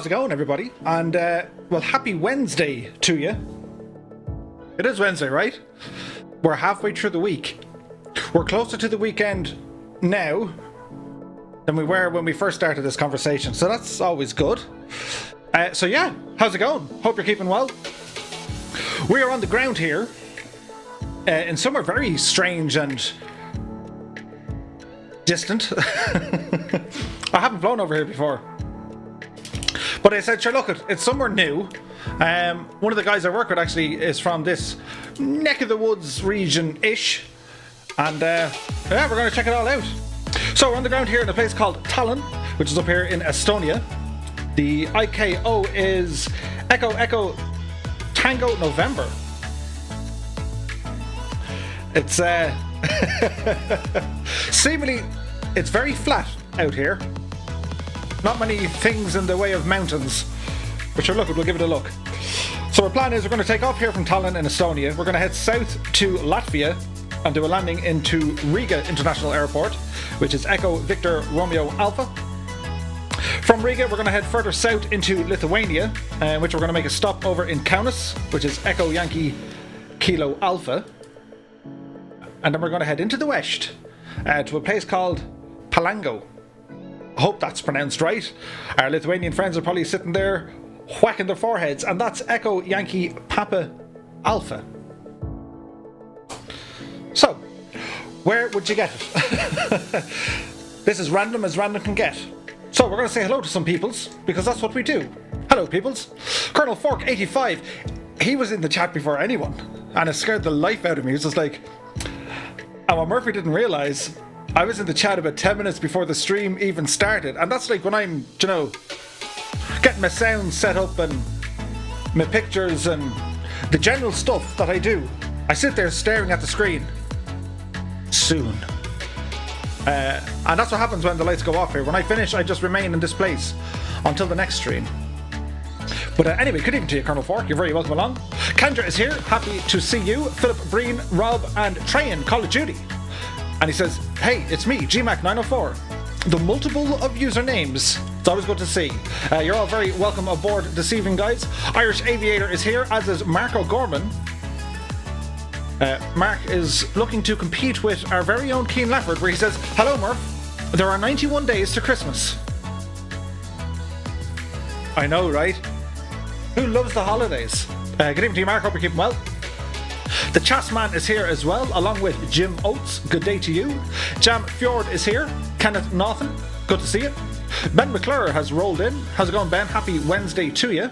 How's it going, everybody? And, well, happy Wednesday to you. It is Wednesday, right? We're halfway through the week. We're closer to the weekend now than we were when we first started this conversation, so that's always good. So yeah, how's it going? Hope you're keeping well. We are on the ground here in somewhere very strange and distant. I haven't flown over here before. But I said, sure, look, it's somewhere new. One of the guys I work with actually is from this neck of the woods region-ish. And yeah, we're going to check it all out. So we're on the ground here in a place called Tallinn, which is up here in Estonia. The IKO is Echo Echo Tango November. It's seemingly it's very flat out here. Not many things in the way of mountains. But sure, look, we'll give it a look. So our plan is we're going to take off here from Tallinn in Estonia. We're going to head south to Latvia and do a landing into Riga International Airport, which is Echo Victor Romeo Alpha. From Riga, we're going to head further south into Lithuania, which we're going to make a stop over in Kaunas, which is Echo Yankee Kilo Alpha. And then we're going to head into the west to a place called Palanga. I hope that's pronounced right. Our Lithuanian friends are probably sitting there whacking their foreheads, and that's Echo Yankee Papa Alpha. So, where would you get it? This is random as random can get. So we're going to say hello to some peoples, because that's what we do. Hello, peoples. Colonel Fork 85, he was in the chat before anyone, and it scared the life out of me. He was just like, and what Murphy didn't realise, I was in the chat about 10 minutes before the stream even started, and that's like when I'm, you know, getting my sound set up and my pictures and the general stuff that I do. I sit there staring at the screen. Soon. And that's what happens when the lights go off here. When I finish, I just remain in this place until the next stream. But anyway, good evening to you, Colonel Fork. You're very welcome along. Kendra is here. Happy to see you. Philip, Breen, Rob, and Trey in Call of Duty. And he says, hey, it's me, GMAC904. The multiple of usernames. It's always good to see. You're all very welcome aboard this evening, guys. Irish Aviator is here, as is Mark O'Gorman. Mark is looking to compete with our very own Keen Lefford, where he says, hello, Murph. There are 91 days to Christmas. I know, right? Who loves the holidays? Good evening to you, Mark. Hope you're keeping well. The Chasman is here as well, along with Jim Oates. Good day to you. Jam Fjord is here. Kenneth Norton. Good to see you. Ben McClure has rolled in. How's it going, Ben? Happy Wednesday to you.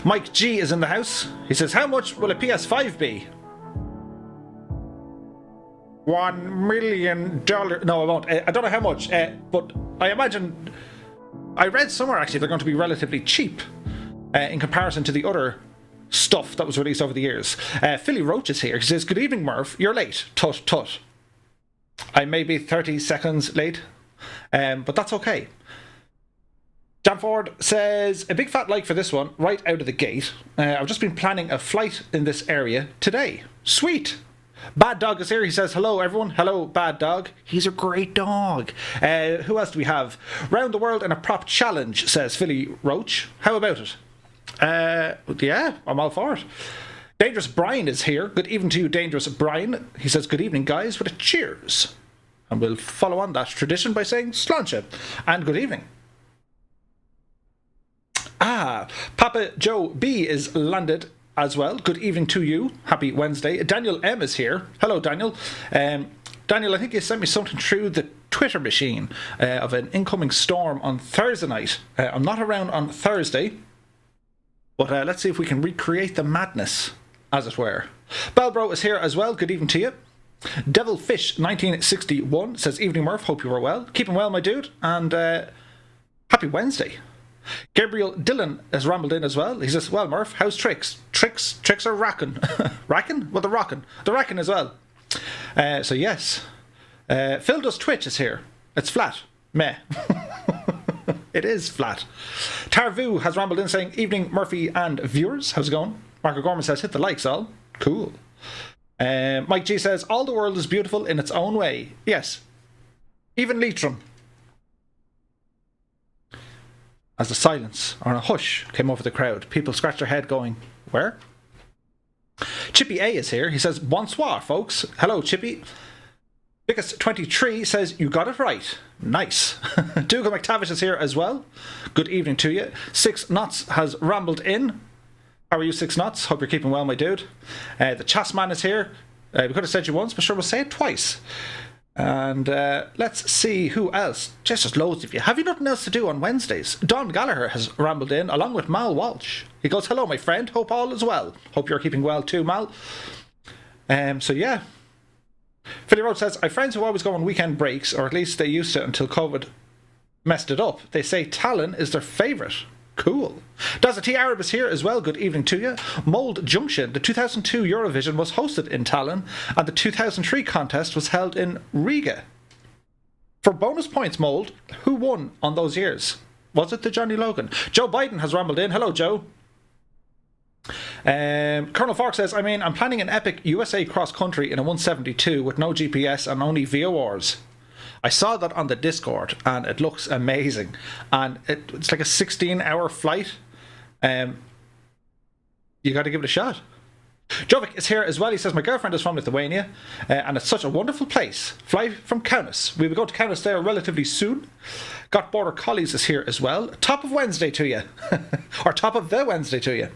Mike G is in the house. He says, how much will a PS5 be? $1 million. No, I won't. I don't know how much, but I imagine... I read somewhere, actually, they're going to be relatively cheap in comparison to the other stuff that was released over the years. Philly Roach is here. He says, good evening, Murph. You're late. Tut, tut. I may be 30 seconds late, but that's okay. Jamford says, a big fat like for this one, right out of the gate. I've just been planning a flight in this area today. Sweet. Bad Dog is here. He says, hello, everyone. Hello, Bad Dog. He's a great dog. Who else do we have? Round the World in a Prop Challenge, says Philly Roach. How about it? Yeah, I'm all for it. Dangerous Brian is here. Good evening to you, Dangerous Brian. He says, good evening, guys, with a cheers. And we'll follow on that tradition by saying sláinte and good evening. Papa Joe B is landed as well. Good evening to you. Happy Wednesday. Daniel M is here. Hello, Daniel. Daniel, I think you sent me something through the Twitter machine of an incoming storm on Thursday night. I'm not around on Thursday, but let's see if we can recreate the madness, as it were. Belbro is here as well. Good evening to you. Devilfish 1961 says, evening, Murph. Hope you are well. Keeping well, my dude. And happy Wednesday. Gabriel Dillon has rambled in as well. He says, well, Murph, how's Tricks? Tricks are racking. Racking? Well, they're rocking. They're racking as well. So, yes. Phil Does Twitch is here. It's flat. Meh. It is flat. Tarvu has rambled in saying, evening, Murphy and viewers. How's it going? Marco Gorman says, hit the likes, all. Cool. Mike G says, all the world is beautiful in its own way. Yes. Even Leitrim. as a silence or a hush came over the crowd. People scratched their head going, where? Chippy A is here. He says, bonsoir, folks. Hello, Chippy. Biggest23 says, you got it right. Nice. Dougal McTavish is here as well. Good evening to you. 6 Knots has rambled in. How are you, 6 Knots? Hope you're keeping well, my dude. The Chasman is here. We could have said you once, but sure, we'll say it twice. And let's see who else. Just loads of you. Have you nothing else to do on Wednesdays? Don Gallagher has rambled in, along with Mal Walsh. He goes, hello, my friend. Hope all is well. Hope you're keeping well too, Mal. So, yeah. Philly Road says, I have friends who always go on weekend breaks, or at least they used to until COVID messed it up. They say Tallinn is their favourite. Cool. Daza T Arab is here as well. Good evening to you. Mould Junction. The 2002 Eurovision was hosted in Tallinn, and the 2003 contest was held in Riga. For bonus points, Mould, who won on those years? Was it the Johnny Logan? Joe Biden has rambled in. Hello, Joe. Colonel Fork says, I'm planning an epic USA cross-country in a 172 with no GPS and only VORs. I saw that on the Discord and it looks amazing. And it's like a 16-hour flight. You got to give it a shot. Jovic is here as well. He says, my girlfriend is from Lithuania and it's such a wonderful place. Fly from Kaunas. We will go to Kaunas there relatively soon. Got Border Collies is here as well. Top of Wednesday to you. Or top of the Wednesday to you.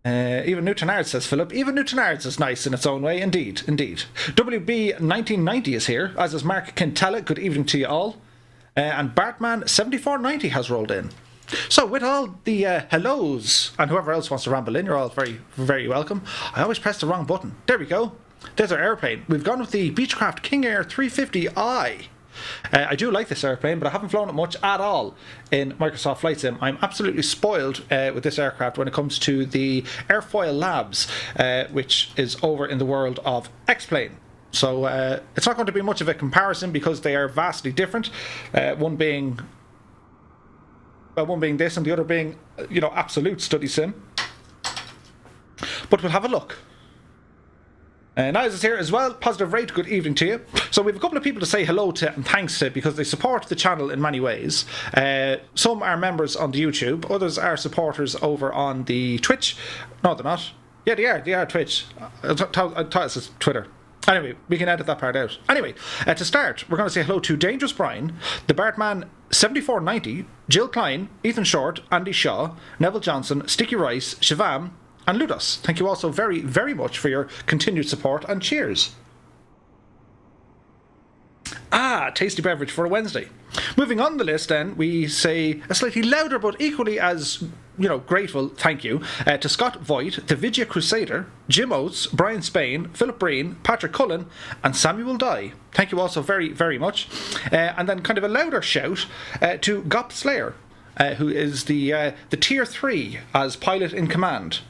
Even Newtonards, says Philip. Even Newtonards is nice in its own way. Indeed, indeed. WB1990 is here, as is Mark Quintella. Good evening to you all. And Bartman7490 has rolled in. So with all the hellos and whoever else wants to ramble in, you're all very, very welcome. I always press the wrong button. There we go. There's our airplane. We've gone with the Beechcraft King Air 350i. I do like this airplane, but I haven't flown it much at all in Microsoft Flight Sim. I'm absolutely spoiled with this aircraft when it comes to the Airfoil Labs, which is over in the world of X-Plane. So it's not going to be much of a comparison because they are vastly different. One being this and the other being, absolute study sim. But we'll have a look. Niles is here as well. Positive Rate, good evening to you. So we have a couple of people to say hello to and thanks to because they support the channel in many ways. Some are members on the YouTube, others are supporters over on the Twitch. No, they're not. Yeah, they are Twitch. I thought it was Twitter. Anyway, we can edit that part out. Anyway, to start, we're going to say hello to Dangerous Brian, the Bartman 7490, Jill Klein, Ethan Short, Andy Shaw, Neville Johnson, Sticky Rice, Shivam, and Ludos. Thank you all so very, very much for your continued support and cheers. Tasty beverage for a Wednesday. Moving on the list then, we say a slightly louder but equally as, grateful thank you to Scott Voigt, the Vigia Crusader, Jim Oates, Brian Spain, Philip Breen, Patrick Cullen, and Samuel Dye. Thank you all so very, very much. And then kind of a louder shout to Gop Slayer, who is the Tier 3 as pilot in command.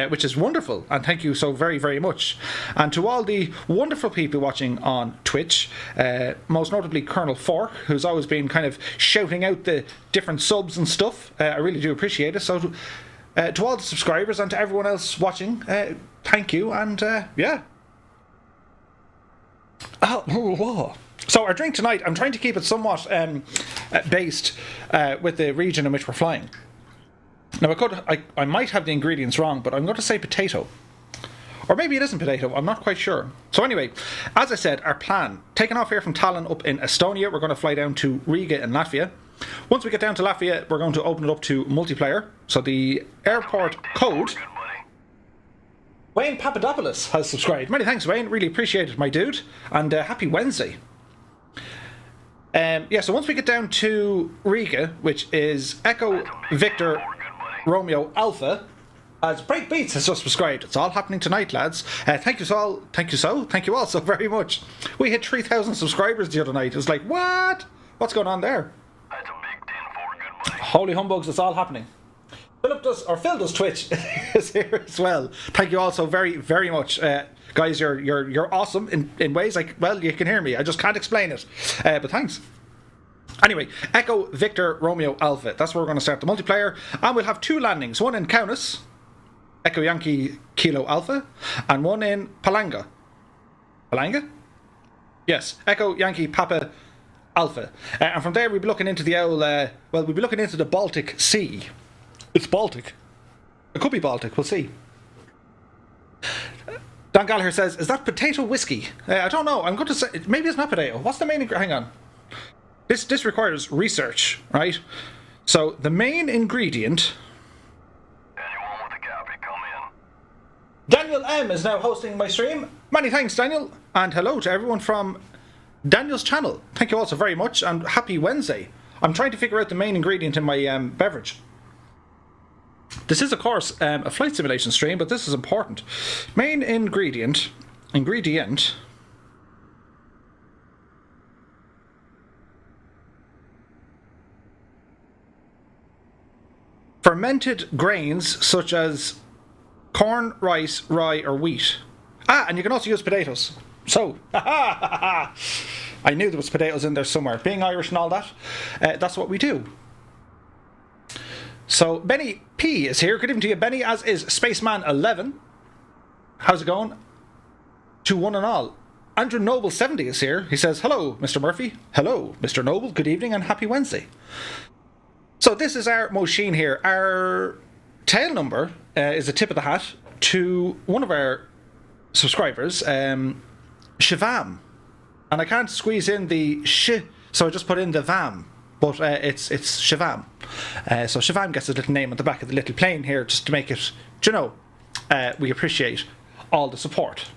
Which is wonderful, and thank you so very, very much. And to all the wonderful people watching on Twitch, most notably Colonel Fork, who's always been kind of shouting out the different subs and stuff. I really do appreciate it. So to all the subscribers and to everyone else watching, thank you, and yeah. So our drink tonight, I'm trying to keep it somewhat based with the region in which we're flying. Now, I might have the ingredients wrong, but I'm going to say potato. Or maybe it isn't potato, I'm not quite sure. So anyway, as I said, our plan, taking off here from Tallinn up in Estonia, we're going to fly down to Riga in Latvia. Once we get down to Latvia, we're going to open it up to multiplayer. So the airport code... Wayne Papadopoulos has subscribed. Many thanks, Wayne. Really appreciate it, my dude. And happy Wednesday. So once we get down to Riga, which is Echo Victor Romeo Alpha, as Break Beats has just subscribed. It's all happening tonight, lads. Thank you all so very much. We hit 3,000 subscribers the other night. It was like, what? What's going on there? That's a big 10 for good money. Holy humbugs, it's all happening. Phil does Twitch is here as well. Thank you all so very, very much. Guys, you're awesome in ways like, well, you can hear me. I just can't explain it. But thanks. Anyway, Echo Victor Romeo Alpha. That's where we're going to start the multiplayer. And we'll have 2 landings. One in Kaunas, Echo Yankee Kilo Alpha, and one in Palanga. Palanga? Yes, Echo Yankee Papa Alpha. And from there we'll be looking into the old, well, we'll be looking into the Baltic Sea. It's Baltic. It could be Baltic, we'll see. Don Gallagher says, is that potato whiskey? I don't know. I'm going to say, maybe it's not potato. What's the main ingredient? Hang on. This requires research, right? So, the main ingredient... Anyone with a copy, come in. Daniel M is now hosting my stream. Many thanks, Daniel. And hello to everyone from Daniel's channel. Thank you all so very much, and happy Wednesday. I'm trying to figure out the main ingredient in my beverage. This is, of course, a flight simulation stream, but this is important. Main ingredient... Fermented grains such as corn, rice, rye, or wheat. Ah, and you can also use potatoes. So, I knew there was potatoes in there somewhere. Being Irish and all that, that's what we do. So, Benny P is here. Good evening to you, Benny, as is Spaceman11. How's it going? To one and all. Andrew Noble 70 is here. He says, hello, Mr. Murphy. Hello, Mr. Noble. Good evening and happy Wednesday. So this is our machine here. Our tail number is a tip of the hat to one of our subscribers, Shivam. And I can't squeeze in the sh, so I just put in the vam. But it's Shivam. So Shivam gets a little name on the back of the little plane here just to make it, we appreciate all the support.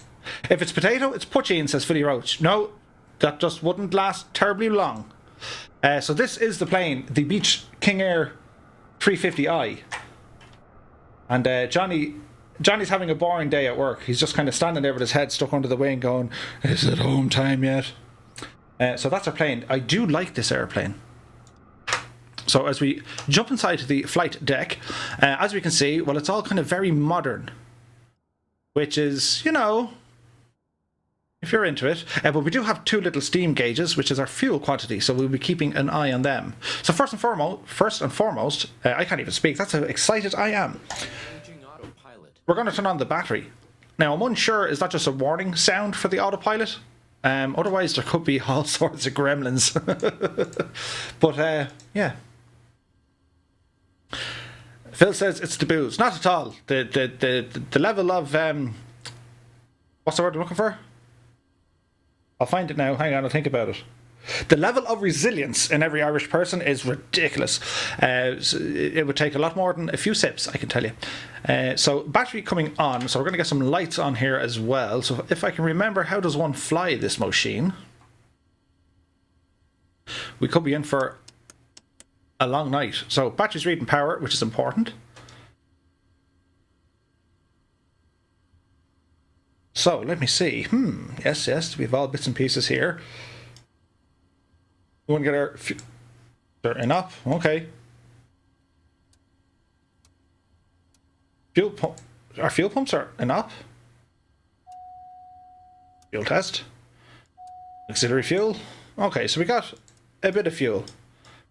If it's potato, it's poutine, says Philly Roach. No, that just wouldn't last terribly long. So this is the plane, the Beech King Air 350i. And Johnny's having a boring day at work. He's just kind of standing there with his head stuck under the wing going, is it home time yet? So that's our plane. I do like this airplane. So as we jump inside the flight deck, as we can see, well, it's all kind of very modern. Which is, if you're into it. But we do have two little steam gauges, which is our fuel quantity, so we'll be keeping an eye on them. So first and foremost, I can't even speak. That's how excited I am. We're going to turn on the battery. Now, I'm unsure, is that just a warning sound for the autopilot? Otherwise, there could be all sorts of gremlins. But, yeah. Phil says it's the booze. Not at all. The level of... what's the word I'm looking for? I'll find it now. Hang on, I'll think about it. The level of resilience in every Irish person is ridiculous. It would take a lot more than a few sips, I can tell you. So battery coming on. So we're going to get some lights on here as well. So if I can remember, how does one fly this machine? We could be in for a long night. So battery's reading power, which is important. So let me see. Yes, we have all bits and pieces here. We want to get our... They're enough. Okay. Fuel pump. Our fuel pumps are enough. Fuel test. Auxiliary fuel. Okay, so we got a bit of fuel.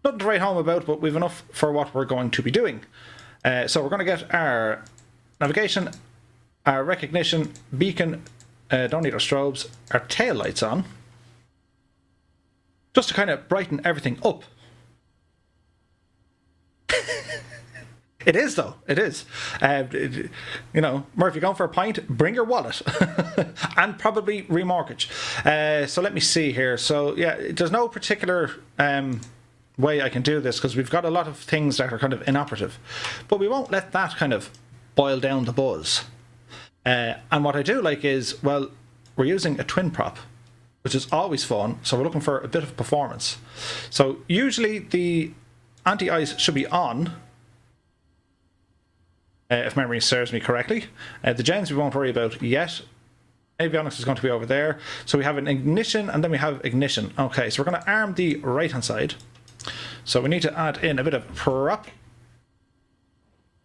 Nothing to write home about, but we've enough for what we're going to be doing. So we're going to get our navigation, our recognition, beacon, don't need our strobes, our tail lights on. Just to kind of brighten everything up. It is, though. It is. Murphy, going for a pint, bring your wallet. And probably remortgage. So let me see here. So, yeah, there's no particular way I can do this because we've got a lot of things that are kind of inoperative. But we won't let that kind of boil down the buzz. And what I do like is, well, we're using a twin prop, which is always fun. So we're looking for a bit of performance. So usually the anti-ice should be on, if memory serves me correctly. The gens we won't worry about yet. Avionics is going to be over there. So we have an ignition and then we have ignition. Okay, so we're going to arm the right-hand side. So we need to add in a bit of prop.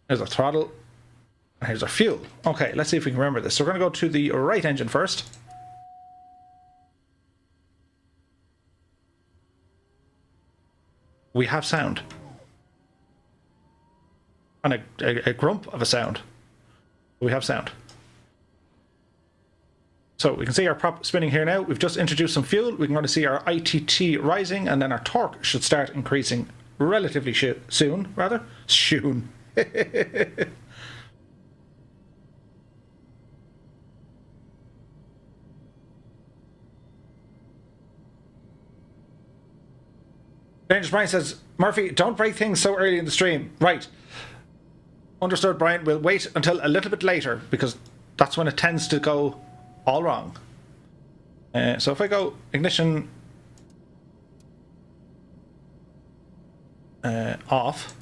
There's our throttle. And here's our fuel. Okay, let's see if we can remember this. So we're going to go to the right engine first. We have sound. And a grump of a sound. We have sound. So we can see our prop spinning here now. We've just introduced some fuel. We can going to see our ITT rising, and then our torque should start increasing relatively soon, rather. Soon. Dangerous Brian says, Murphy, don't break things so early in the stream. Right. Understood, Brian. We'll wait until a little bit later, because that's when it tends to go all wrong. So if I go ignition off,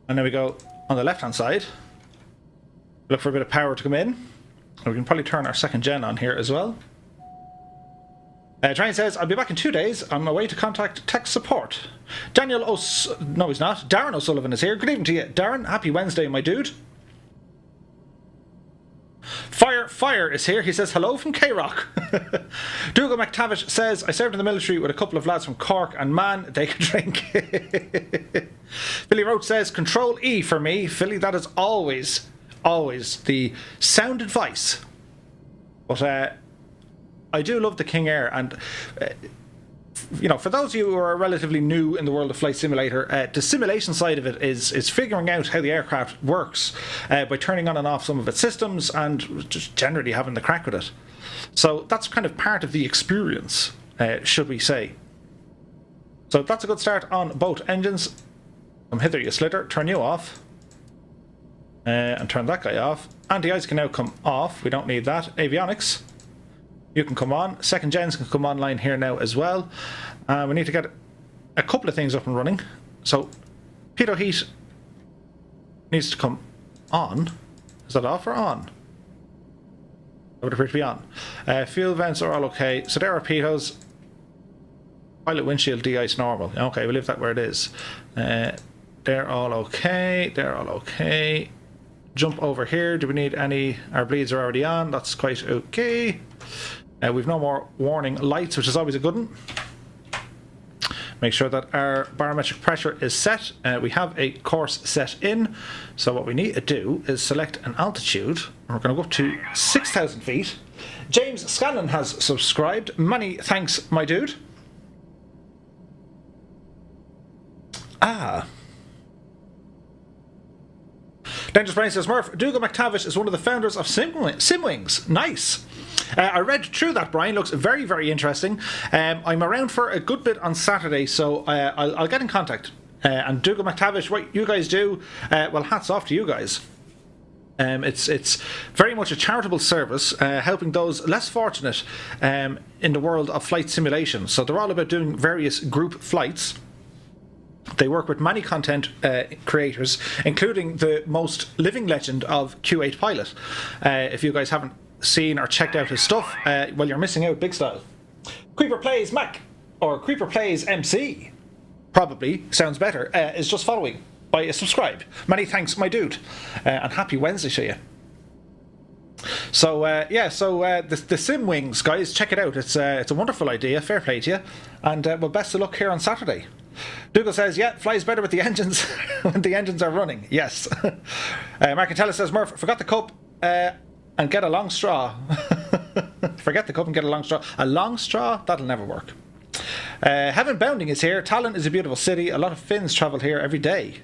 and then we go on the left hand side, look for a bit of power to come in, and we can probably turn our second gen on here as well. Train says, I'll be back in 2 days. I'm away to contact tech support. No, he's not. Darren O'Sullivan is here. Good evening to you, Darren. Happy Wednesday, my dude. Fire is here. He says hello from K-Rock. Dougal McTavish says, I served in the military with a couple of lads from Cork, and man, they can drink. Philly Roach says, Control E for me. Philly, that is always the sound advice. But I do love the King Air, and you know, for those of you who are relatively new in the world of Flight Simulator, the simulation side of it is figuring out how the aircraft works by turning on and off some of its systems and just generally having the crack with it. So that's kind of part of the experience, should we say. So that's a good start on both engines. Come hither, you slitter. Turn you off. And turn that guy off. Anti-ice can now come off. We don't need that. Avionics, you can come on. Second gens can come online here now as well. We need to get a couple of things up and running. So pitot heat needs to come on. Is that off or on? It would appear to be on. Fuel vents are all okay. So there are pitos. Pilot windshield de-ice normal. Okay, we'll leave that where it is. They're all okay. They're all okay. Jump over here. Do we need any? Our bleeds are already on. That's quite okay. We've no more warning lights, which is always a good one. Make sure that our barometric pressure is set. We have a course set in. So what we need to do is select an altitude. We're going to go up to 6,000 feet. James Scanlon has subscribed. Many thanks, my dude. Dangerous Brain says, Murph, Dougal McTavish is one of the founders of Simwings. Nice. I read through that, Brian. Looks very, very interesting. I'm around for a good bit on Saturday, so I'll get in contact. And Dougal McTavish, what you guys do, well, hats off to you guys. It's very much a charitable service, helping those less fortunate in the world of flight simulation. So they're all about doing various group flights. They work with many content creators, including the most living legend of Q8 Pilot. If you guys haven't seen or checked out his stuff, well, you're missing out big style. Creeper Plays Mac, or Creeper Plays MC, probably sounds better, is just following by a subscribe. Many thanks, my dude, and happy Wednesday to you. So the Sim Wings, guys, check it out. It's a wonderful idea. Fair play to you, and well, best of luck here on Saturday. Dougal says, yeah, flies better with the engines when the engines are running. Yes. Marcantella says, Murph, forgot the cup and get a long straw. Forget the cup and get a long straw. A long straw? That'll never work. Heaven Bounding is here. Tallinn is a beautiful city. A lot of Finns travel here every day.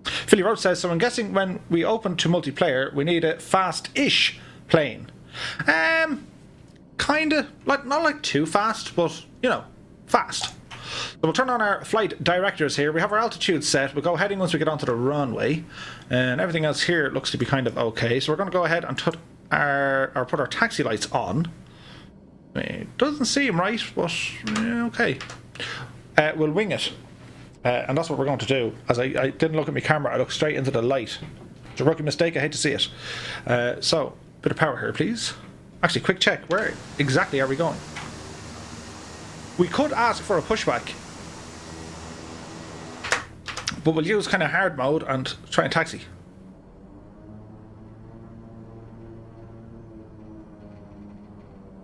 Philly Road says, so I'm guessing when we open to multiplayer, we need a fast-ish plane. Kinda, not like too fast, but, you know, fast. So we'll turn on our flight directors here. We have our altitude set. We'll go heading once we get onto the runway. And everything else here looks to be kind of okay. So we're going to go ahead and put our taxi lights on. It doesn't seem right, but yeah, okay. We'll wing it. And that's what we're going to do. As I didn't look at my camera, I looked straight into the light. It's a rookie mistake, I hate to see it. So, bit of power here, please. Actually, quick check. Where exactly are we going? We could ask for a pushback, but we'll use kind of hard mode and try and taxi.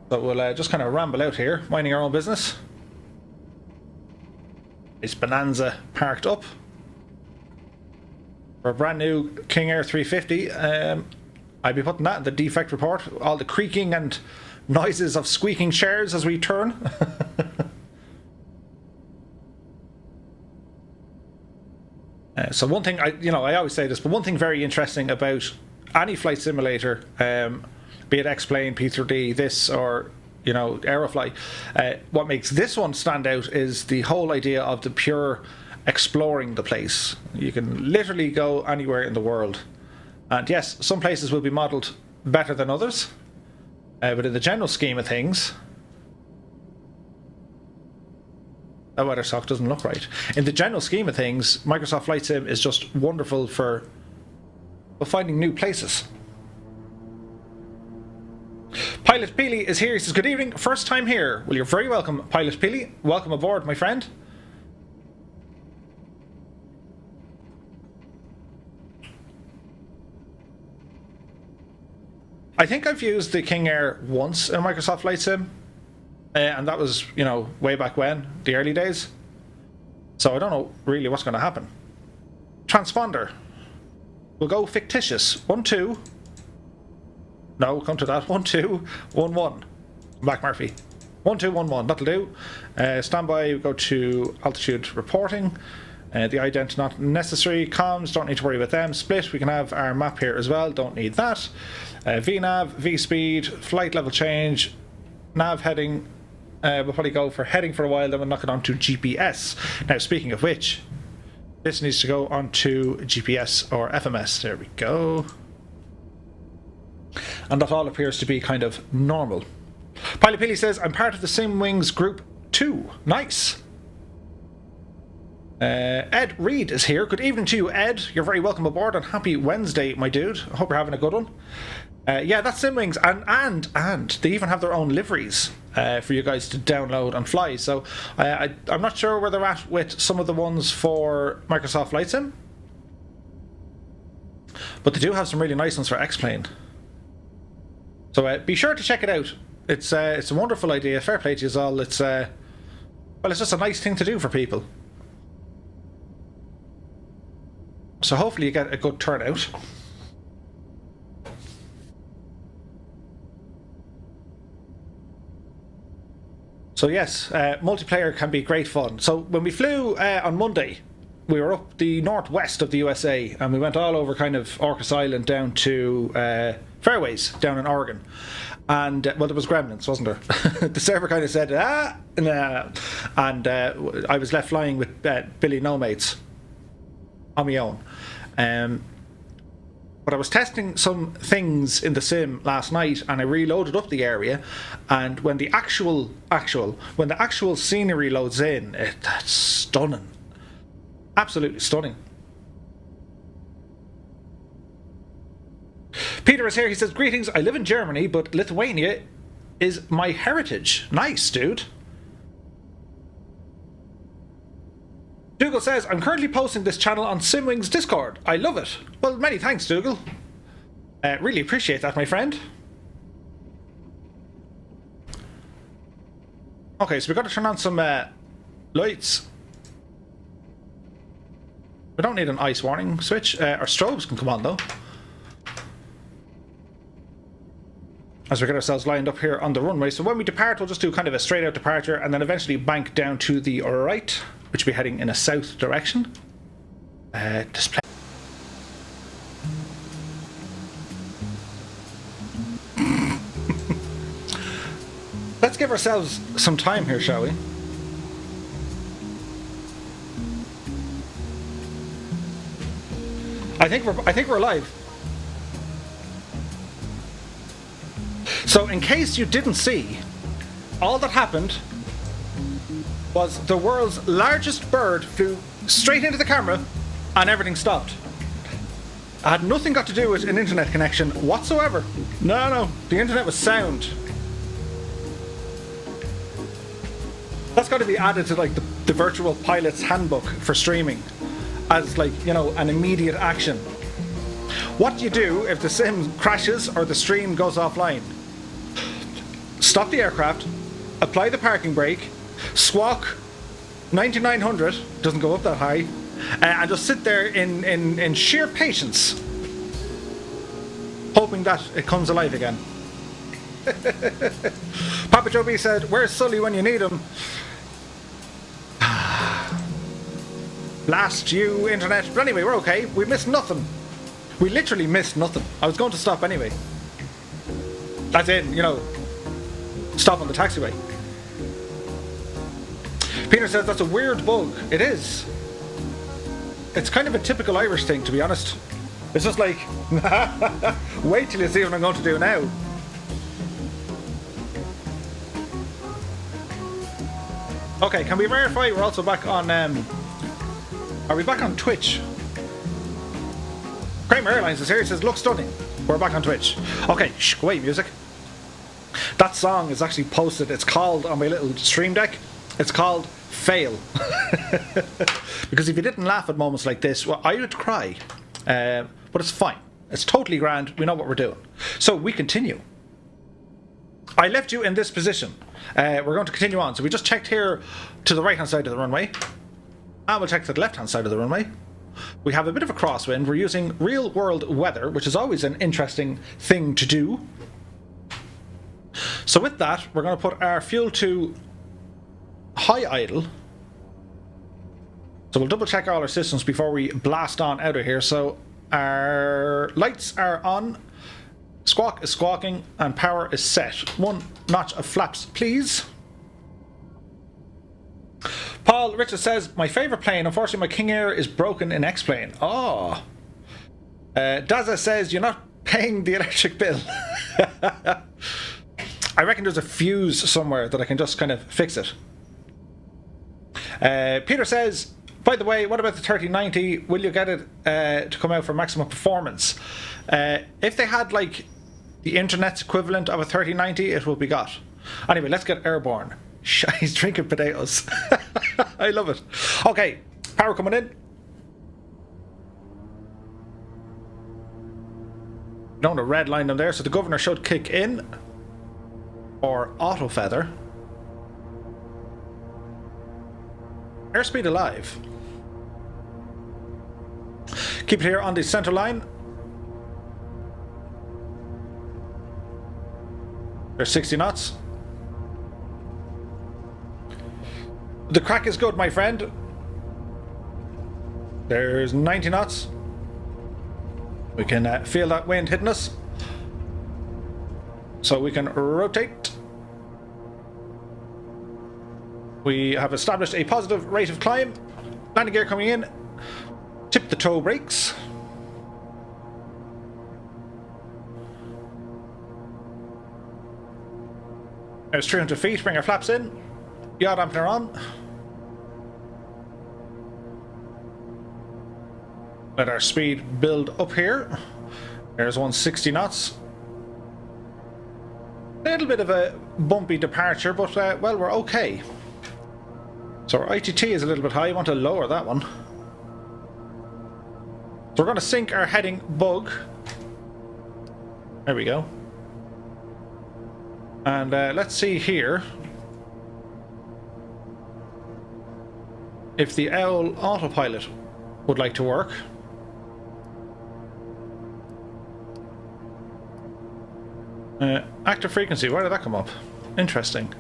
So we'll just kind of ramble out here, minding our own business. It's Bonanza parked up. For a brand new King Air 350. I'd be putting that in the defect report. All the creaking and noises of squeaking chairs as we turn. So one thing, I always say this, but one thing very interesting about any flight simulator, be it X-Plane, P3D, this, or, Aerofly, what makes this one stand out is the whole idea of the pure exploring the place. You can literally go anywhere in the world. And yes, some places will be modelled better than others, but in the general scheme of things, that weather sock doesn't look right. In the general scheme of things, Microsoft Flight Sim is just wonderful for finding new places. Pilot Peely is here. He says, good evening, first time here. Well, you're very welcome, Pilot Peely. Welcome aboard, my friend. I think I've used the King Air once in Microsoft Flight Sim. And that was, way back when, the early days. So I don't know really what's going to happen. Transponder. We'll go fictitious. 1, 2. No, we'll come to that. 1, 2, 1, 1. Back, Murphy. 1, 2, 1, 1. That'll do. Standby. We go to altitude reporting. The ident not necessary. Comms, don't need to worry about them. Split. We can have our map here as well. Don't need that. VNav, V-speed, flight level change, nav heading. We'll probably go for heading for a while, then we'll knock it on to GPS. Now, speaking of which, this needs to go onto GPS or FMS. There we go. And that all appears to be kind of normal. Pilot Peely says, I'm part of the Simwings Group 2. Nice. Ed Reed is here. Good evening to you, Ed. You're very welcome aboard, and happy Wednesday, my dude. I hope you're having a good one. Yeah, that's Simwings, and they even have their own liveries for you guys to download and fly. So I'm not sure where they're at with some of the ones for Microsoft Flight Sim, but they do have some really nice ones for X-Plane. So be sure to check it out. It's a wonderful idea. Fair play to you all. It's just a nice thing to do for people. So hopefully you get a good turnout. So yes, multiplayer can be great fun. So when we flew on Monday, we were up the northwest of the USA, and we went all over kind of Orcas Island down to Fairways down in Oregon. And well, there was gremlins, wasn't there? The server kind of said, nah. And I was left flying with Billy No Mates on my own. But I was testing some things in the sim last night, and I reloaded up the area, and when the actual scenery loads in, that's stunning. Absolutely stunning. Peter is here. He says, greetings, I live in Germany, but Lithuania is my heritage. Nice, dude. Dougal says, I'm currently posting this channel on Simwings Discord. I love it. Well, many thanks, Dougal. Really appreciate that, my friend. Okay, so we've got to turn on some lights. We don't need an ice warning switch. Our strobes can come on, though. As we get ourselves lined up here on the runway. So when we depart, we'll just do kind of a straight out departure and then eventually bank down to the right, which will be heading in a south direction. Display. Let's give ourselves some time here, shall we? I think we're live. So in case you didn't see, all that happened was the world's largest bird flew straight into the camera and everything stopped. It had nothing got to do with an internet connection whatsoever. No, the internet was sound. That's got to be added to like the virtual pilot's handbook for streaming as like, you know, an immediate action. What do you do if the sim crashes or the stream goes offline? Stop the aircraft, apply the parking brake, squawk 9900, doesn't go up that high, and just sit there in sheer patience, hoping that it comes alive again. Papa Joe B said, where's Sully when you need him? Blast you, internet. But anyway, we're okay. We missed nothing. We literally missed nothing. I was going to stop anyway. That's it, you know. Stop on the taxiway. Peter says that's a weird bug. It is. It's kind of a typical Irish thing, to be honest. It's just like, wait till you see what I'm going to do now. Okay, can we verify we're also back on, are we back on Twitch? Kramer Airlines is here, it says, look stunning. We're back on Twitch. Okay, shh, go away, music. That song is actually posted, it's called, on my little stream deck, it's called Fail. Because if you didn't laugh at moments like this, well, I would cry. But it's fine. It's totally grand. We know what we're doing. So we continue. I left you in this position. We're going to continue on. So we just checked here to the right-hand side of the runway. And we'll check to the left-hand side of the runway. We have a bit of a crosswind. We're using real-world weather, which is always an interesting thing to do. So with that, we're going to put our fuel to high idle. So we'll double check all our systems before we blast on out of here. So our lights are on, squawk is squawking, and power is set. One notch of flaps, please. Paul Richard says, my favourite plane, unfortunately my King Air is broken in X-Plane. Oh. Daza says, you're not paying the electric bill. I reckon there's a fuse somewhere that I can just kind of fix it. Peter says, by the way, what about the 3090? Will you get it to come out for maximum performance? If they had like the internet's equivalent of a 3090, it will be got. Anyway, let's get airborne. He's drinking potatoes. I love it. Okay, power coming in. Don't want to red line them there, so the governor should kick in. Or auto feather. Airspeed alive. Keep it here on the center line. There's 60 knots. The crack is good, my friend. There's 90 knots. We can feel that wind hitting us. So we can rotate. We have established a positive rate of climb. Landing gear coming in. Tip the toe brakes. There's 300 feet. Bring our flaps in. Yaw dampener on. Let our speed build up here. There's 160 knots. A little bit of a bumpy departure, but well, we're okay. So our ITT is a little bit high. I want to lower that one. So we're going to sync our heading bug. There we go. And let's see here if the OWL autopilot would like to work. Active frequency, where did that come up? Interesting.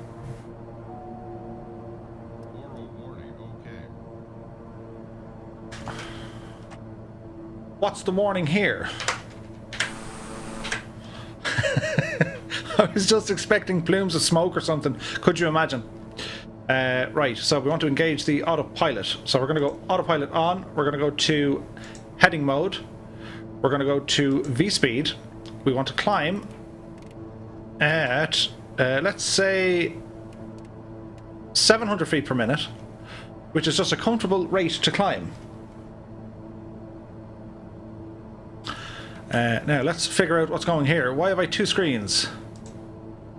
What's the warning here? I was just expecting plumes of smoke or something. Could you imagine? Right, so we want to engage the autopilot. So we're going to go autopilot on. We're going to go to heading mode. We're going to go to V-speed. We want to climb at, let's say, 700 feet per minute, which is just a comfortable rate to climb. Now let's figure out what's going here. Why have I two screens?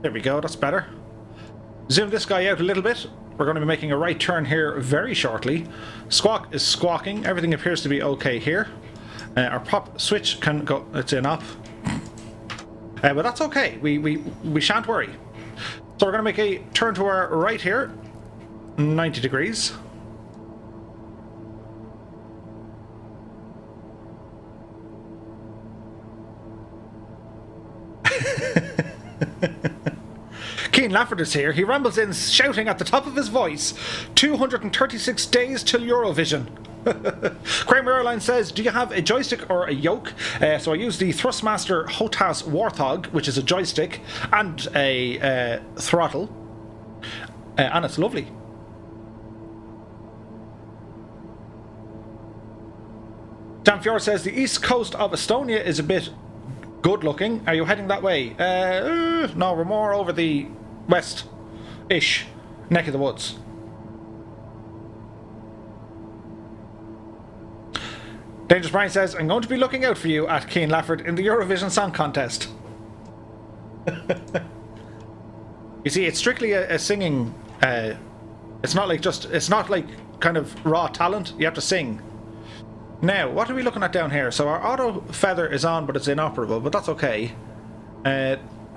There we go, that's better. Zoom this guy out a little bit. We're going to be making a right turn here very shortly. Squawk is squawking. Everything appears to be okay here. Our pop switch can go, it's in up. But that's okay, we shan't worry. So we're going to make a turn to our right here. 90 degrees. Keen Lafford is here. He rambles in shouting at the top of his voice, 236 days till Eurovision. Kramer Airline says, do you have a joystick or a yoke? So I use the Thrustmaster HOTAS Warthog, which is a joystick and a throttle. And it's lovely. Dan Fior says, the east coast of Estonia is a bit good looking. Are you heading that way? No, we're more over the west-ish neck of the woods. Dangerous Brian says, I'm going to be looking out for you at Keen Lafford in the Eurovision Song Contest. You see, it's strictly a singing. It's not like kind of raw talent. You have to sing. Now, what are we looking at down here? So our auto feather is on, but it's inoperable, but that's okay.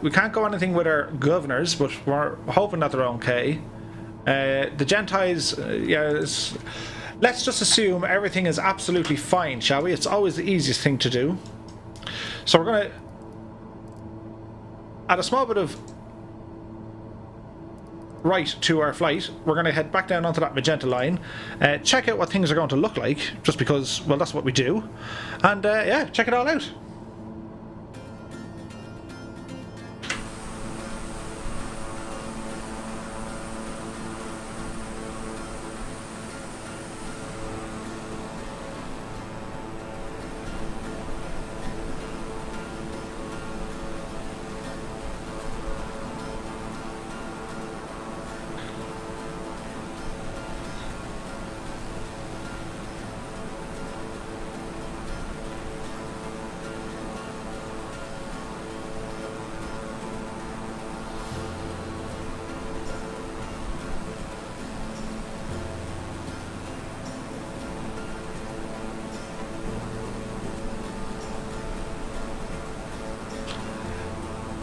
We can't go anything with our governors, but we're hoping that they're okay. The Gentiles, let's just assume everything is absolutely fine, shall we? It's always the easiest thing to do. So we're going to add a small bit of right to our flight. We're going to head back down onto that magenta line, check out what things are going to look like, just because, well, that's what we do, and yeah, check it all out.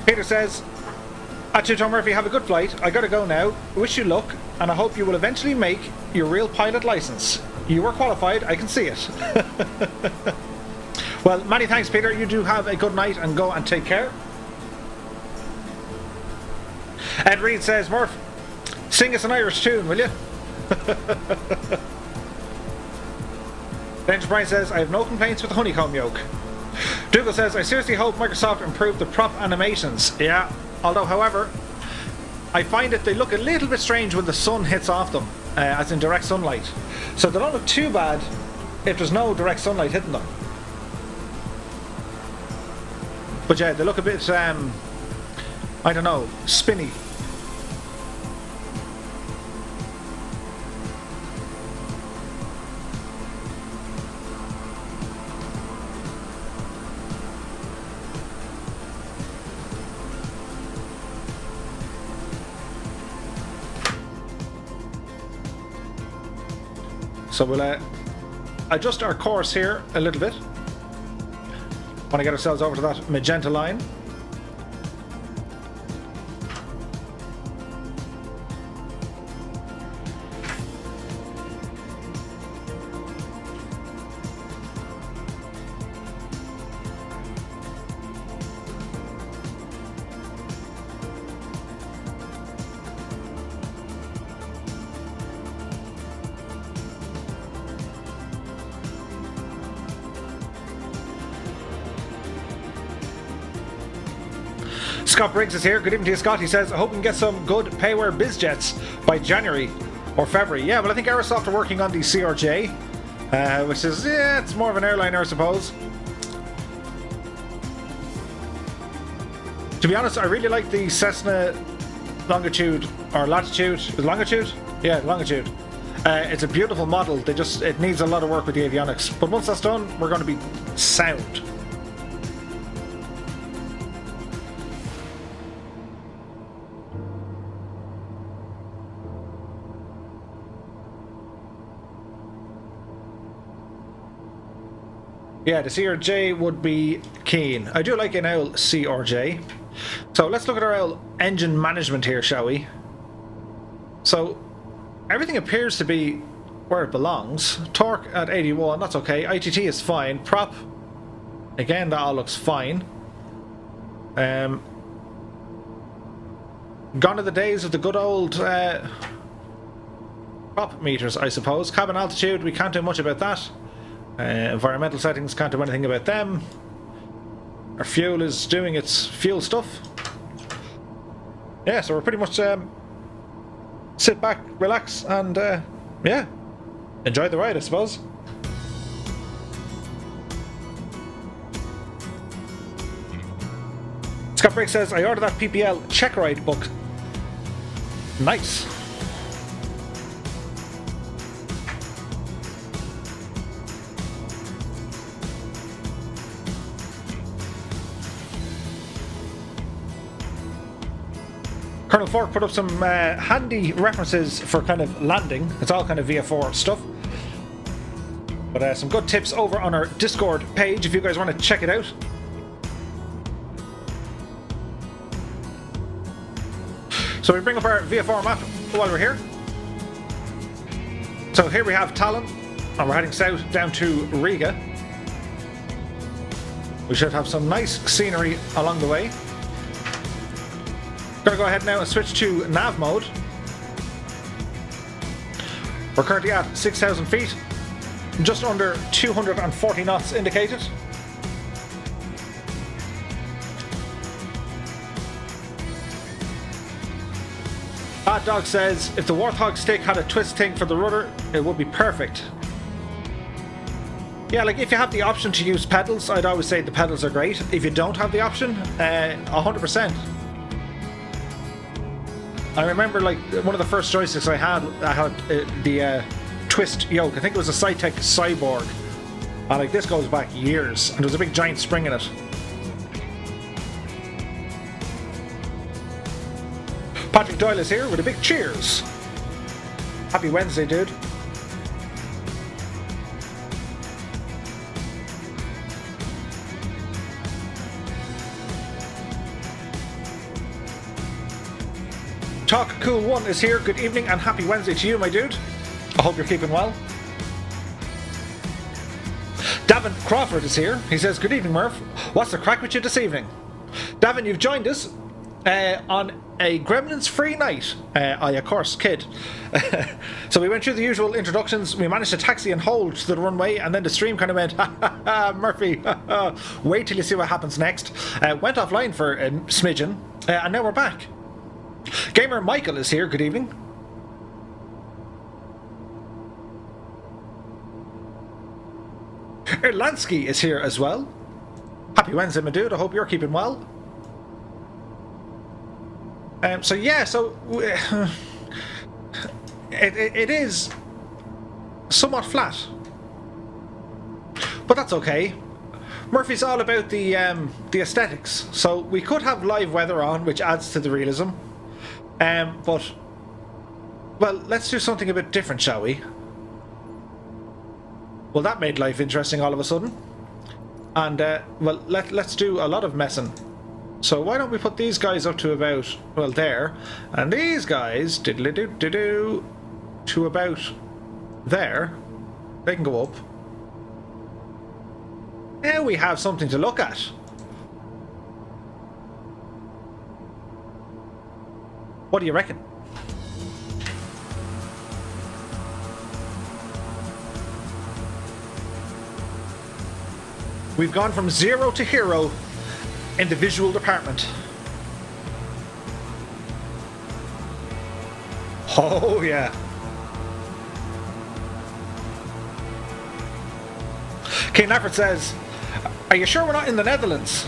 Peter says, actually, Tom Murphy, have a good flight. I gotta go now. Wish you luck, and I hope you will eventually make your real pilot license. You were qualified, I can see it. Well, many thanks, Peter. You do have a good night and go and take care. Ed Reed says, Murph, sing us an Irish tune, will you? Benjamin Bryan says, I have no complaints with the honeycomb yoke. Dougal says, I seriously hope Microsoft improved the prop animations. Yeah, although, however, I find that they look a little bit strange when the sun hits off them, as in direct sunlight. So they don't look too bad if there's no direct sunlight hitting them. But yeah, they look a bit, I don't know, spinny. So we'll adjust our course here a little bit. Want to get ourselves over to that magenta line. Scott Briggs is here. Good evening to you, Scott. He says, I hope we can get some good payware biz jets by January or February. Yeah, well, I think Aerosoft are working on the CRJ, which is, yeah, it's more of an airliner, I suppose. To be honest, I really like the Cessna Longitude, or Latitude. Is it Longitude? Yeah, Longitude. It's a beautiful model. It needs a lot of work with the avionics. But once that's done, we're going to be sound. Yeah, the CRJ would be keen. I do like an owl CRJ. So let's look at our owl engine management here, shall we? So everything appears to be where it belongs. Torque at 81, that's okay. ITT is fine. Prop, again, that all looks fine. Gone are the days of the good old prop meters, I suppose. Cabin altitude, we can't do much about that. Environmental settings, can't do anything about them. Our fuel is doing its fuel stuff. Yeah, so we're pretty much sit back, relax, and yeah, enjoy the ride, I suppose. Scott Brick says, I ordered that PPL check ride book. Nice. Colonel Fork put up some handy references for kind of landing. It's all kind of VF4 stuff. But some good tips over on our Discord page if you guys want to check it out. So we bring up our VF4 map while we're here. So here we have Tallinn, and we're heading south down to Riga. We should have some nice scenery along the way. Gonna go ahead now and switch to nav mode. We're currently at 6,000 feet, just under 240 knots indicated. Bad Dog says, if the Warthog stick had a twist thing for the rudder, it would be perfect. Yeah, like if you have the option to use pedals, I'd always say the pedals are great. If you don't have the option, 100%. I remember like one of the first joysticks I had the twist yoke. I think it was a Cytec Cyborg. And like this goes back years, and there's a big giant spring in it. Patrick Doyle is here with a big cheers. Happy Wednesday, dude. Talk Cool One is here. Good evening and happy Wednesday to you, my dude. I hope you're keeping well. Davin Crawford is here. He says, good evening, Murph. What's the crack with you this evening? Davin, you've joined us on a Gremlins-free night. I, of course, kid. So we went through the usual introductions. We managed to taxi and hold to the runway, and then the stream kind of went, ha ha ha, Murphy, wait till you see what happens next. Went offline for a smidgen, and now we're back. Gamer Michael is here. Good evening. Erlansky is here as well. Happy Wednesday, my dude. I hope you're keeping well. So yeah, so it is somewhat flat, but that's okay. Murphy's all about the aesthetics, so we could have live weather on, which adds to the realism. But well, let's do something a bit different, shall we? Well, that made life interesting all of a sudden, and well, let's do a lot of messing. So why don't we put these guys up to about, well, there, and these guys diddly-doo-doo-doo to about there. They can go up. Now we have something to look at. What do you reckon? We've gone from 0 to hero in the visual department. Oh yeah. Kane Lafford says, are you sure we're not in the Netherlands?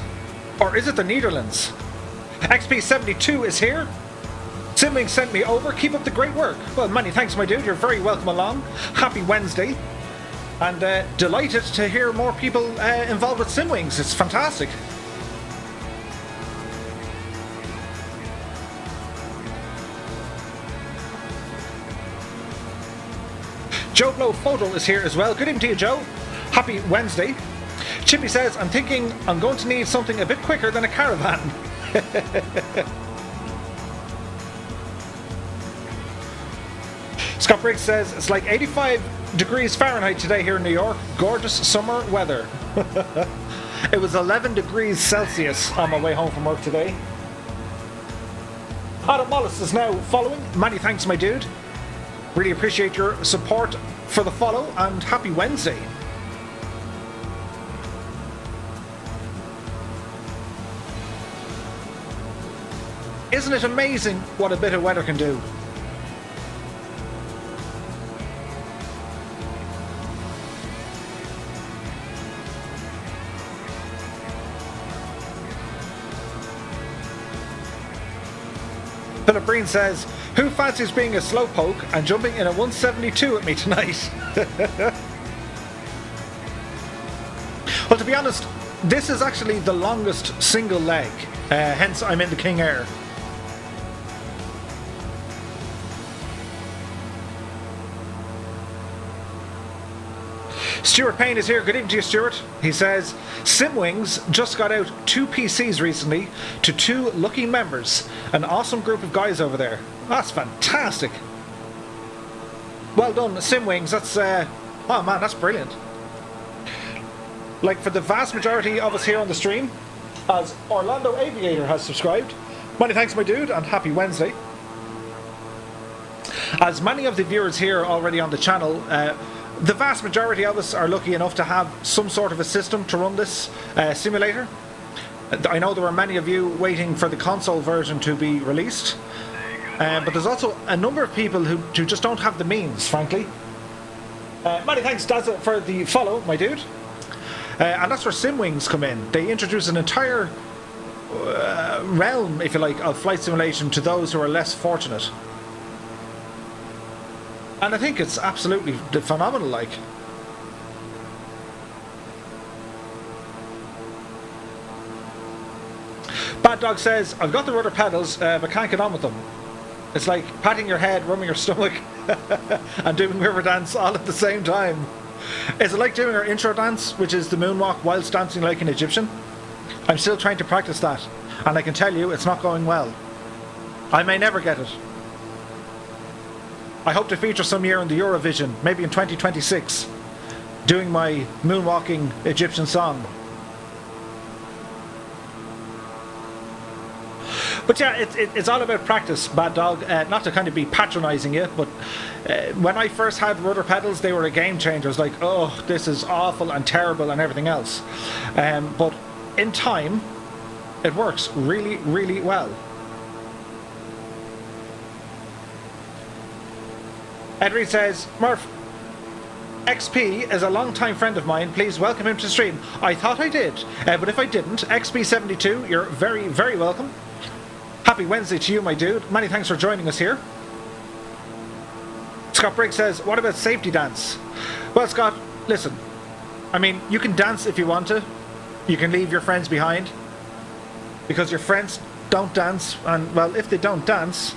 Or is it the Netherlands? XP72 is here. Simwing sent me over. Keep up the great work. Well, many thanks, my dude. You're very welcome along. Happy Wednesday. And delighted to hear more people involved with Simwings. It's fantastic. Joe Blow Photo is here as well. Good evening to you, Joe. Happy Wednesday. Chippy says, I'm thinking I'm going to need something a bit quicker than a caravan. Scott Briggs says, it's like 85 degrees Fahrenheit today here in New York. Gorgeous summer weather. It was 11 degrees Celsius on my way home from work today. Adam Wallace is now following. Many thanks, my dude. Really appreciate your support for the follow, and happy Wednesday. Isn't it amazing what a bit of weather can do? Philip Breen says, who fancies being a slowpoke and jumping in a 172 at me tonight? Well, to be honest, this is actually the longest single leg, hence I'm in the King Air. Stuart Payne is here. Good evening to you, Stuart. He says, Simwings just got out 2 PCs recently to 2 lucky members. An awesome group of guys over there. That's fantastic. Well done, Simwings. That's, oh man, that's brilliant. Like, for the vast majority of us here on the stream, as Orlando Aviator has subscribed, many thanks, my dude, and happy Wednesday. As many of the viewers here already on the channel, the vast majority of us are lucky enough to have some sort of a system to run this simulator. I know there are many of you waiting for the console version to be released, but there's also a number of people who just don't have the means, frankly. Many thanks, Dazza, for the follow, my dude. And that's where Simwings come in. They introduce an entire realm, if you like, of flight simulation to those who are less fortunate. And I think it's absolutely phenomenal, like. Bad Dog says, I've got the rudder pedals, but can't get on with them. It's like patting your head, rubbing your stomach, and doing river dance all at the same time. Is it like doing our intro dance, which is the moonwalk whilst dancing like an Egyptian? I'm still trying to practice that, and I can tell you it's not going well. I may never get it. I hope to feature some year in the Eurovision, maybe in 2026, doing my moonwalking Egyptian song. But yeah, it's all about practice, Bad Dog. Not to kind of be patronising you, but when I first had rudder pedals, they were a game changer. It's like, oh, this is awful and terrible and everything else. But in time, it works really, really well. Ed Reed says, Murph, XP is a long-time friend of mine. Please welcome him to the stream. I thought I did, but if I didn't, XP72, you're very, very welcome. Happy Wednesday to you, my dude. Many thanks for joining us here. Scott Briggs says, what about safety dance? Well, Scott, listen. I mean, you can dance if you want to. You can leave your friends behind. Because your friends don't dance. And, well, if they don't dance,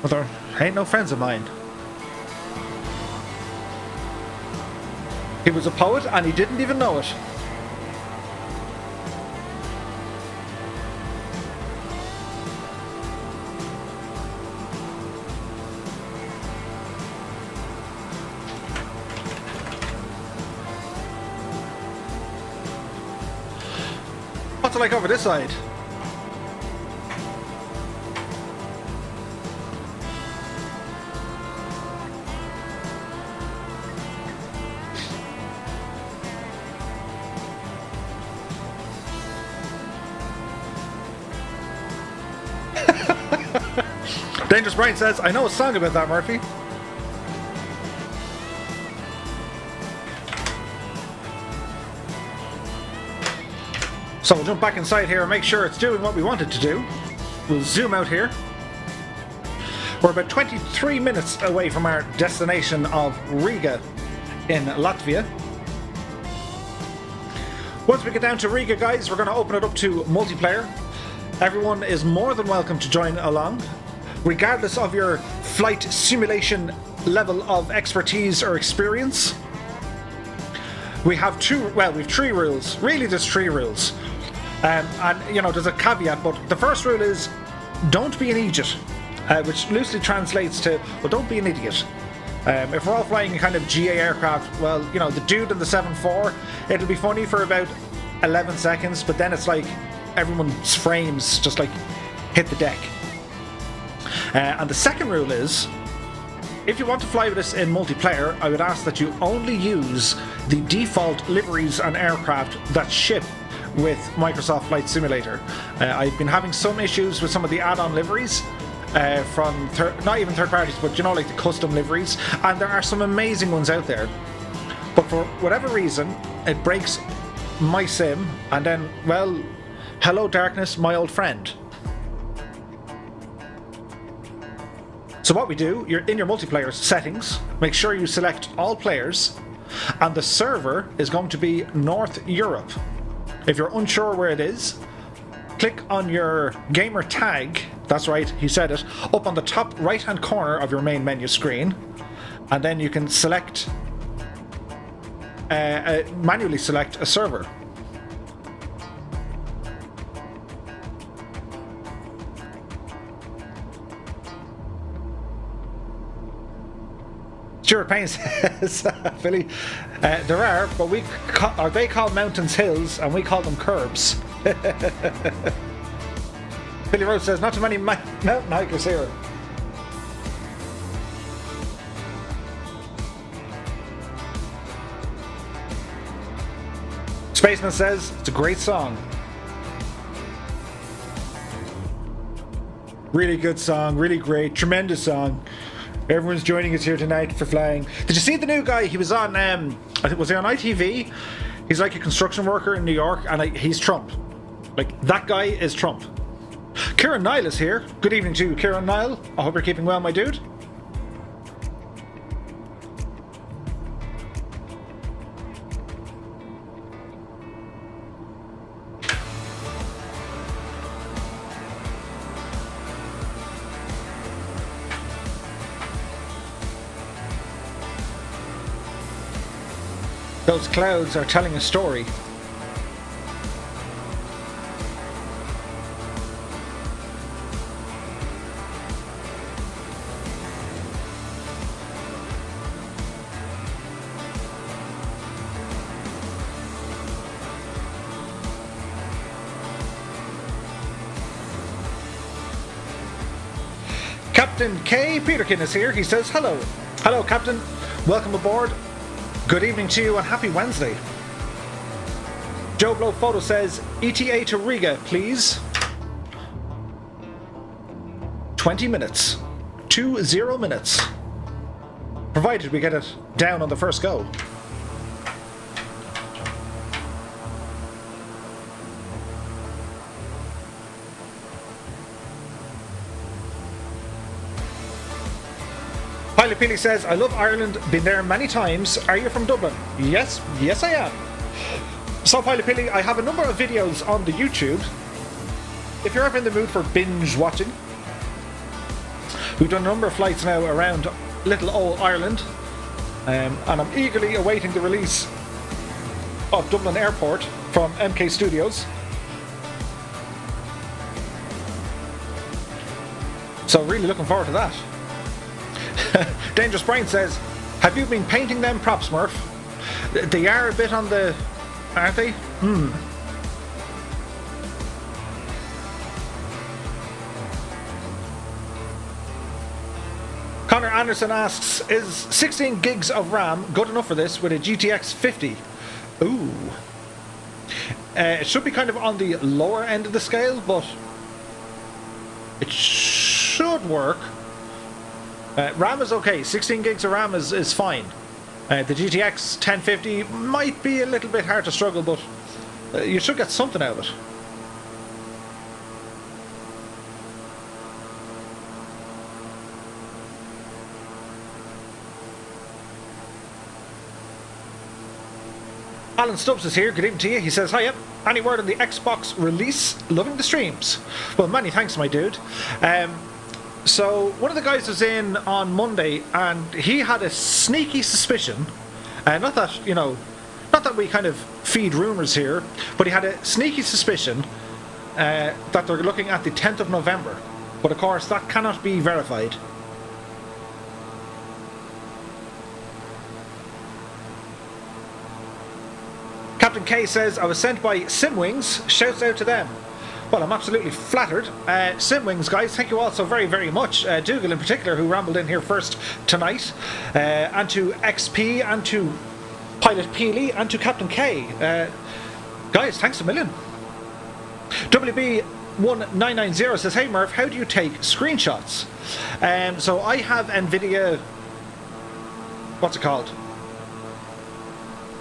well, there ain't no friends of mine. He was a poet and he didn't even know it. What's it like over this side? Dangerous Brain says, I know a song about that, Murphy. So we'll jump back inside here and make sure it's doing what we want it to do. We'll zoom out here. We're about 23 minutes away from our destination of Riga in Latvia. Once we get down to Riga, guys, we're going to open it up to multiplayer. Everyone is more than welcome to join along, regardless of your flight simulation level of expertise or experience. We have we've 3 rules. Really, there's 3 rules. And, you know, there's a caveat, but the first rule is don't be an idiot, which loosely translates to, well, don't be an idiot. If we're all flying a kind of GA aircraft, well, you know, the dude in the 7.4, it'll be funny for about 11 seconds, but then it's like everyone's frames just like hit the deck. And the second rule is, if you want to fly with this in multiplayer, I would ask that you only use the default liveries and aircraft that ship with Microsoft Flight Simulator. I've been having some issues with some of the add-on liveries from not even third parties, but you know, like the custom liveries, and there are some amazing ones out there. But for whatever reason, it breaks my sim, and then, well, hello darkness, my old friend. So what we do, you're in your multiplayer settings, make sure you select all players, and the server is going to be North Europe. If you're unsure where it is, click on your gamer tag, that's right, he said it, up on the top right hand corner of your main menu screen, and then you can select, manually select a server. Stuart Payne says, Philly, there are, but they call mountains hills and we call them curbs. Billy Rose says, not too many mountain hikers here. Spaceman says, it's a great song. Really good song, really great, tremendous song. Everyone's joining us here tonight for flying. Did you see the new guy? He was on, I think, was he on ITV? He's like a construction worker in New York, and he's Trump. Like, that guy is Trump. Kieran Nile is here. Good evening to you, Kieran Nile. I hope you're keeping well, my dude. Those clouds are telling a story. Captain K. Peterkin is here. He says hello. Hello, Captain. Welcome aboard. Good evening to you and happy Wednesday. Joe Blow Photo says, ETA to Riga, please. 20 minutes. 20 minutes. Provided we get it down on the first go. Pilot Peely says, I love Ireland, been there many times. Are you from Dublin? Yes, yes I am. So Pilot Peely, I have a number of videos on the YouTube. If you're ever in the mood for binge watching, we've done a number of flights now around little old Ireland, and I'm eagerly awaiting the release of Dublin Airport from MK Studios. So really looking forward to that. Dangerous Brain says, have you been painting them props, Smurf? They are a bit on the... aren't they? Connor Anderson asks, is 16 gigs of RAM good enough for this with a GTX 50? Ooh. It should be kind of on the lower end of the scale, but it should work. RAM is okay. 16 gigs of RAM is fine. The GTX 1050 might be a little bit hard to struggle, but you should get something out of it. Alan Stubbs is here. Good evening to you. He says, hiya. Any word on the Xbox release? Loving the streams. Well, many thanks, my dude. So one of the guys was in on Monday and he had a sneaky suspicion, not that we kind of feed rumours here, but he had a sneaky suspicion that they're looking at the 10th of November. But of course that cannot be verified. Captain K says, I was sent by Simwings, shouts out to them. Well, I'm absolutely flattered. Simwings, guys, thank you all so very, very much. Dougal in particular, who rambled in here first tonight. And to XP, and to Pilot Peely, and to Captain K. Guys, thanks a million. WB1990 says, hey Murph, how do you take screenshots? So I have Nvidia... What's it called?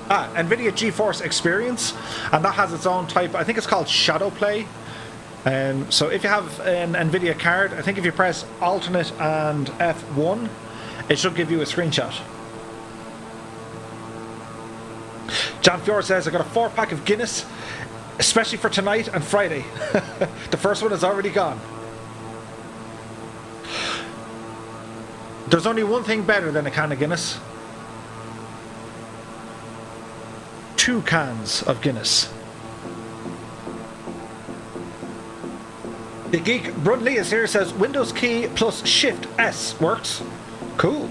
Nvidia GeForce Experience, and that has its own type. I think it's called Shadow Play. So if you have an Nvidia card, I think if you press alternate and F1, it should give you a screenshot. John Fiore says, I got a 4-pack of Guinness, especially for tonight and Friday. The first one is already gone. There's only one thing better than a can of Guinness. 2 cans of Guinness. The Geek Brunley is here, says Windows key plus Shift S works. Cool.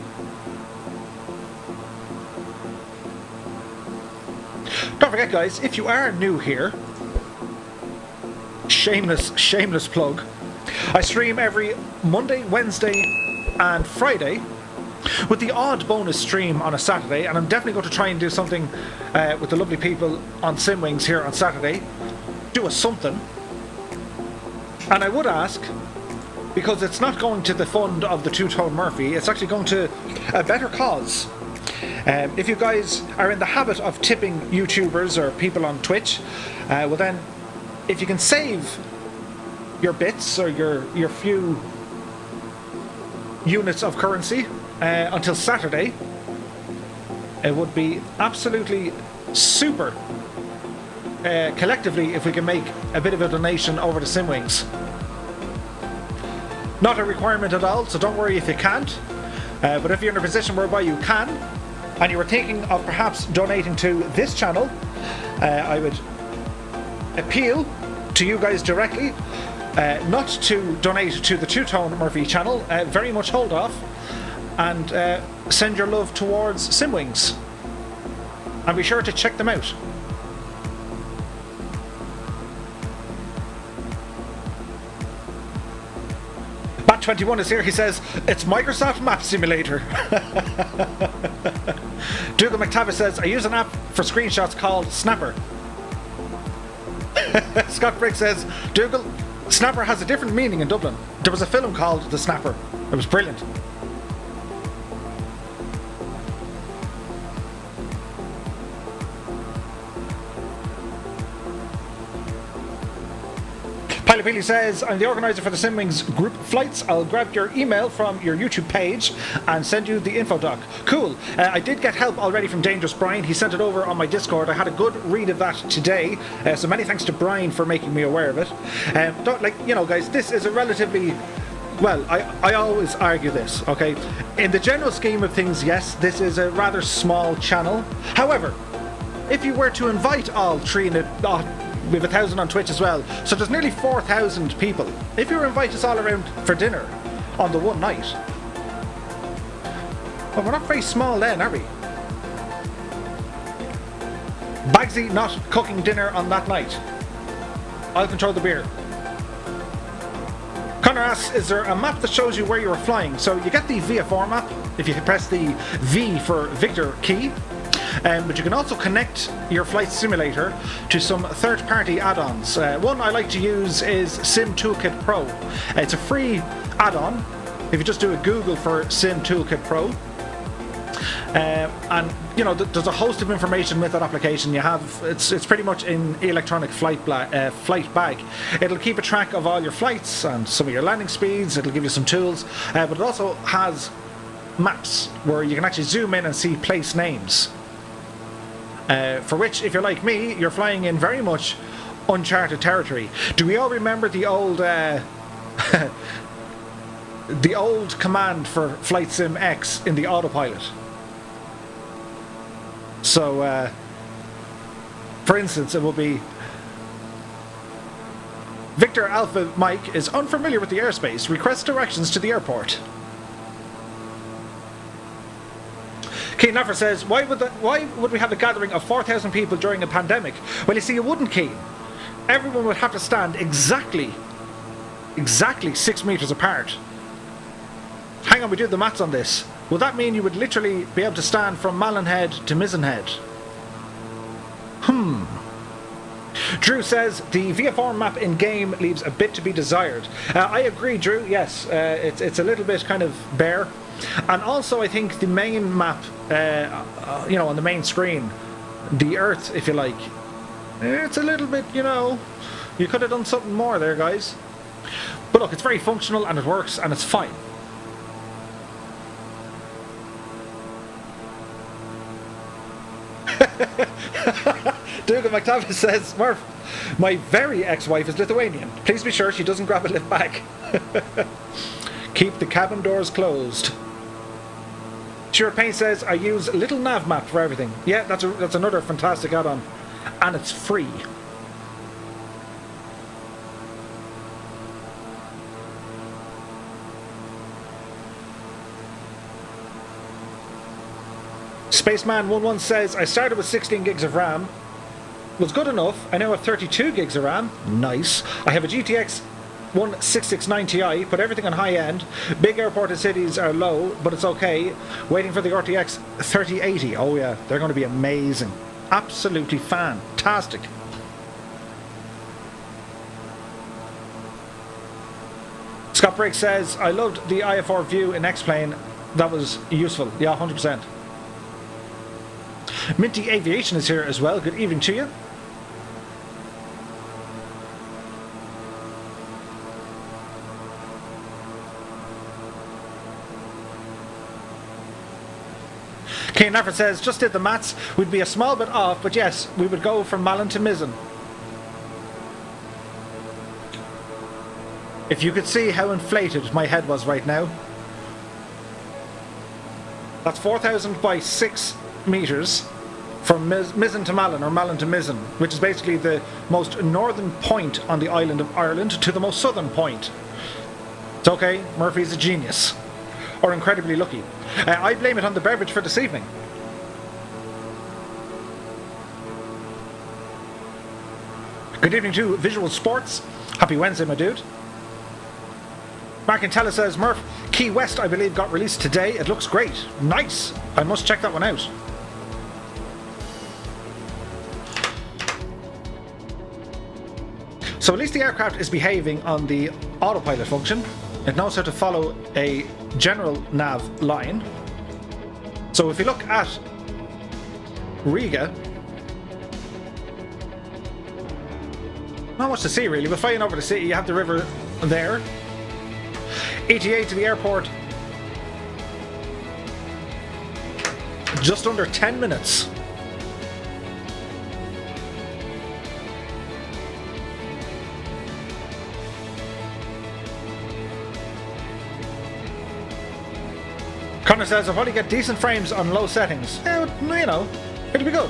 Don't forget, guys, if you are new here, shameless plug, I stream every Monday, Wednesday and Friday, with the odd bonus stream on a Saturday, and I'm definitely going to try and do something with the lovely people on Simwings here on Saturday. Do a something. And I would ask, because it's not going to the fund of the Two-Tone Murphy, it's actually going to a better cause. If you guys are in the habit of tipping YouTubers or people on Twitch, well then, if you can save your bits or your few units of currency until Saturday, it would be absolutely super collectively if we can make a bit of a donation over to Simwings. Not a requirement at all, so don't worry if you can't, but if you're in a position whereby you can, and you were thinking of perhaps donating to this channel, I would appeal to you guys directly not to donate to the Two-Tone Murphy channel. Very much hold off, and send your love towards Simwings, and be sure to check them out. Bat21 is here. He says it's Microsoft Map Simulator. Dougal McTavish says I use an app for screenshots called Snapper. Scott Brick says, Dougal, Snapper has a different meaning in Dublin. There was a film called The Snapper. It was brilliant. Pilopili says, I'm the organizer for the Simwings group flights. I'll grab your email from your YouTube page and send you the info doc. Cool. I did get help already from Dangerous Brian. He sent it over on my Discord. I had a good read of that today. So many thanks to Brian for making me aware of it. Guys, this is a relatively... Well, I always argue this, okay? In the general scheme of things, yes, this is a rather small channel. However, if you were to invite all three... we have 1,000 on Twitch as well, so there's nearly 4,000 people. If you invite us all around for dinner on the one night, well, we're not very small then, are we? Bagsy not cooking dinner on that night. I'll control the beer. Connor asks, is there a map that shows you where you are flying? So you get the VFR map if you press the V for Victor key. But you can also connect your flight simulator to some third-party add-ons. One I like to use is Sim Toolkit Pro. It's a free add-on if you just do a Google for Sim Toolkit Pro. And you know, there's a host of information with that application. You have it's pretty much an electronic flight bag. It'll keep a track of all your flights and some of your landing speeds. It'll give you some tools, but it also has maps where you can actually zoom in and see place names. For which, if you're like me, you're flying in very much uncharted territory. Do we all remember the old the old command for Flight Sim X in the autopilot? So, for instance, it will be Victor Alpha Mike is unfamiliar with the airspace. Request directions to the airport. Keen Nuffer says, why would we have a gathering of 4,000 people during a pandemic? Well, you see, you wouldn't, Keen. everyone would have to stand exactly 6 meters apart. Hang on, we do the maths on this. Would that mean you would literally be able to stand from Malin Head to Mizzen Head? Drew says the VFR map in game leaves a bit to be desired. I agree, Drew. Yes, it's a little bit kind of bare, and also I think the main map, you know, on the main screen, the Earth, if you like, it's a little bit, you know, you could have done something more there, guys. But look, it's very functional and it works and it's fine. Dougal McTavish says, Murph, my very ex-wife is Lithuanian. Please be sure she doesn't grab a lift back. Keep the cabin doors closed. Sure Payne says, I use Little Nav Map for everything. Yeah, that's another fantastic add-on. And it's free. Spaceman11 says, I started with 16 gigs of RAM. Was good enough. I now have 32 gigs of RAM. Nice. I have a GTX 1669 Ti. Put everything on high end. Big airport cities are low, but it's okay. Waiting for the RTX 3080. Oh yeah, they're going to be amazing. Absolutely fantastic. Scott Briggs says, I loved the IFR view in X-Plane. That was useful. Yeah, 100%. Minty Aviation is here as well. Good evening to you. Kane Nafford says, just did the maths. We'd be a small bit off, but yes, we would go from Malin to Mizzen. If you could see how inflated my head was right now. That's 4,000 by 6 meters from Mizzen to Malin, or Malin to Mizzen, which is basically the most northern point on the island of Ireland to the most southern point. It's okay, Murphy's a genius. Or incredibly lucky. I blame it on the beverage for this evening. Good evening to Visual Sports. Happy Wednesday, my dude. Mark Intella says, Murph, Key West, I believe, got released today. It looks great. Nice. I must check that one out. So at least the aircraft is behaving on the autopilot function. It knows how to follow a general nav line. So if you look at Riga, not much to see really, but flying over the city, you have the river there. ETA to the airport, just under 10 minutes. Connor says, I'll probably get decent frames on low settings. Yeah, you know, it'll be good.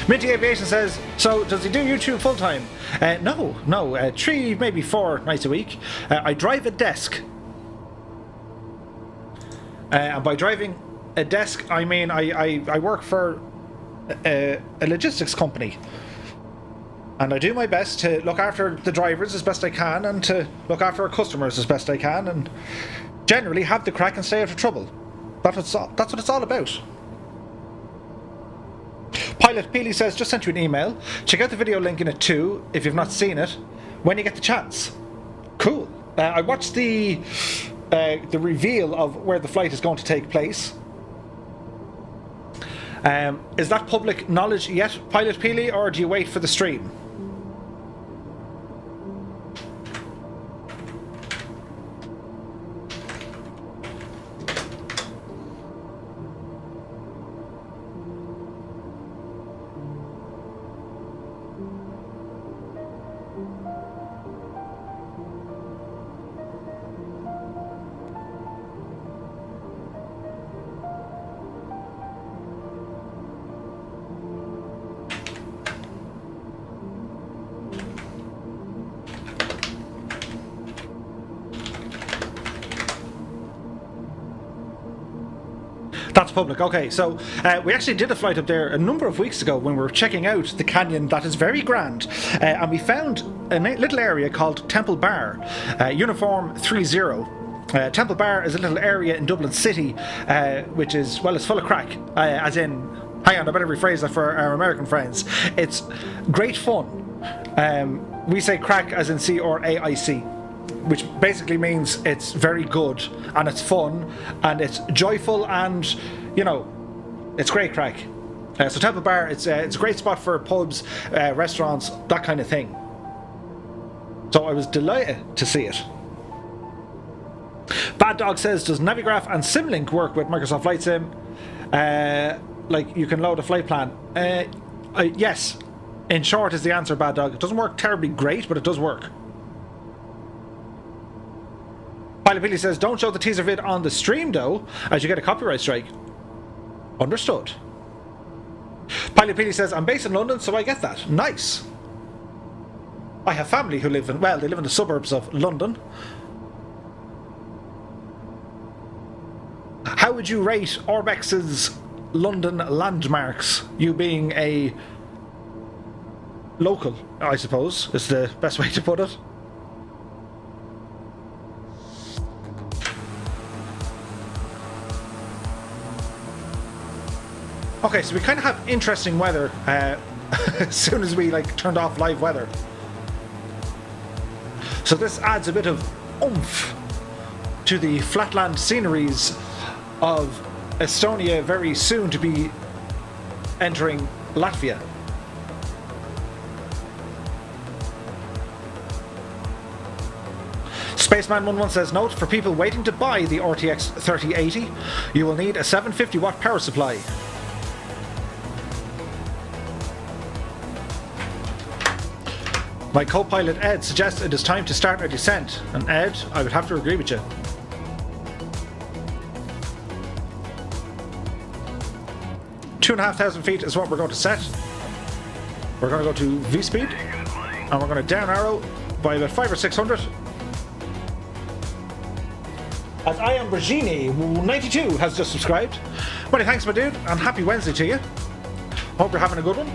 Minty Aviation says, so does he do YouTube full time? No, 3, maybe 4 nights a week. I drive a desk. And by driving a desk, I mean I work for a logistics company. And I do my best to look after the drivers as best I can and to look after our customers as best I can and generally have the crack and stay out of trouble. That's what it's all about. Pilot Peely says, just sent you an email. Check out the video link in it too, if you've not seen it, when you get the chance. Cool. I watched the reveal of where the flight is going to take place. Is that public knowledge yet, Pilot Peely, or do you wait for the stream? That's public. Okay, so we actually did a flight up there a number of weeks ago when we were checking out the canyon that is very grand, and we found a little area called Temple Bar, Uniform 30. Temple Bar is a little area in Dublin City, which is, well, it's full of crack, as in, hang on, I better rephrase that for our American friends. It's great fun. We say crack as in C-R-A-I-C, which basically means it's very good, and it's fun, and it's joyful, and, you know, it's great crack. So Temple Bar, it's a great spot for pubs, restaurants, that kind of thing. So I was delighted to see it. Bad Dog says, does Navigraph and Simlink work with Microsoft Flight Sim? Like, you can load a flight plan? Yes. In short is the answer, Bad Dog. It doesn't work terribly great, but it does work. Pilot Billy says, don't show the teaser vid on the stream, though, as you get a copyright strike. Understood. Pilot Billy says, I'm based in London, so I get that. Nice. I have family who live in, well, they live in the suburbs of London. How would you rate Orbex's London landmarks? You being a local, I suppose, is the best way to put it. Okay, so we kind of have interesting weather as soon as we turned off live weather. So this adds a bit of oomph to the flatland sceneries of Estonia, very soon to be entering Latvia. Spaceman11 says, note, for people waiting to buy the RTX 3080, you will need a 750 watt power supply. My co-pilot Ed suggests it is time to start our descent, and Ed, I would have to agree with you. Two and a half thousand feet is what we're going to set. We're going to go to V-speed, and we're going to down arrow by about 500 or 600. As I am Brigini92 has just subscribed. Many thanks, my dude, and happy Wednesday to you. Hope you're having a good one.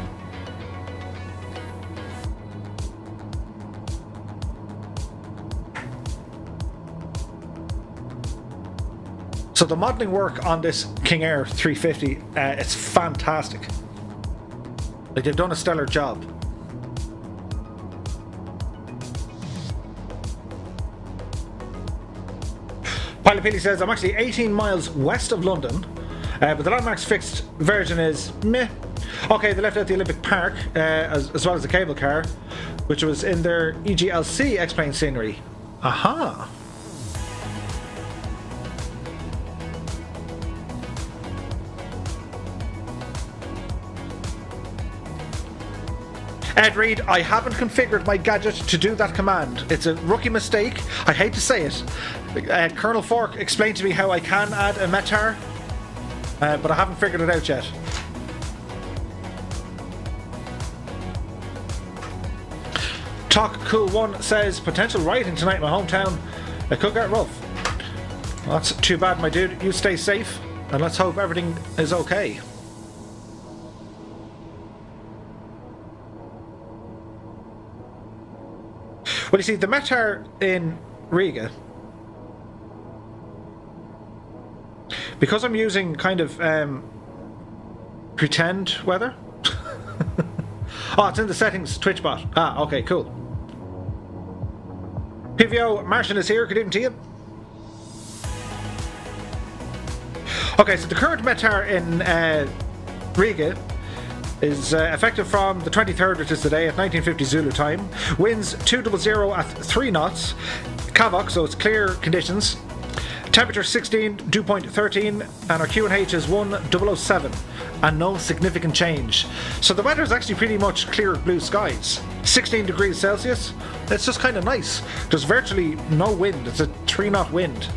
So the modelling work on this King Air 350, it's fantastic. Like, they've done a stellar job. Pilot Peely says, I'm actually 18 miles west of London, but the landmarks fixed version is meh. Okay, they left out the Olympic Park, as well as the cable car, which was in their EGLC X-Plane scenery. Aha! Ed Reed, I haven't configured my gadget to do that command. It's a rookie mistake. I hate to say it. Colonel Fork explained to me how I can add a METAR, but I haven't figured it out yet. Talk Cool One says, potential rioting tonight in my hometown. It could get rough. Well, that's too bad, my dude. You stay safe, and let's hope everything is okay. Well, you see, the METAR in Riga, because I'm using kind of pretend weather. Oh, it's in the settings, TwitchBot. Ah, okay, cool. PVO, Martian is here. Good evening to you. Okay, so the current METAR in Riga is effective from the 23rd, which is today, at 1950 Zulu time. Winds 200 at 3 knots. Kavak, so it's clear conditions. Temperature 16, dew point 13, and our QNH is 1007, and no significant change. So the weather is actually pretty much clear blue skies. 16 degrees Celsius. It's just kind of nice. There's virtually no wind. It's a 3 knot wind.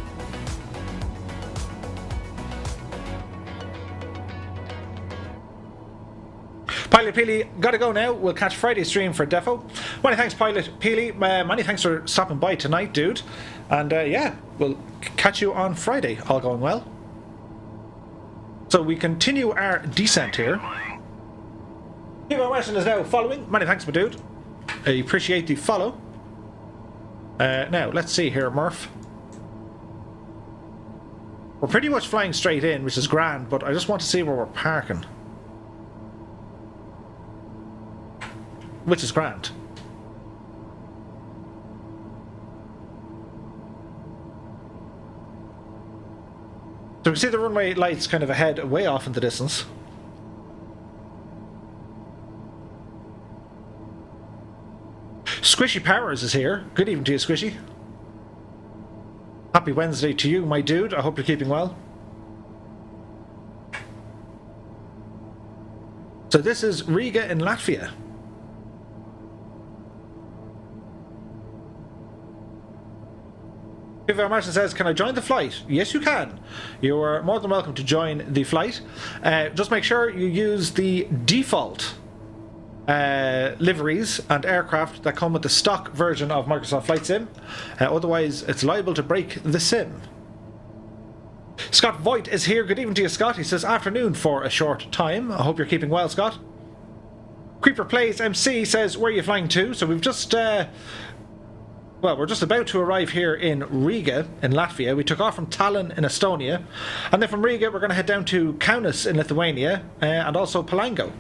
Pilot Peely, gotta go now. We'll catch Friday's stream for Defo. Many thanks, Pilot Peely. Many thanks for stopping by tonight, dude. And yeah, we'll catch you on Friday. All going well. So we continue our descent here. Hugo Martin is now following. Many thanks, my dude. I appreciate the follow. Now, let's see here, Murph. We're pretty much flying straight in, which is grand, but I just want to see where we're parking. Which is grand. So we can see the runway lights kind of ahead, way off in the distance. Squishy Powers is here. Good evening to you, Squishy. Happy Wednesday to you, my dude. I hope you're keeping well. So this is Riga in Latvia. Vivar Martin says, can I join the flight? Yes, you can. You are more than welcome to join the flight. Just make sure you use the default liveries and aircraft that come with the stock version of Microsoft Flight Sim. Otherwise, it's liable to break the sim. Scott Voigt is here. Good evening to you, Scott. He says, afternoon for a short time. I hope you're keeping well, Scott. Creeper Plays MC says, where are you flying to? So we've just... well, we're just about to arrive here in Riga, in Latvia. We took off from Tallinn in Estonia. And then from Riga, we're going to head down to Kaunas in Lithuania, and also Palanga.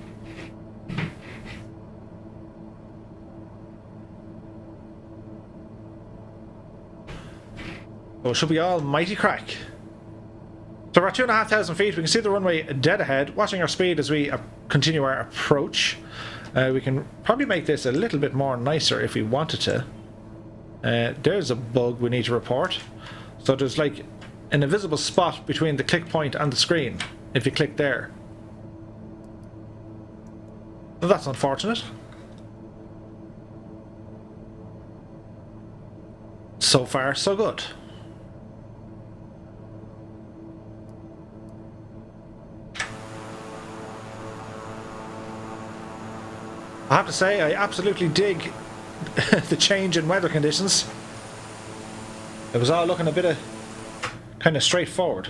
So it should be all mighty crack. So we're at 2,500 feet. We can see the runway dead ahead. Watching our speed as we continue our approach. We can probably make this a little bit more nicer if we wanted to. There's a bug we need to report. So there's like an invisible spot between the click point and the screen if you click there. Well, that's unfortunate. So far, so good. I have to say, I absolutely dig the change in weather conditions. It was all looking a bit of kind of straightforward.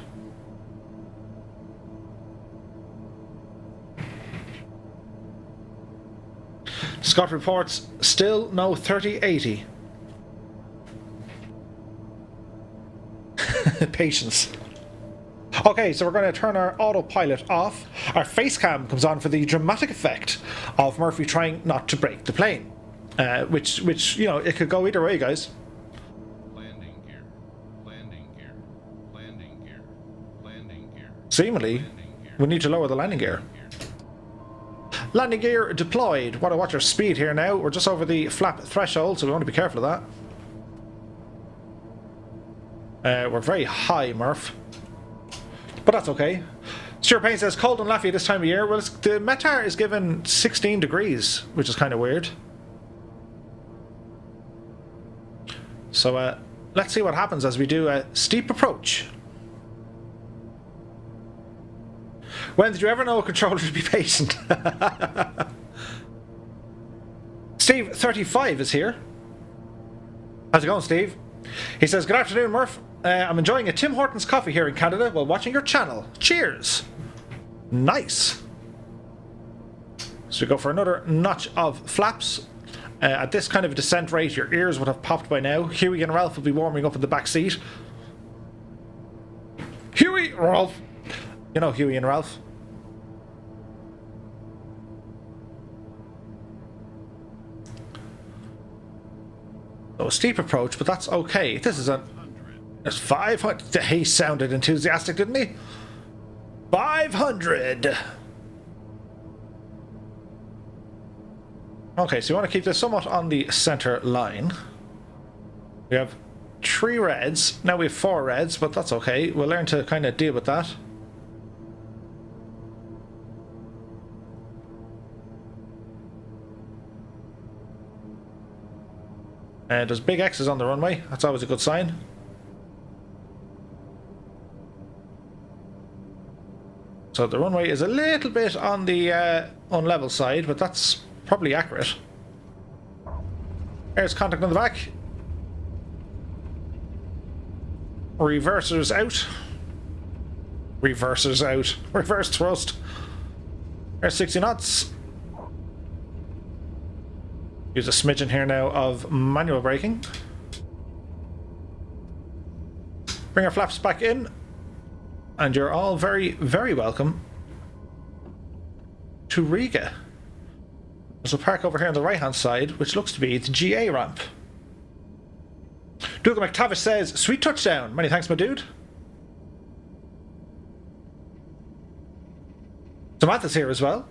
Scott reports still no 3080. Patience. Okay, so we're going to turn our autopilot off. Our face cam comes on for the dramatic effect of Murphy trying not to break the plane. Which you know, it could go either way, guys. Landing gear. Landing gear. Landing gear. Landing gear. Seemingly, we need to lower the landing gear. Landing gear deployed. Want to watch our speed here now. We're just over the flap threshold, so we want to be careful of that. We're very high, Murph. But that's okay. Stuart Payne says, cold in Latvia this time of year. Well, the METAR is given 16 degrees, which is kind of weird. So let's see what happens as we do a steep approach. When did you ever know a controller to be patient? Steve 35 is here. How's it going, Steve? He says, good afternoon, Murph. I'm enjoying a Tim Hortons coffee here in Canada while watching your channel. Cheers. Nice. So we go for another notch of flaps. At this kind of a descent rate, your ears would have popped by now. Huey and Ralph will be warming up in the back seat. Huey, Ralph. You know Huey and Ralph. So a steep approach, but that's okay. This is a... There's 500. He sounded enthusiastic, didn't he? 500. Okay, so you want to keep this somewhat on the center line. We have 3 reds. Now we have 4 reds, but that's okay. We'll learn to kind of deal with that. There's big X's on the runway. That's always a good sign. So the runway is a little bit on the unlevel side, but that's probably accurate. There's contact on the back. Reversers out. Reversers out. Reverse thrust. There's 60 knots. Use a smidgen here now of manual braking. Bring our flaps back in. And you're all very, very welcome to Riga. So park over here on the right hand side, which looks to be the GA ramp. Dougal McTavish says, sweet touchdown. Many thanks, my dude. Samantha's here as well.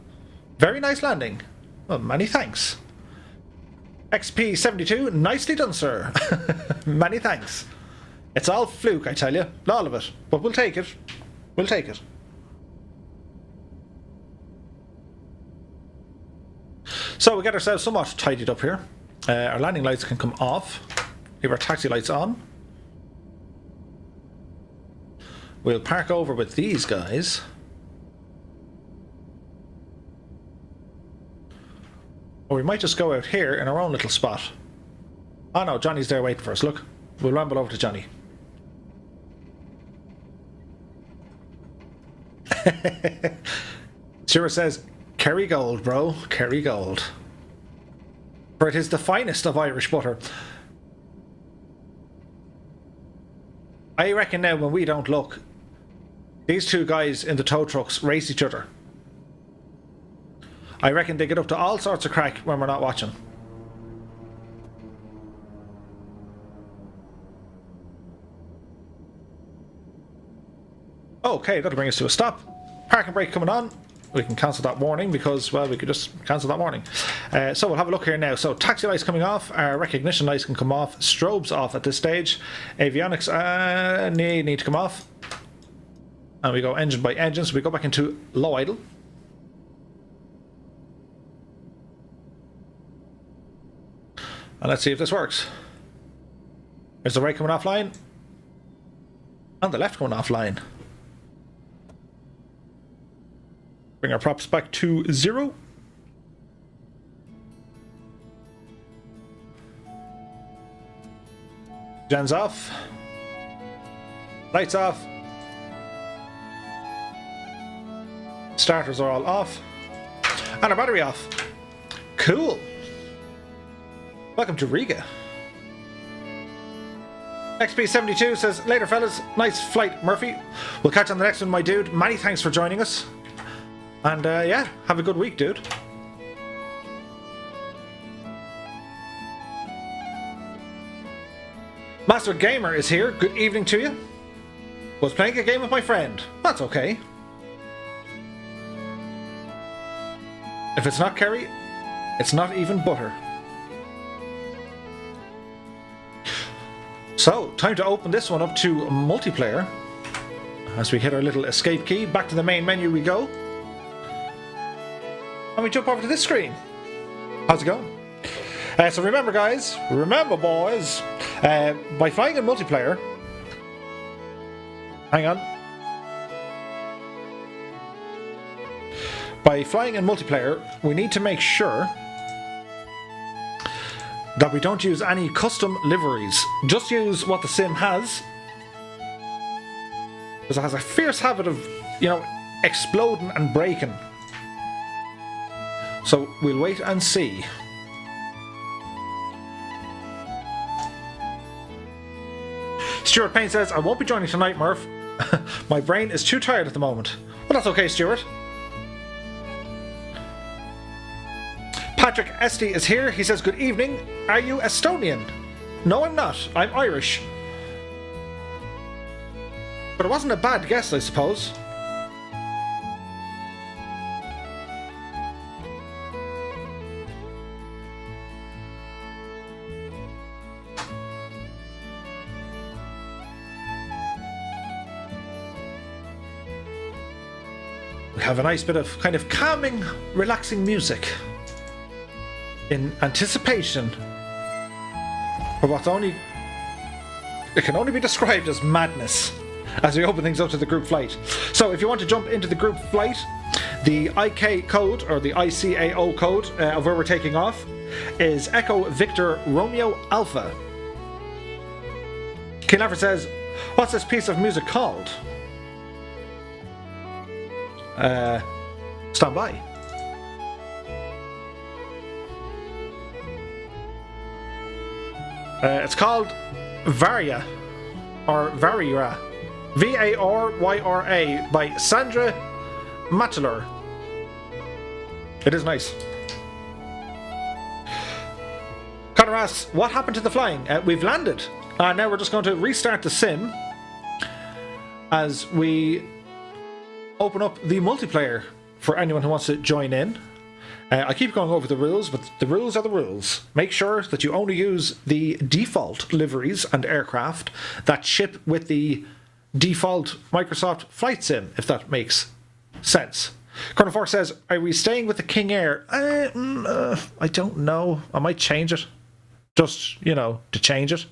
Very nice landing. Well, many thanks. XP72, nicely done, sir. Many thanks. It's all fluke, I tell you. All of it. But we'll take it. We'll take it. So we get ourselves somewhat tidied up here. Our landing lights can come off. Leave our taxi lights on. We'll park over with these guys. Or we might just go out here in our own little spot. Oh no, Johnny's there waiting for us. Look, we'll ramble over to Johnny. Stuart says, Kerry Gold, bro. Kerry Gold. For it is the finest of Irish butter. I reckon now when we don't look, these two guys in the tow trucks race each other. I reckon they get up to all sorts of crack when we're not watching. Okay, that'll bring us to a stop. Parking brake coming on. We can cancel that warning because, well, we could just cancel that warning. So we'll have a look here now. So taxi lights coming off. Our recognition lights can come off. Strobes off at this stage. Avionics need to come off. And we go engine by engine. So we go back into low idle. And let's see if this works. There's the right coming offline. And the left coming offline. Bring our props back to 0. Gens off. Lights off. Starters are all off. And our battery off. Cool. Welcome to Riga. XP72 says, later fellas, nice flight, Murphy. We'll catch you on the next one, my dude. Many thanks for joining us. And yeah, have a good week, dude. Master Gamer is here. Good evening to you. Was playing a game with my friend. That's okay. If it's not Kerry, it's not even butter. So, time to open this one up to multiplayer. As we hit our little escape key, back to the main menu we go. And we jump over to this screen. How's it going? So remember guys, remember boys, by flying in multiplayer, hang on. By flying in multiplayer, we need to make sure that we don't use any custom liveries. Just use what the sim has. Because it has a fierce habit of, you know, exploding and breaking. So we'll wait and see. Stuart Payne says, I won't be joining tonight, Murph. My brain is too tired at the moment. Well, that's okay, Stuart. Patrick Esty is here. He says, good evening. Are you Estonian? No, I'm not. I'm Irish. But it wasn't a bad guess, I suppose. We have a nice bit of kind of calming, relaxing music in anticipation for what's only, it can only be described as madness as we open things up to the group flight. So if you want to jump into the group flight, the IK code or the ICAO code of where we're taking off is Echo Victor Romeo Alpha. Kinaffer says, what's this piece of music called? stand by. It's called Varya, or Varyra, Varyra by Sandra Matuller. It is nice. Connor asks, what happened to the flying? We've landed. Now we're just going to restart the sim as we open up the multiplayer for anyone who wants to join in. I keep going over the rules, but the rules are the rules. Make sure that you only use the default liveries and aircraft that ship with the default Microsoft Flight Sim, if that makes sense. Colonel Fork says, are we staying with the King Air? I don't know. I might change it. Just, you know, to change it.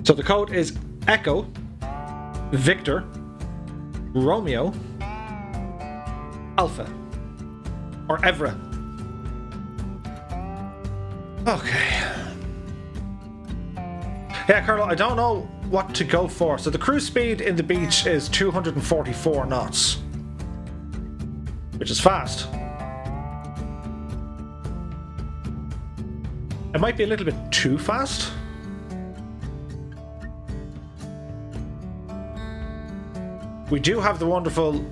So the code is Echo Victor Romeo Alpha or Evra. Okay. Yeah, Colonel, I don't know what to go for. So the cruise speed in the beach is 244 knots, which is fast. It might be a little bit too fast. We do have the wonderful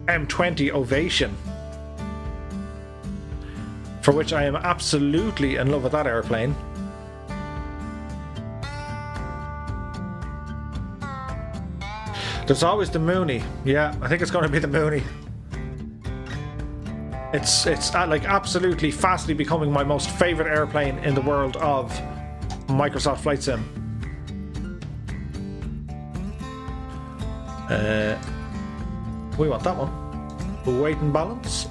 M20 Ovation, for which I am absolutely in love with that airplane. There's always the Mooney. Yeah, I think it's going to be the Mooney. It's like absolutely fastly becoming my most favorite airplane in the world of Microsoft Flight Sim. We want that one. Weight and balance.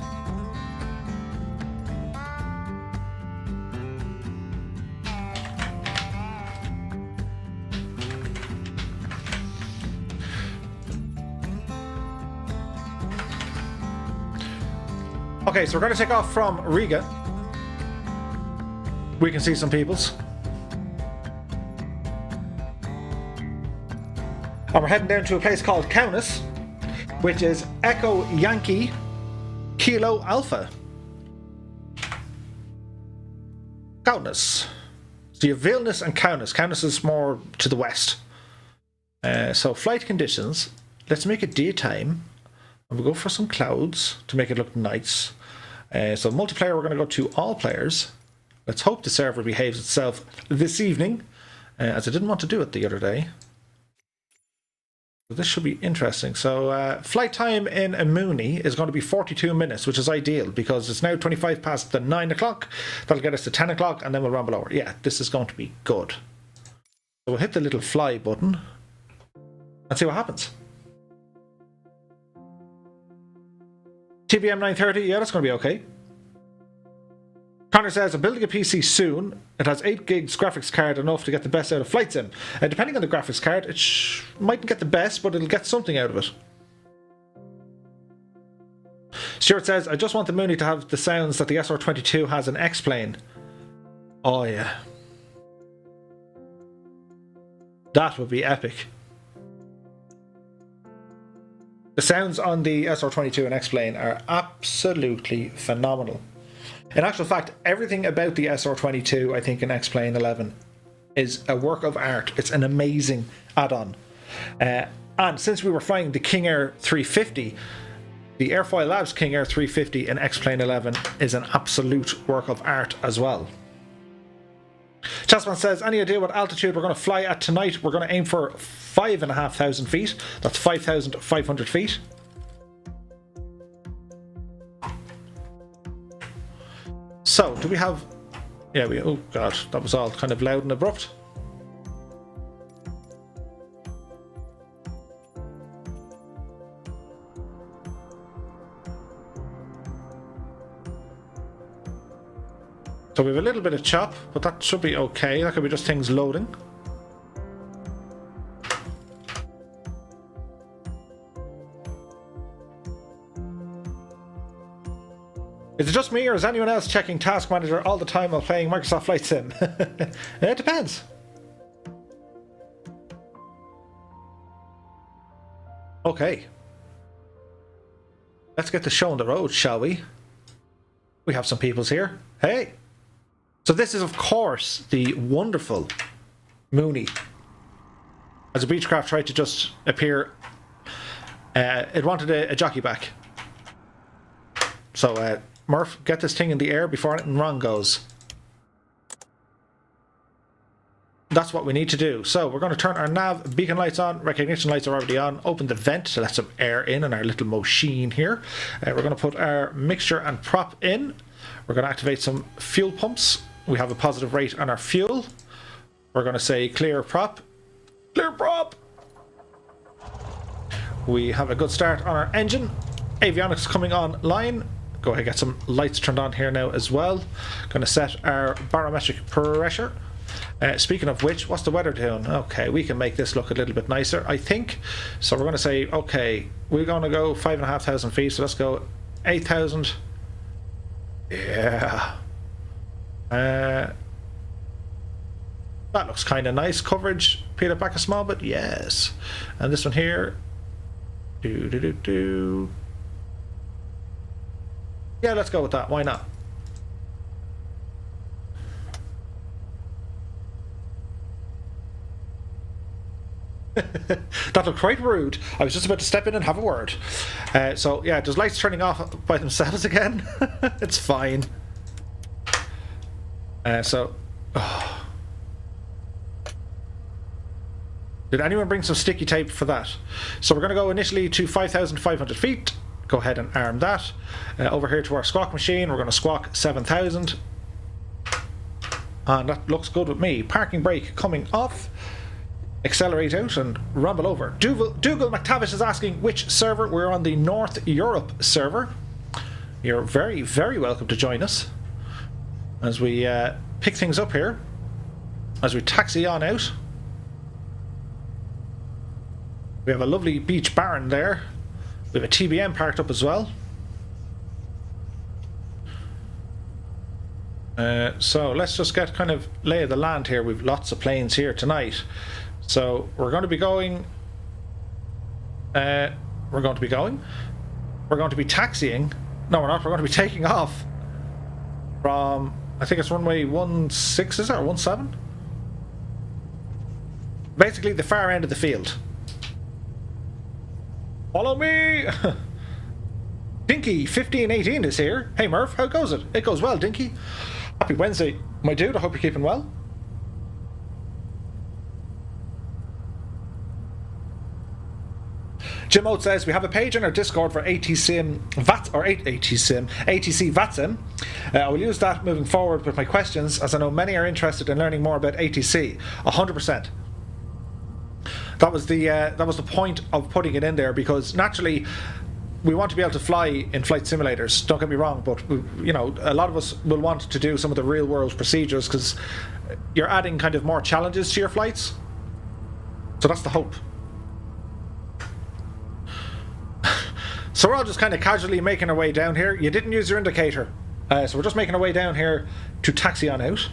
Okay, so we're going to take off from Riga. We can see some peoples. And we're heading down to a place called Kaunas, which is Echo Yankee Kilo Alpha. Kaunas. So you have Vilnius and Kaunas. Kaunas is more to the west. So flight conditions. Let's make it daytime. And we'll go for some clouds to make it look nice. So multiplayer, we're going to go to all players. Let's hope the server behaves itself this evening, as I didn't want to do it the other day. So this should be interesting. So flight time in Amuni is going to be 42 minutes, which is ideal because it's now 25 past the 9 o'clock. That'll get us to 10 o'clock and then we'll rumble over. Yeah, this is going to be good. So we'll hit the little fly button and see what happens. TBM 930, yeah, that's going to be okay. Connor says, I'm building a PC soon. It has 8 gigs graphics card, enough to get the best out of Flight Sim. Depending on the graphics card, it mightn't get the best, but it'll get something out of it. Stuart says, I just want the Mooney to have the sounds that the SR-22 has in X-Plane. Oh yeah. That would be epic. The sounds on the SR-22 and X-Plane are absolutely phenomenal. In actual fact, everything about the SR-22, I think, in X-Plane 11 is a work of art. It's an amazing add-on. And since we were flying the King Air 350, the Airfoil Labs King Air 350 in X-Plane 11 is an absolute work of art as well. Chasman says, any idea what altitude we're going to fly at tonight? We're going to aim for 5,500 feet. That's 5,500 feet. So, do we have... Yeah, oh god, that was all kind of loud and abrupt. So we have a little bit of chop, but that should be okay. That could be just things loading. Is it just me, or is anyone else checking Task Manager all the time while playing Microsoft Flight Sim? It depends. Okay. Let's get the show on the road, shall we? We have some peoples here. Hey! So this is, of course, the wonderful Mooney. As a Beechcraft tried to just appear, it wanted a jockey back. So, Murph, get this thing in the air before anything wrong goes. That's what we need to do. So we're going to turn our nav beacon lights on. Recognition lights are already on. Open the vent to let some air in our little machine here. We're going to put our mixture and prop in. We're going to activate some fuel pumps. We have a positive rate on our fuel. We're going to say clear prop. Clear prop! We have a good start on our engine. Avionics coming online. Go ahead and get some lights turned on here now as well. Going to set our barometric pressure. Speaking of which, what's the weather doing? Okay, we can make this look a little bit nicer, I think. So we're going to say, okay, we're going to go 5,500 feet, so let's go 8,000. Yeah. That looks kind of nice. Coverage, peel it back a small bit, yes. And this one here. Yeah, let's go with that, why not? That looked quite rude. I was just about to step in and have a word. So yeah, there's lights turning off by themselves again. It's fine. Did anyone bring some sticky tape for that? So we're going to go initially to 5,500 feet. Go ahead and arm that. Over here to our squawk machine, we're going to squawk 7,000. And that looks good with me. Parking brake coming off. Accelerate out and rumble over. Dougal McTavish is asking which server. We're on the North Europe server. You're very, very welcome to join us as we pick things up here, as we taxi on out. We have a lovely beach barn there. We have a TBM parked up as well. So let's just get kind of lay of the land here. We've lots of planes here tonight. So we're going to be going. We're going to be taxiing. No, we're not. We're going to be taking off from, I think it's runway 16, is it, or 17? Basically the far end of the field. Follow me! Dinky 1518 is here. Hey Murph, how goes it? It goes well, Dinky. Happy Wednesday, my dude. I hope you're keeping well. Jim Oates says we have a page on our Discord for ATC VATSIM. I will use that moving forward with my questions, as I know many are interested in learning more about ATC. 100%. That was the point of putting it in there, because naturally we want to be able to fly in flight simulators. Don't get me wrong, but you know, a lot of us will want to do some of the real world procedures because you're adding kind of more challenges to your flights. So that's the hope. So we're all just kind of casually making our way down here. You didn't use your indicator. So we're just making our way down here to taxi on out.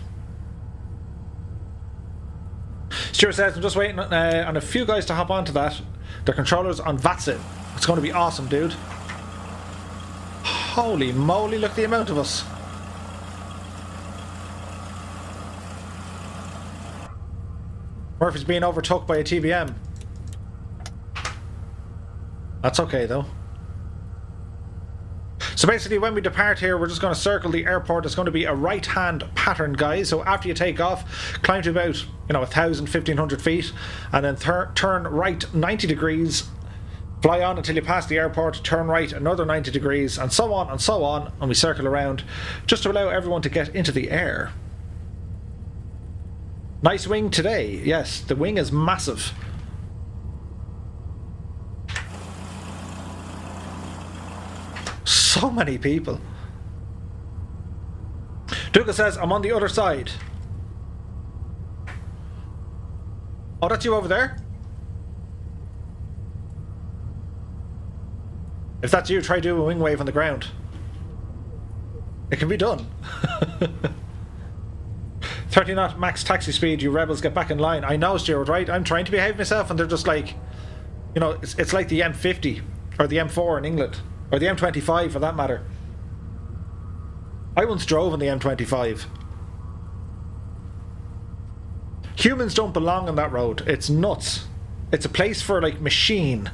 Stuart says, I'm just waiting on a few guys to hop onto that. Their controllers on VATSIM. It's going to be awesome, dude. Holy moly, look at the amount of us. Murphy's being overtook by a TBM. That's okay, though. So basically, when we depart here, we're just going to circle the airport. It's going to be a right-hand pattern, guys. So after you take off, climb to about, 1,000, 1,500 feet, and then turn right 90 degrees, fly on until you pass the airport, turn right another 90 degrees, and so on, and we circle around, just to allow everyone to get into the air. Nice wing today. Yes, the wing is massive. So many people. Dougal says, I'm on the other side. Oh, that's you over there? If that's you, try do a wing wave on the ground. It can be done. 30 knot max taxi speed, you rebels, get back in line. I know, Stuart, right? I'm trying to behave myself and they're just like, You know, it's like the M50 or the M4 in England, or the M25 for that matter. I once drove on the M25. Humans don't belong on that road. It's nuts. It's a place for, like, machine.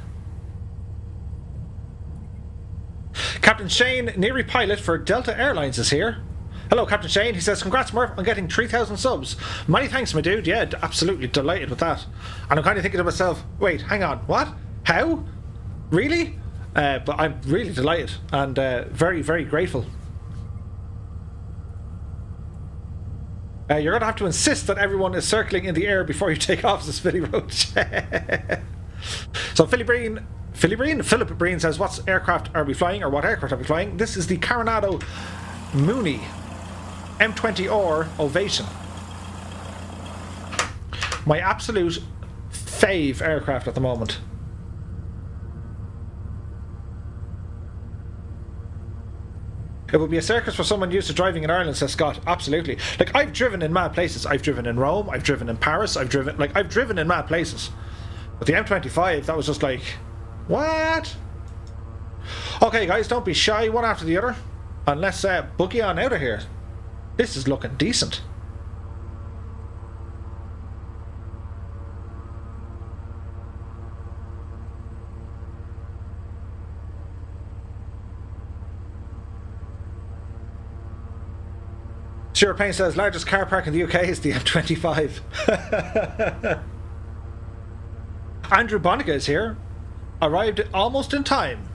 Captain Shane, Neary pilot for Delta Airlines, is here. Hello, Captain Shane. He says, congrats, Murph, on getting 3,000 subs. Many thanks, my dude. Yeah, absolutely delighted with that. And I'm kind of thinking to myself, wait, hang on, what? How? Really? But I'm really delighted and very, very grateful. You're going to have to insist that everyone is circling in the air before you take off, says Philly Roach. So Philip Breen says, what aircraft are we flying, or what aircraft are we flying? This is the Coronado Mooney M20R Ovation. My absolute fave aircraft at the moment. It would be a circus for someone used to driving in Ireland, says Scott. Absolutely. Like, I've driven in mad places. I've driven in Rome. I've driven in Paris. I've driven in mad places. But the M25, that was just like, what? Okay, guys, don't be shy, one after the other. And let's boogie on out of here. This is looking decent. Sure Payne says, largest car park in the UK is the M25. Andrew Bonica is here. Arrived almost in time.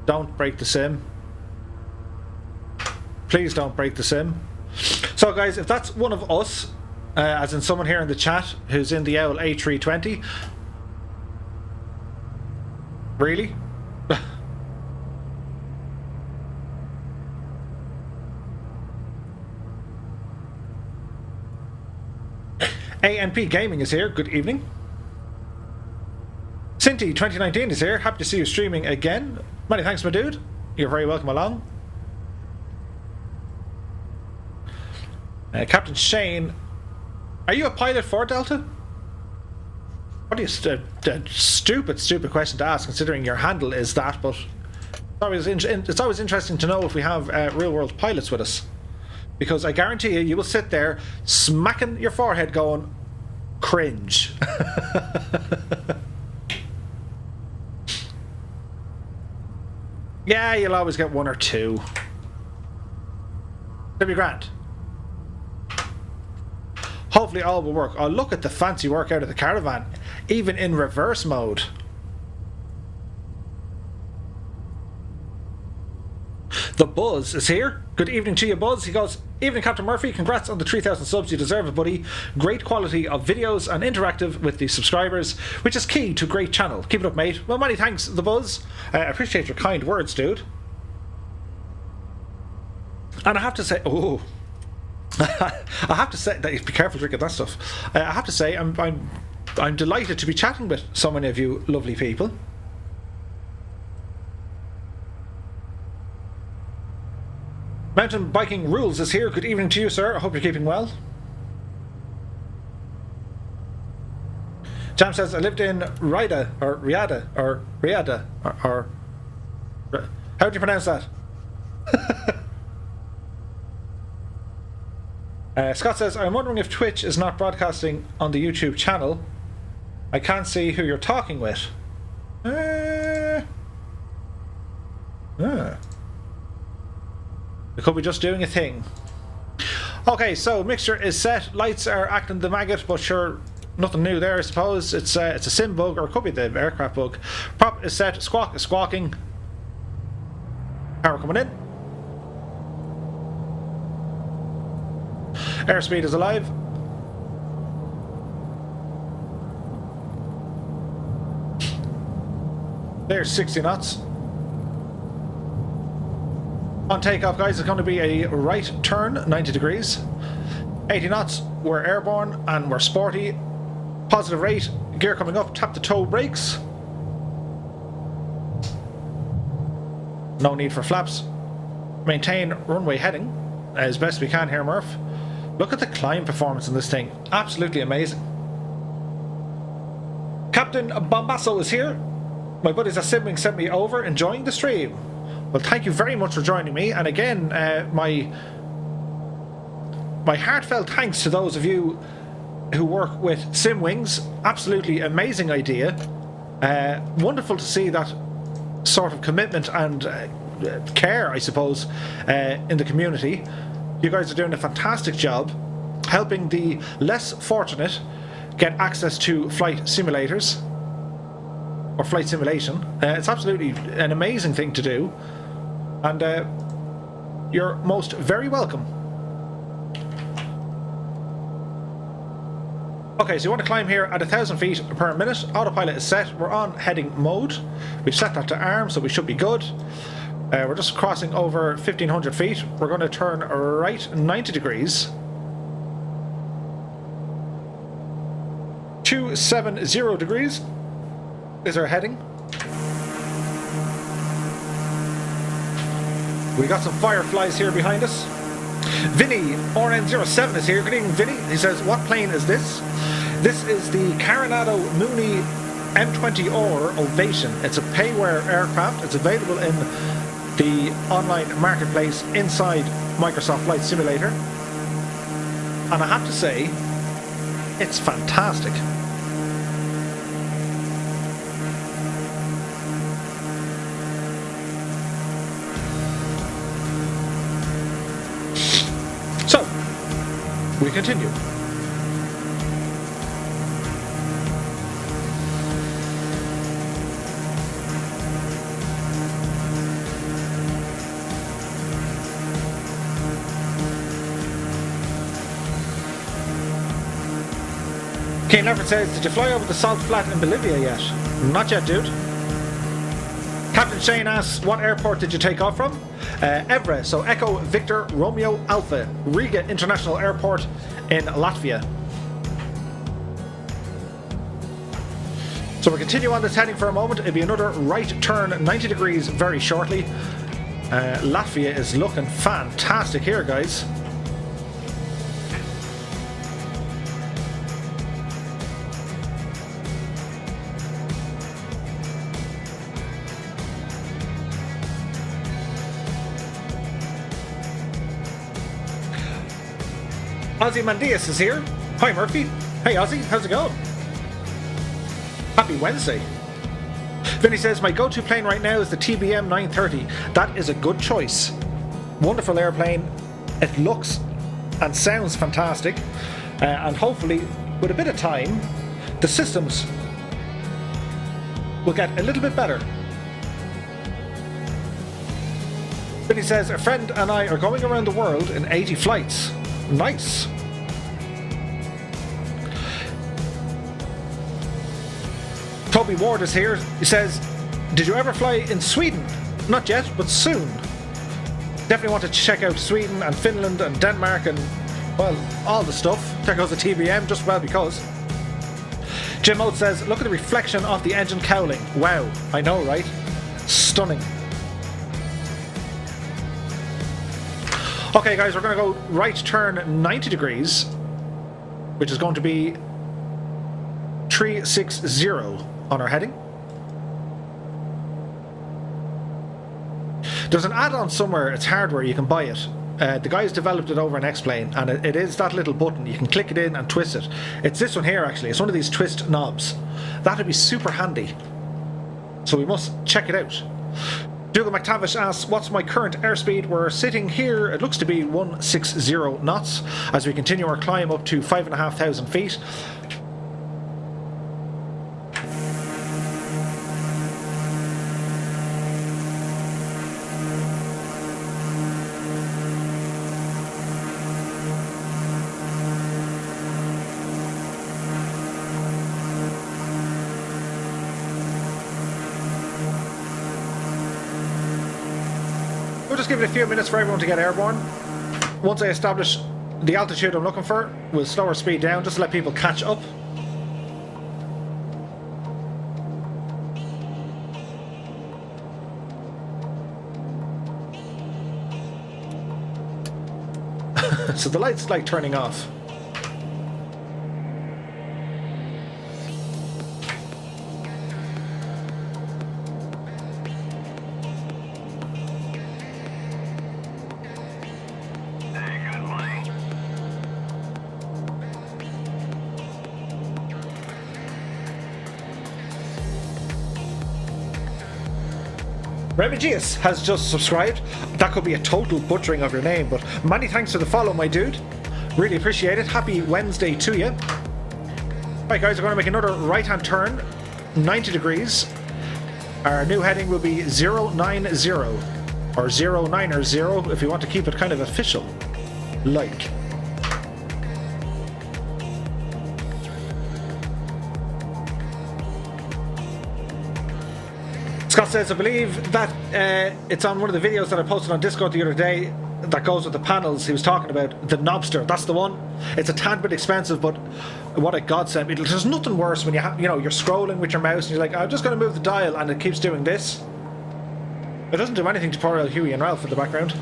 Don't break the sim. Please don't break the sim. So guys, if that's one of us, as in someone here in the chat who's in the Owl A320, really? ANP Gaming is here. Good evening. Cinty 2019 is here. Happy to see you streaming again. Many thanks, my dude. You're very welcome along. Captain Shane, are you a pilot for Delta? What is a stupid question to ask, considering your handle is that, but it's always interesting to know if we have real world pilots with us. Because I guarantee you, you will sit there smacking your forehead going, cringe. Yeah, you'll always get one or two. It'll be grand. Hopefully all will work. Oh, look at the fancy work out of the caravan. Even in reverse mode. The Buzz is here. Good evening to you, Buzz. He goes, evening, Captain Murphy. Congrats on the 3,000 subs. You deserve it, buddy. Great quality of videos and interactive with the subscribers, which is key to a great channel. Keep it up, mate. Well, many thanks, The Buzz. I appreciate your kind words, dude. And I have to say, oh, I have to say, be careful drinking that stuff. I have to say, I'm delighted to be chatting with so many of you lovely people. Mountain Biking Rules is here. Good evening to you, sir. I hope you're keeping well. Jam says, I lived in Riga, or Riada, or how do you pronounce that? Scott says, I'm wondering if Twitch is not broadcasting on the YouTube channel. I can't see who you're talking with. It could be just doing a thing. Okay, so mixture is set. Lights are acting the maggot, but sure, nothing new there, I suppose. It's a sim bug, or it could be the aircraft bug. Prop is set. Squawk is squawking. Power coming in. Airspeed is alive. There's 60 knots. On takeoff, guys, it's going to be a right turn, 90 degrees. 80 knots, we're airborne and we're sporty. Positive rate, gear coming up, tap the toe brakes. No need for flaps. maintain runway heading as best we can here, Murph. Look at the climb performance in this thing. Absolutely amazing. Captain Bombasso is here. My buddies at Sibling sent me over, enjoying the stream. Well, thank you very much for joining me. And again, my heartfelt thanks to those of you who work with Simwings. Absolutely amazing idea. Wonderful to see that sort of commitment and care, I suppose, in the community. You guys are doing a fantastic job helping the less fortunate get access to flight simulators or flight simulation. It's absolutely an amazing thing to do, and you're most very welcome. Okay, so you want to climb here at 1,000 feet per minute. Autopilot is set. We're on heading mode. We've set that to arm, so we should be good. We're just crossing over 1,500 feet. We're going to turn right 90 degrees. 270 degrees is our heading. We got some fireflies here behind us. Vinny RN07 is here. Good evening, Vinny. He says, what plane is this? This is the Carinado Mooney M20R Ovation. It's a payware aircraft. It's available in the online marketplace inside Microsoft Flight Simulator. And I have to say, it's fantastic. So, we continue. Kane Leffert says, did you fly over the salt flat in Bolivia yet? Not yet, dude. Captain Shane asks, what airport did you take off from? Evra, so Echo Victor Romeo Alpha, Riga International Airport in Latvia. So we'll continue on this heading for a moment. It'll be another right turn 90 degrees very shortly. Latvia is looking fantastic here, guys. Ozzy Mandias is here. Hi Murphy. Hey Ozzy, how's it going? Happy Wednesday. Vinny says, my go-to plane right now is the TBM 930. That is a good choice. Wonderful airplane. It looks and sounds fantastic. And hopefully, with a bit of time, the systems will get a little bit better. Vinny says, a friend and I are going around the world in 80 flights. Nice. Toby Ward is here. He says, did you ever fly in Sweden? Not yet, but soon. Definitely want to check out Sweden and Finland and Denmark and, well, all the stuff. There goes the TBM, just well because. Jim Oates says, look at the reflection off the engine cowling. Wow, I know, right? Stunning. Okay guys, we're going to go right turn 90 degrees, which is going to be 360 on our heading. There's an add-on somewhere, it's hardware, you can buy it. The guys developed it over an X-Plane, and it is that little button. You can click it in and twist it. It's this one here actually, it's one of these twist knobs. That'd be super handy. So we must check it out. Dougal McTavish asks, what's my current airspeed? We're sitting here, it looks to be 160 knots as we continue our climb up to 5,500 feet. Just give it a few minutes for everyone to get airborne. Once I establish the altitude I'm looking for, we'll slow our speed down just to let people catch up. so the light's like turning off. Remigius has just subscribed. That could be a total butchering of your name, but many thanks for the follow, my dude. Really appreciate it. Happy Wednesday to you. Right, guys, we're going to make another right-hand turn, 90 degrees. Our new heading will be 090, or 090 if you want to keep it kind of official. Like. Scott says, I believe that it's on one of the videos that I posted on Discord the other day that goes with the panels he was talking about, the Knobster. That's the one. It's a tad bit expensive, but what a godsend. There's nothing worse when you're scrolling with your mouse and you're like, I'm just going to move the dial and it keeps doing this. It doesn't do anything to poor old Huey and Ralph in the background.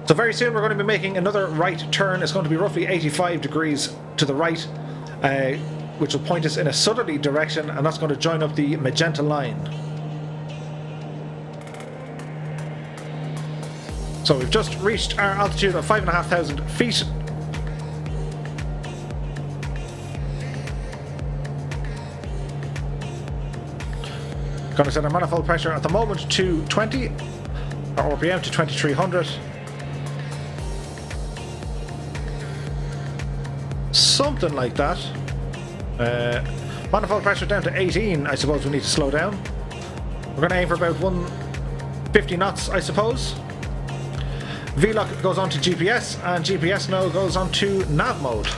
So very soon we're going to be making another right turn. It's going to be roughly 85 degrees to the right, which will point us in a southerly direction, and that's going to join up the magenta line. So we've just reached our altitude of 5,500 feet. Going to set our manifold pressure at the moment to 20, our RPM to 2300. Something like that. Manifold pressure down to 18, I suppose we need to slow down. We're going to aim for about 150 knots, I suppose. VLOC goes on to GPS, and GPS now goes on to nav mode. So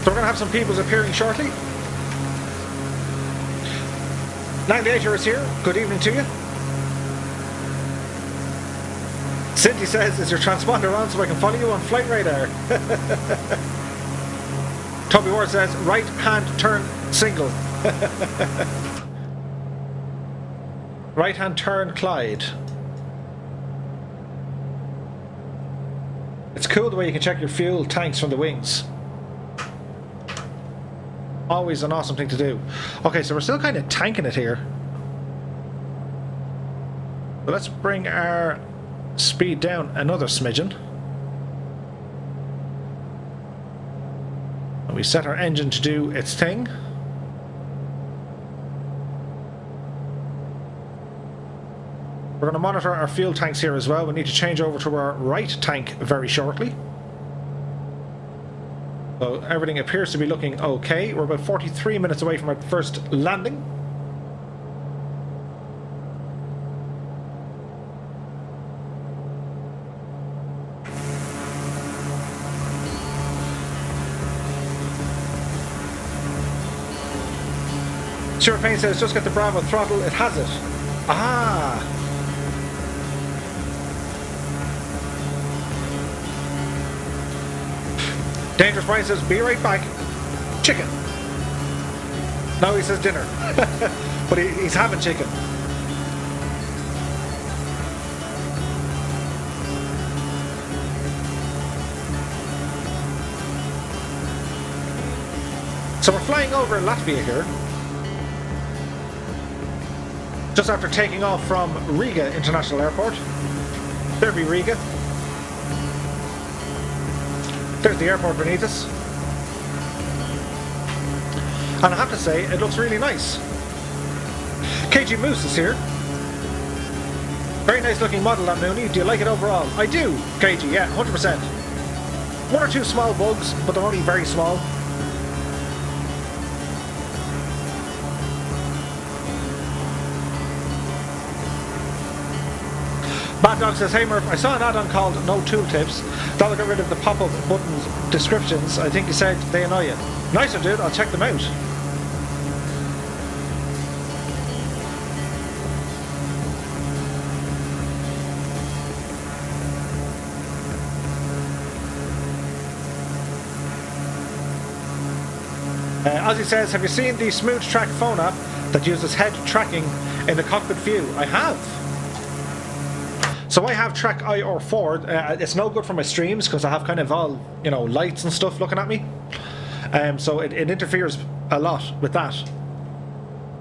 we're going to have some peoples appearing shortly. Navigator is here. Good evening to you. Cindy says, is your transponder on so I can follow you on flight radar? Toby Ward says, right hand turn single. Right hand turn Clyde. It's cool the way you can check your fuel tanks from the wings. Always an awesome thing to do. Okay, so we're still kind of tanking it here. So let's bring our speed down another smidgen. And we set our engine to do its thing. We're going to monitor our fuel tanks here as well. We need to change over to our right tank very shortly. So everything appears to be looking okay. We're about 43 minutes away from our first landing. Stuart Payne says, just get the Bravo throttle, it has it. Ah! Dangerous Brian says, be right back. Chicken. No, he says dinner. But he's having chicken. So we're flying over Latvia here. Just after taking off from Riga International Airport. There'd be Riga. There's the airport beneath us. And I have to say, it looks really nice. KG Moose is here. Very nice looking model, that Mooney. Do you like it overall? I do, KG, yeah, 100%. One or two small bugs, but they're only very small. Bad Dog says, hey Murph, I saw an add-on called No Tooltips. That'll get rid of the pop-up buttons descriptions. I think you said they annoy you. Nice one, dude. I'll check them out. Ozzy says, have you seen the Smooth Track phone app that uses head tracking in the cockpit view? I have. So I have Track IR4. It's no good for my streams because I have kind of all, you know, lights and stuff looking at me. So it interferes a lot with that.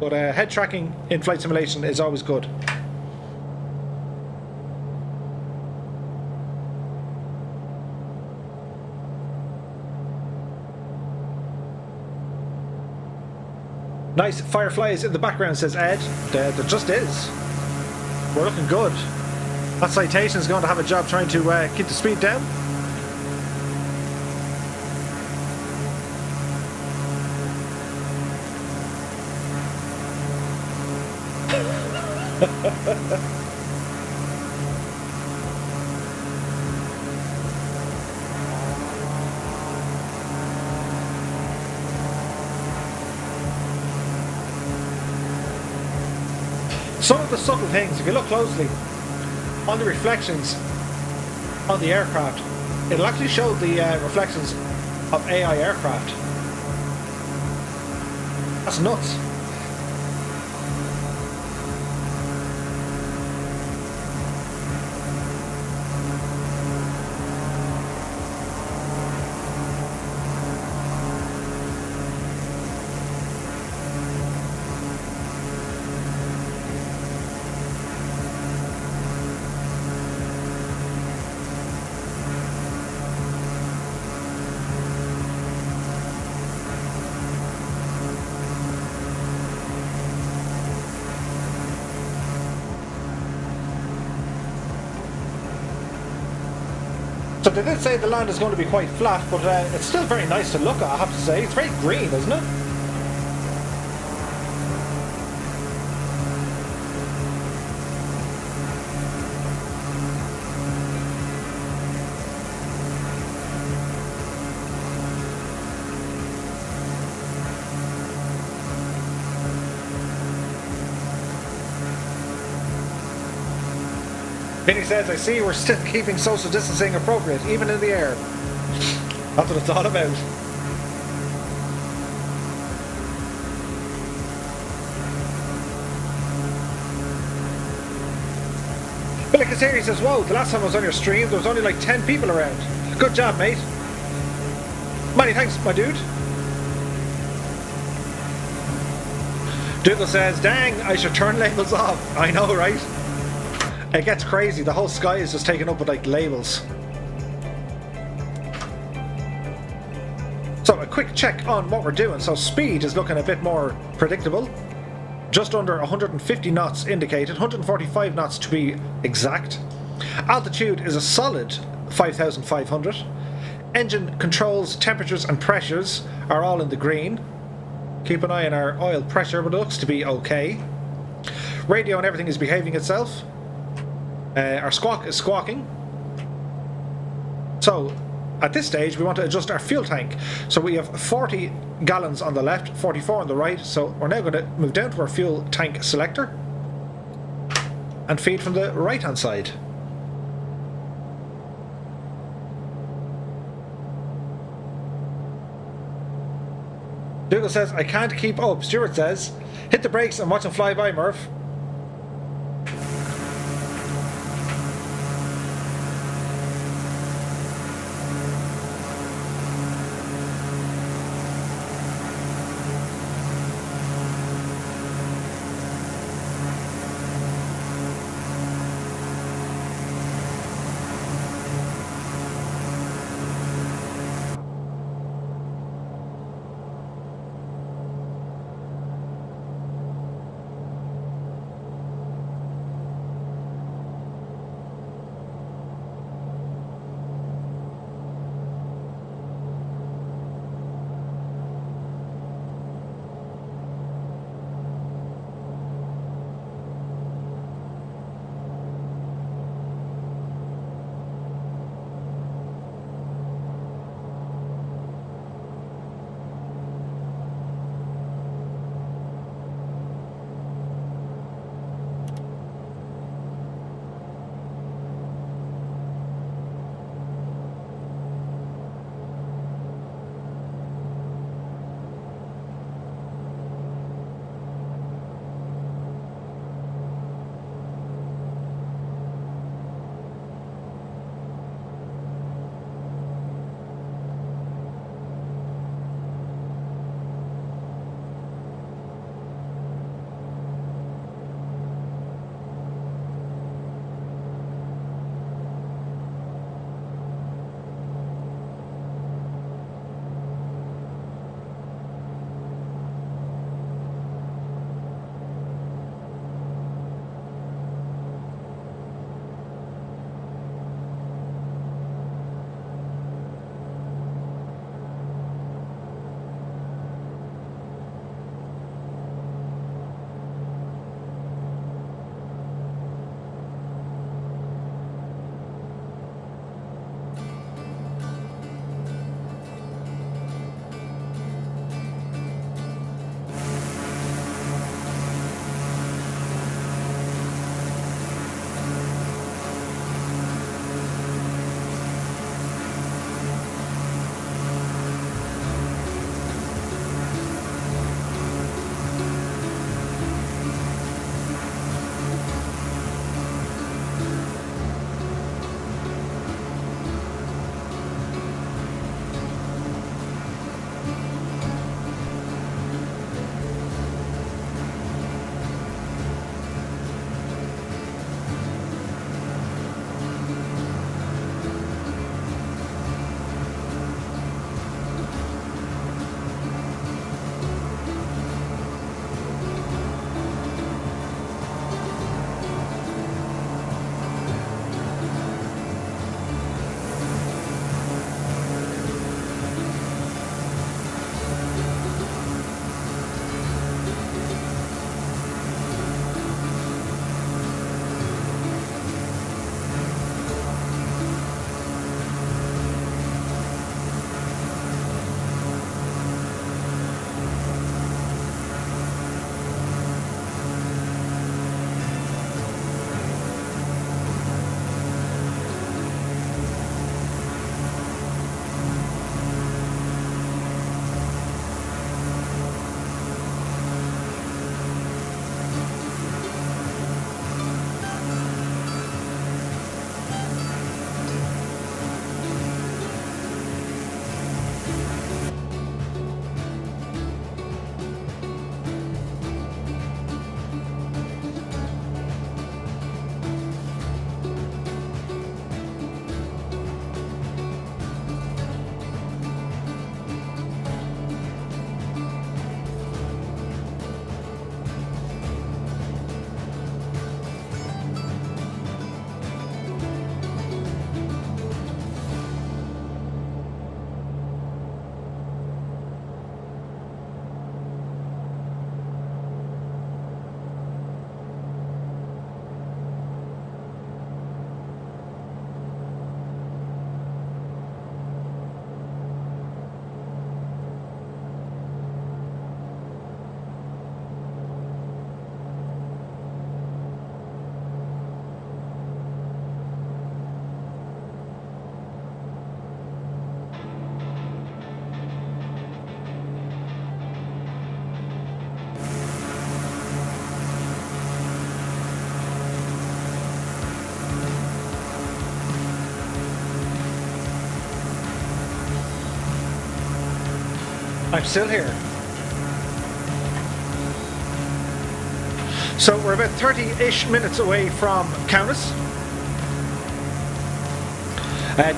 But head tracking in flight simulation is always good. Nice fireflies in the background, says Ed. There just is. We're looking good. That citation is going to have a job trying to keep the speed down. Some of the subtle things, if you look closely on the reflections on the aircraft, it'll actually show the reflections of AI aircraft. That's nuts. So they did say the land is going to be quite flat, but it's still very nice to look at, I have to say. It's very green, isn't it? Vinny says, I see we're still keeping social distancing appropriate, even in the air. That's what it's all about. Billy Kaseri says, whoa, the last time I was on your stream, there was only like 10 people around. Good job, mate. Many thanks, my dude. Dougal says, dang, I should turn labels off. I know, right? It gets crazy. The whole sky is just taken up with like labels. So a quick check on what we're doing. So speed is looking a bit more predictable. Just under 150 knots indicated, 145 knots to be exact. Altitude is a solid 5,500. Engine controls, temperatures and pressures are all in the green. Keep an eye on our oil pressure, but it looks to be okay. Radio and everything is behaving itself. Our squawk is squawking. So at this stage we want to adjust our fuel tank. So we have 40 gallons on the left, 44 on the right. So we're now going to move down to our fuel tank selector and feed from the right hand side. Dougal says, I can't keep up. Stuart says, hit the brakes and watch them fly by, Murph. I'm still here. So we're about 30-ish minutes away from Kaunas.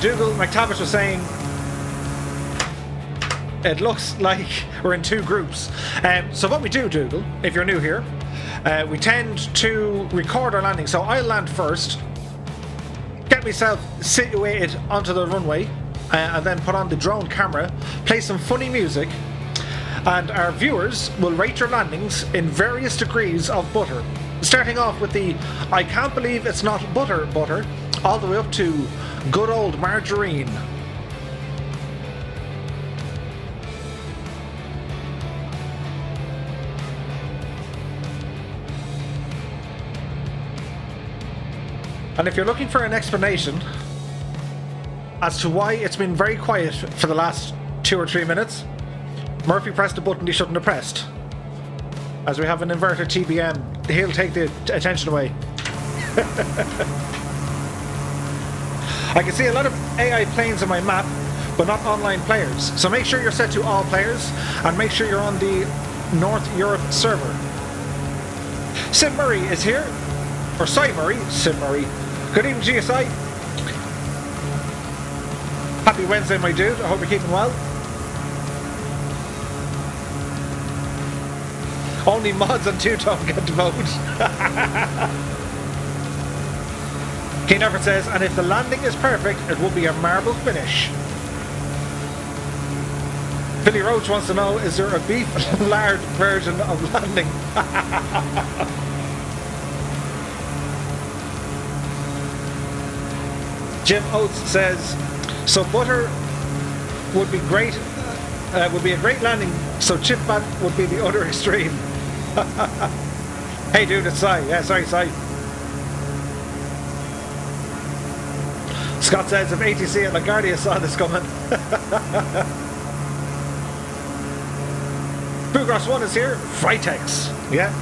Dougal McTavish was saying it looks like we're in two groups. So what we do, Dougal, if you're new here, we tend to record our landing. So I'll land first, get myself situated onto the runway, and then put on the drone camera, play some funny music, and our viewers will rate your landings in various degrees of butter. Starting off with the I can't believe it's not butter, all the way up to good old margarine. And if you're looking for an explanation as to why it's been very quiet for the last 2 or 3 minutes, Murphy pressed a button he shouldn't have pressed. As we have an inverted TBM, he'll take the attention away. I can see a lot of AI planes on my map, but not online players. So make sure you're set to all players, and make sure you're on the North Europe server. Sim Murray is here. Or Cy Murray. Sim Murray. Good evening, GSI. Happy Wednesday, my dude. I hope you're keeping well. Only mods on two-tone get to vote. Keen Effort says, and if the landing is perfect, it will be a marble finish. Billy Roach wants to know, is there a beef lard version of landing? Jim Oates says, so butter would be great, would be a great landing, so chip bat would be the other extreme. Hey dude, it's Cy. Yeah, sorry, Cy. Scott says, if ATC at LaGuardia saw this coming. Bugros 1 is here. Fritex. Yeah.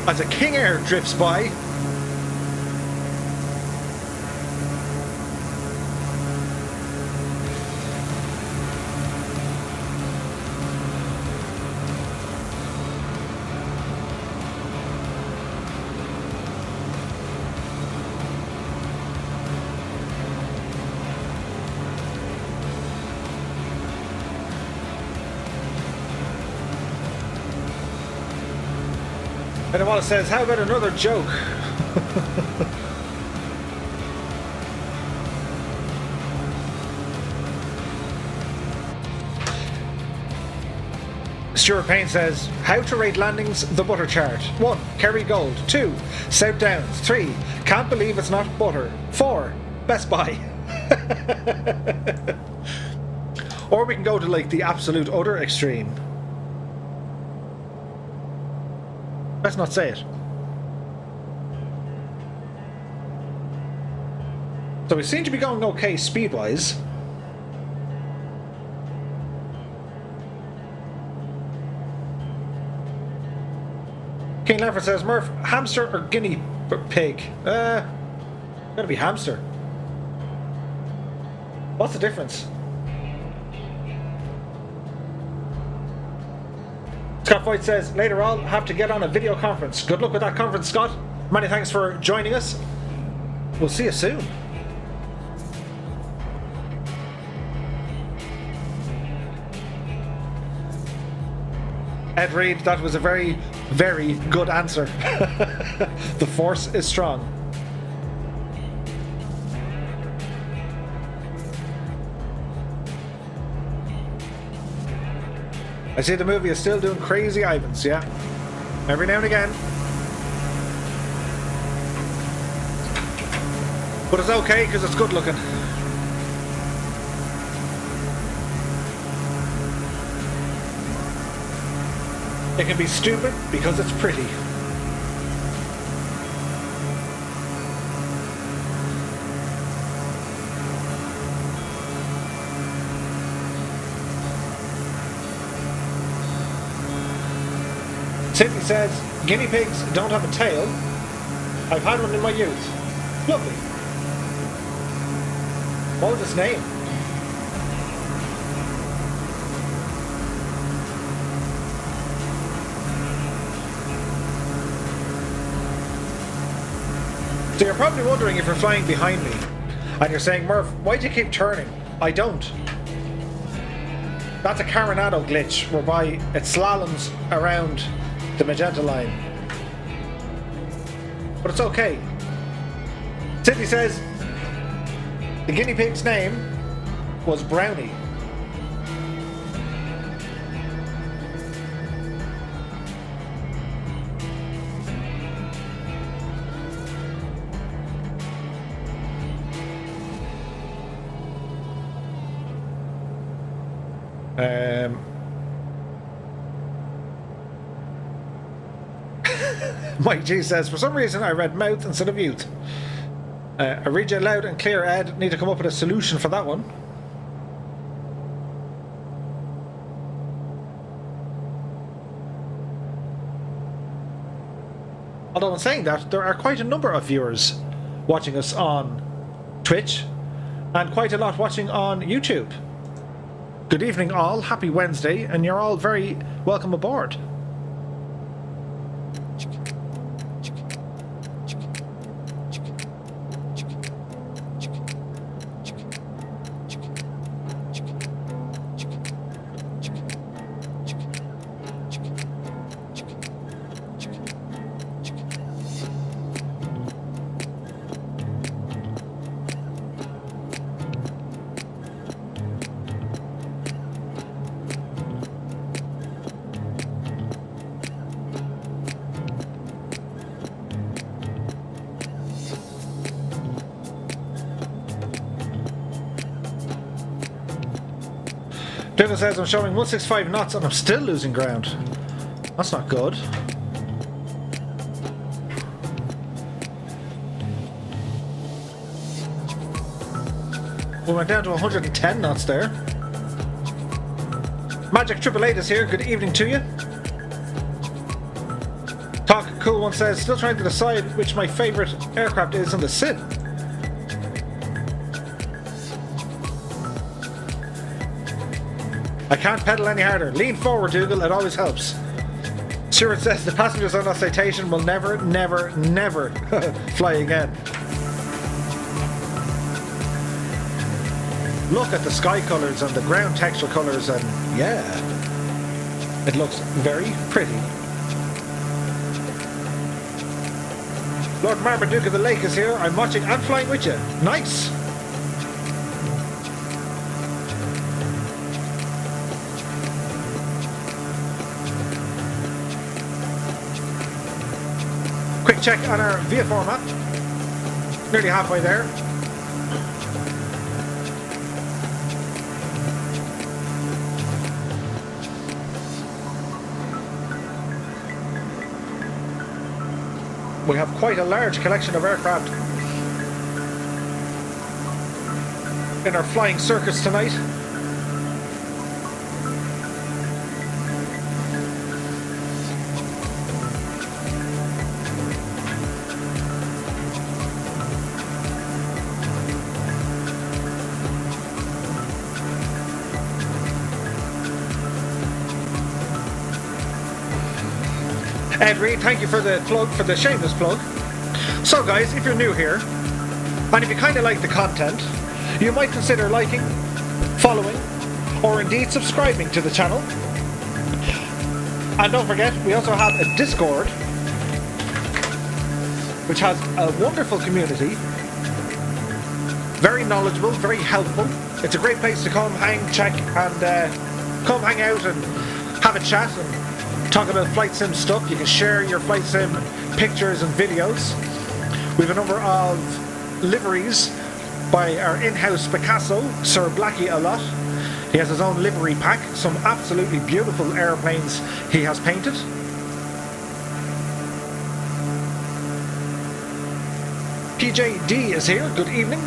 As a King Air drifts by. And Awala says, how about another joke? Stuart Payne says, how to rate landings, the butter chart. 1. Kerry Gold. 2. South Downs. 3. Can't believe it's not butter. 4. Best Buy. Or we can go to like the absolute other extreme. Let's not say it. So we seem to be going okay speed-wise. King Leffert says, Murph, hamster or guinea pig? Gotta be hamster. What's the difference? Scott Voigt says, later I'll have to get on a video conference. Good luck with that conference, Scott. Many thanks for joining us. We'll see you soon. Ed Reed, that was a very, very good answer. The force is strong. I see the movie is still doing crazy Ivans, yeah. Every now and again. But it's okay, because it's good looking. It can be stupid, because it's pretty. Sydney says, Guinea pigs don't have a tail. I've had one in my youth. Lovely. What was its name? So you're probably wondering if you're flying behind me and you're saying, Murph, why do you keep turning? I don't. That's a Carenado glitch whereby it slaloms around the magenta line. But it's okay. Sydney says the guinea pig's name was Brownie. Mike G says, for some reason I read mouth instead of youth. I read you loud and clear, Ed. Need to come up with a solution for that one. Although in saying that, there are quite a number of viewers watching us on Twitch and quite a lot watching on YouTube. Good evening all, happy Wednesday, and you're all very welcome aboard. Dylan says I'm showing 165 knots and I'm still losing ground. That's not good. We went down to 110 knots there. Magic 888 is here. Good evening to you. Talk Cool One says, still trying to decide which my favourite aircraft is in the sim. I can't pedal any harder. Lean forward, Dougal. It always helps. Stuart says the passengers on that citation will never, never, never fly again. Look at the sky colours and the ground texture colours, and yeah, it looks very pretty. Lord Marmaduke of the Lake is here. I'm watching and flying with you. Nice. Quick check on our VFR map. Nearly halfway there. We have quite a large collection of aircraft in our flying circus tonight. Ed Reed, thank you for the plug, for the shameless plug. So guys, if you're new here, and if you kind of like the content, you might consider liking, following, or indeed subscribing to the channel. And don't forget, we also have a Discord, which has a wonderful community, very knowledgeable, very helpful. It's a great place to come hang, check, and come hang out and have a chat and talk about flight sim stuff. You can share your flight sim pictures and videos. We have a number of liveries by our in-house Picasso, Sir Blackie a lot. He has his own livery pack, some absolutely beautiful airplanes he has painted. PJD is here, good evening.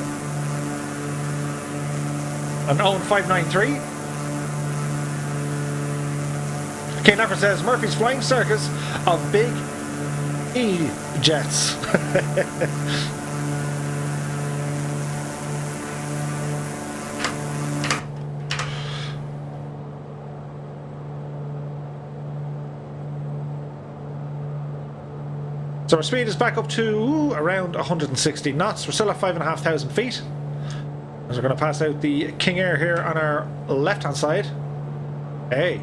And Owen 593. Kane Effer says Murphy's flying circus of big E-jets. So our speed is back up to around 160 knots. We're still at 5,500 feet. As we're going to pass out the King Air here on our left-hand side. Hey.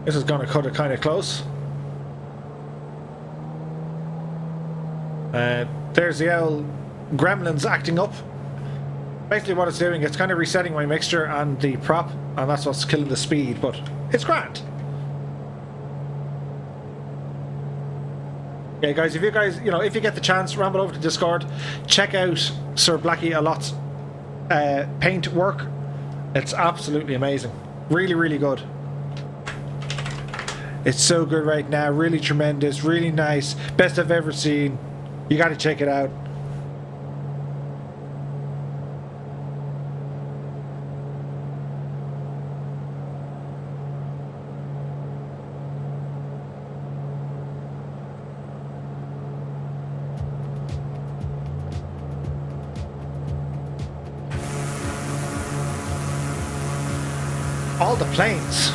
This is going to cut it kind of close. There's the owl gremlins acting up. Basically what it's doing, it's kind of resetting my mixture and the prop, and that's what's killing the speed, but it's grand. Yeah, guys, if you guys, if you get the chance, ramble over to Discord, check out Sir Blackie a lot's paint work. It's absolutely amazing. Really, really good. It's so good right now, really tremendous, really nice, best I've ever seen. You gotta check it out. All the planes.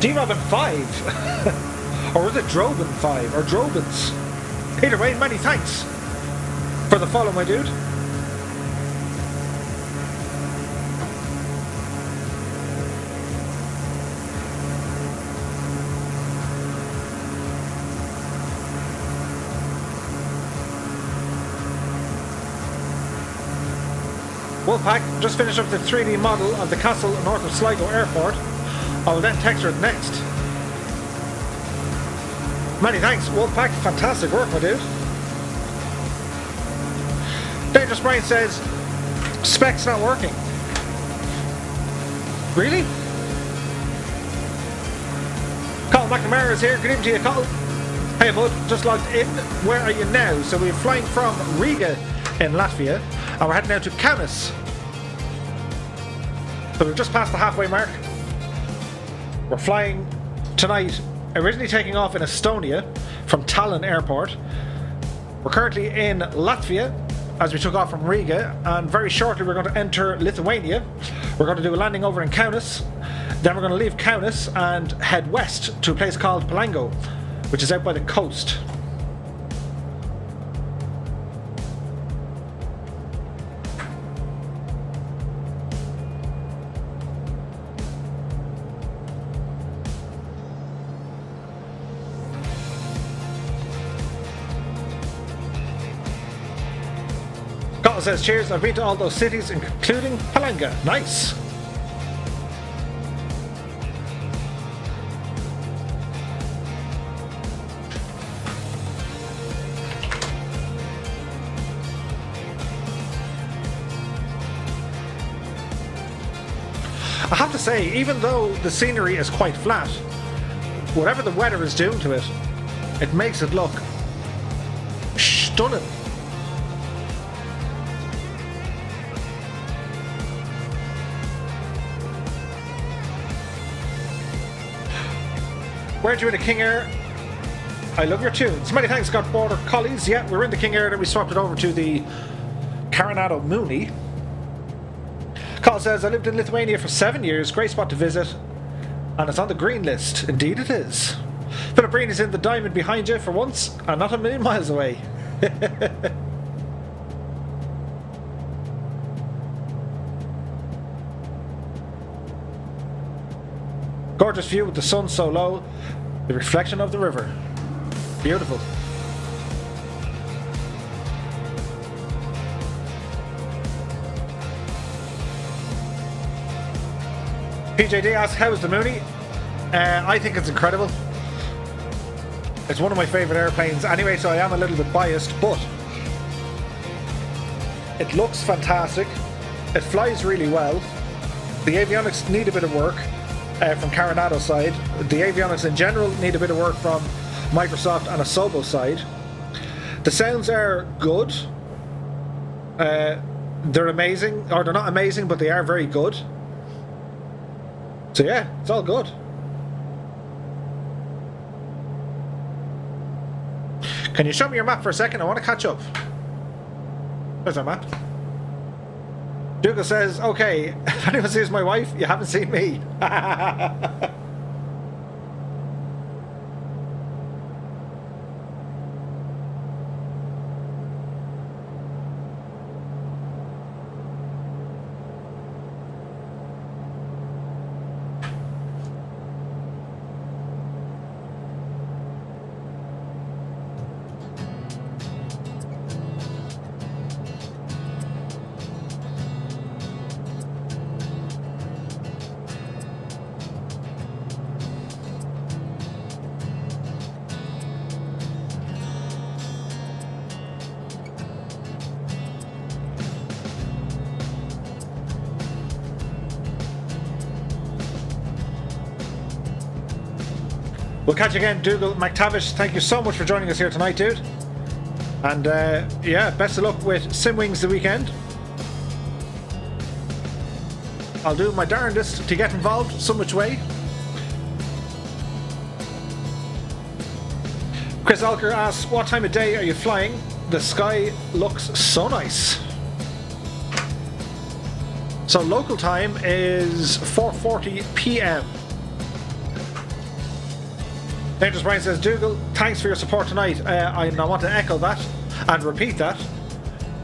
D-Robin 5? Or was it Drobin 5? Or Drobins? Either way, many thanks for the follow, my dude. Wolfpack just finished up the 3D model of the castle north of Sligo Airport. I will then text her next. Many thanks, Wolfpack. Fantastic work, my dude. Dangerous Brian says, spec's not working. Really? Colin McNamara is here. Good evening to you, Colin. Hey, bud. Just logged in. Where are you now? So we're flying from Riga in Latvia, and we're heading now to Kaunas. So we've just passed the halfway mark. We're flying tonight, originally taking off in Estonia from Tallinn airport. We're currently in Latvia as we took off from Riga, and very shortly we're going to enter Lithuania. We're going to do a landing over in Kaunas. Then we're going to leave Kaunas and head west to a place called Palanga, which is out by the coast. Says cheers, I've been to all those cities including Palanga. Nice. I have to say, even though the scenery is quite flat, whatever the weather is doing to it, it makes it look stunning. Weren't you in a King Air? I love your tunes. Many thanks, Got Border Collies. Yeah, we're in the King Air, then we swapped it over to the Coronado Mooney. Carl says, I lived in Lithuania for 7 years. Great spot to visit. And it's on the green list. Indeed it is. Philip Breen is in the diamond behind you for once, and not a million miles away. Gorgeous view with the sun so low, the reflection of the river. Beautiful. PJD asks, how's the Mooney? I think it's incredible. It's one of my favourite airplanes anyway, so I am a little bit biased, but It looks fantastic. It flies really well. The avionics need a bit of work from Coronado's side. The avionics in general need a bit of work from Microsoft and Asobo's side. The sounds are good. They're amazing, or they're not amazing, but they are very good. So yeah, it's all good. Can you show me your map for a second? I want to catch up. There's our map. Dougal says, okay, if anyone sees my wife, you haven't seen me. We'll catch you again, Dougal McTavish. Thank you so much for joining us here tonight, dude. And yeah, best of luck with Simwings the weekend. I'll do my darndest to get involved some which way. Chris Alker asks, what time of day are you flying? The sky looks so nice. So local time is 4:40 p.m. Dangerous Brian says, Dougal, thanks for your support tonight. I want to echo that and repeat that.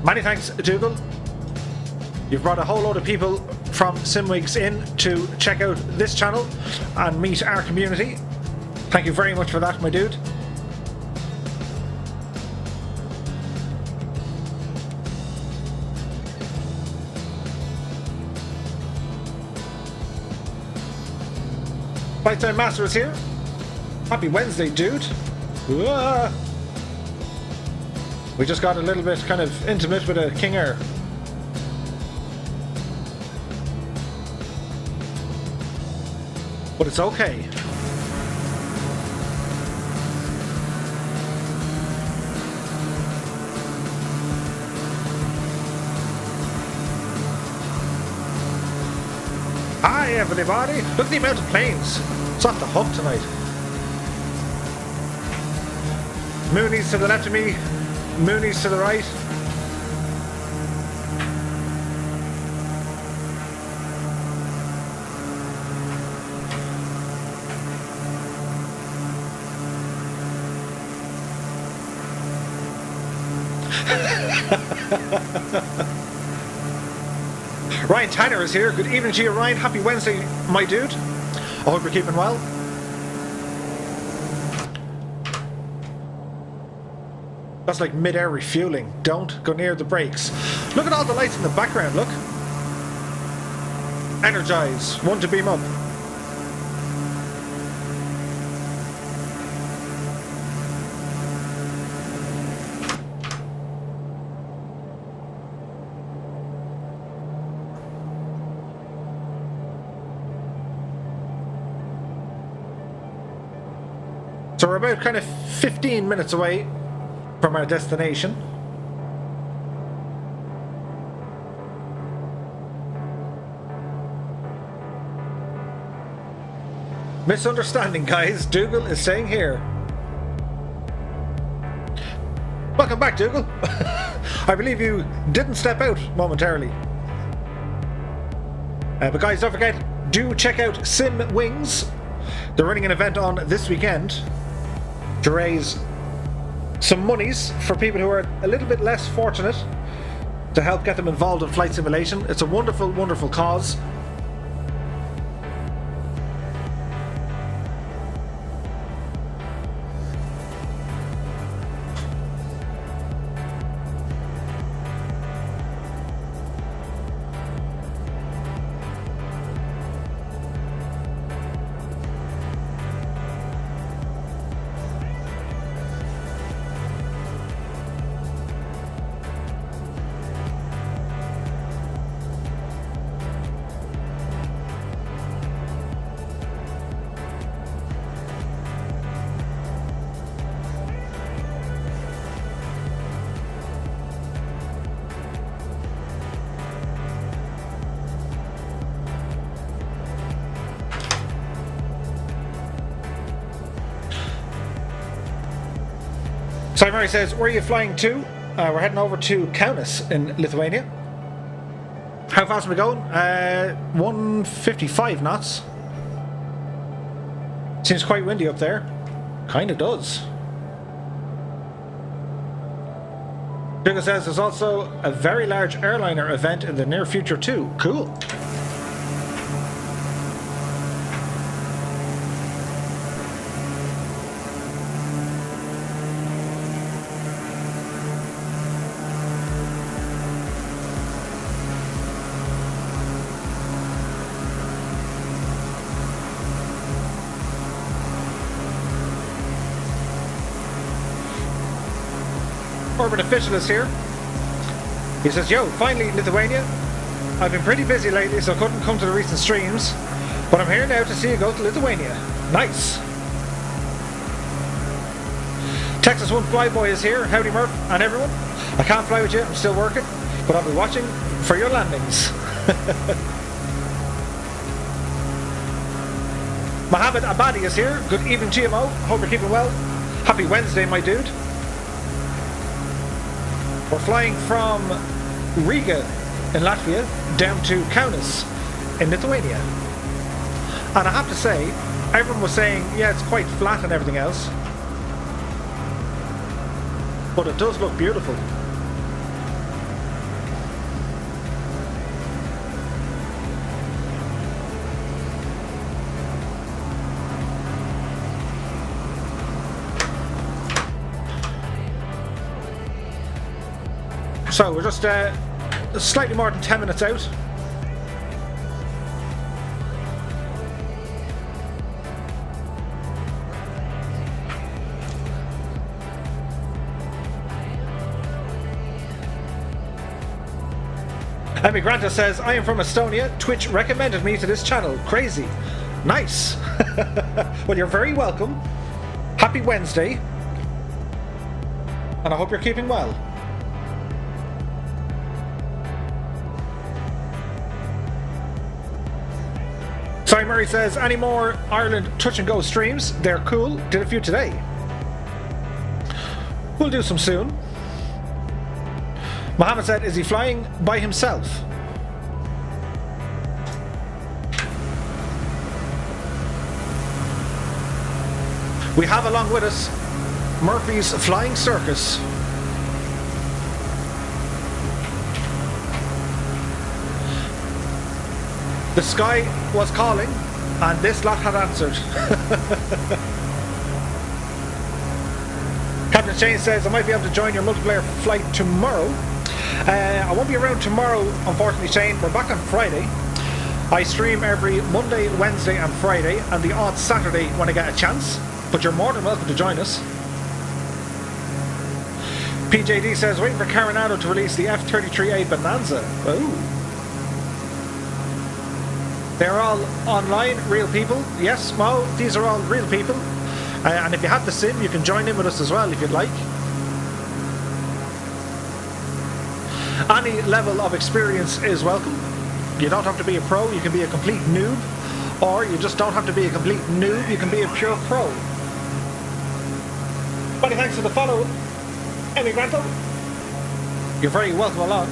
Many thanks, Dougal. You've brought a whole load of people from Simwigs in to check out this channel and meet our community. Thank you very much for that, my dude. Flight Master is here. Happy Wednesday, dude. Whoa. We just got a little bit kind of intimate with a King Air. But it's okay. Hi everybody! Look at the amount of planes. It's off the hook tonight. Moonies to the left of me, Moonies to the right. Ryan Tanner is here. Good evening to you, Ryan. Happy Wednesday, my dude. I hope you're keeping well. That's like mid-air refueling. Don't go near the brakes. Look at all the lights in the background, look. Energize. One to beam up. So we're about kind of 15 minutes away from our destination. Misunderstanding, guys. Dougal is saying here. Welcome back, Dougal. I believe you didn't step out momentarily. But guys, don't forget, do check out Sim Wings. They're running an event on this weekend to raise some monies for people who are a little bit less fortunate, to help get them involved in flight simulation. It's a wonderful, wonderful cause. Sorry, Mary says, where are you flying to? We're heading over to Kaunas in Lithuania. How fast are we going? 155 knots. Seems quite windy up there. Kinda does. Riga says there's also a very large airliner event in the near future too. Cool. Urban Official is here. He says, yo, finally Lithuania. I've been pretty busy lately, so I couldn't come to the recent streams, but I'm here now to see you go to Lithuania. Nice. Texas One Flyboy is here. Howdy Murph and everyone. I can't fly with you, I'm still working, but I'll be watching for your landings. Mohammed Abadi is here. Good evening GMO. Hope you're keeping well. Happy Wednesday, my dude. We're flying from Riga in Latvia down to Kaunas in Lithuania. And I have to say, everyone was saying, yeah, it's quite flat and everything else. But it does look beautiful. So we're just slightly more than 10 minutes out. Emigranta says, I am from Estonia. Twitch recommended me to this channel. Crazy. Nice. Well, you're very welcome. Happy Wednesday. And I hope you're keeping well. Sorry, Murray says, any more Ireland touch and go streams? They're cool. Did a few today. We'll do some soon. Mohammed said, is he flying by himself? We have along with us Murphy's Flying Circus. The sky was calling, and this lot had answered. Captain Shane says, I might be able to join your multiplayer flight tomorrow. I won't be around tomorrow, unfortunately, Shane. We're back on Friday. I stream every Monday, Wednesday, and Friday, and the odd Saturday when I get a chance. But you're more than welcome to join us. PJD says, waiting for Coronado to release the F-33A Bonanza. Oh. They're all online, real people. Yes, Mo, these are all real people. And if you have the sim, you can join in with us as well if you'd like. Any level of experience is welcome. You don't have to be a pro, you can be a complete noob. Or you just don't have to be a complete noob, you can be a pure pro. Many thanks for the follow, Emigranto. You're very welcome along.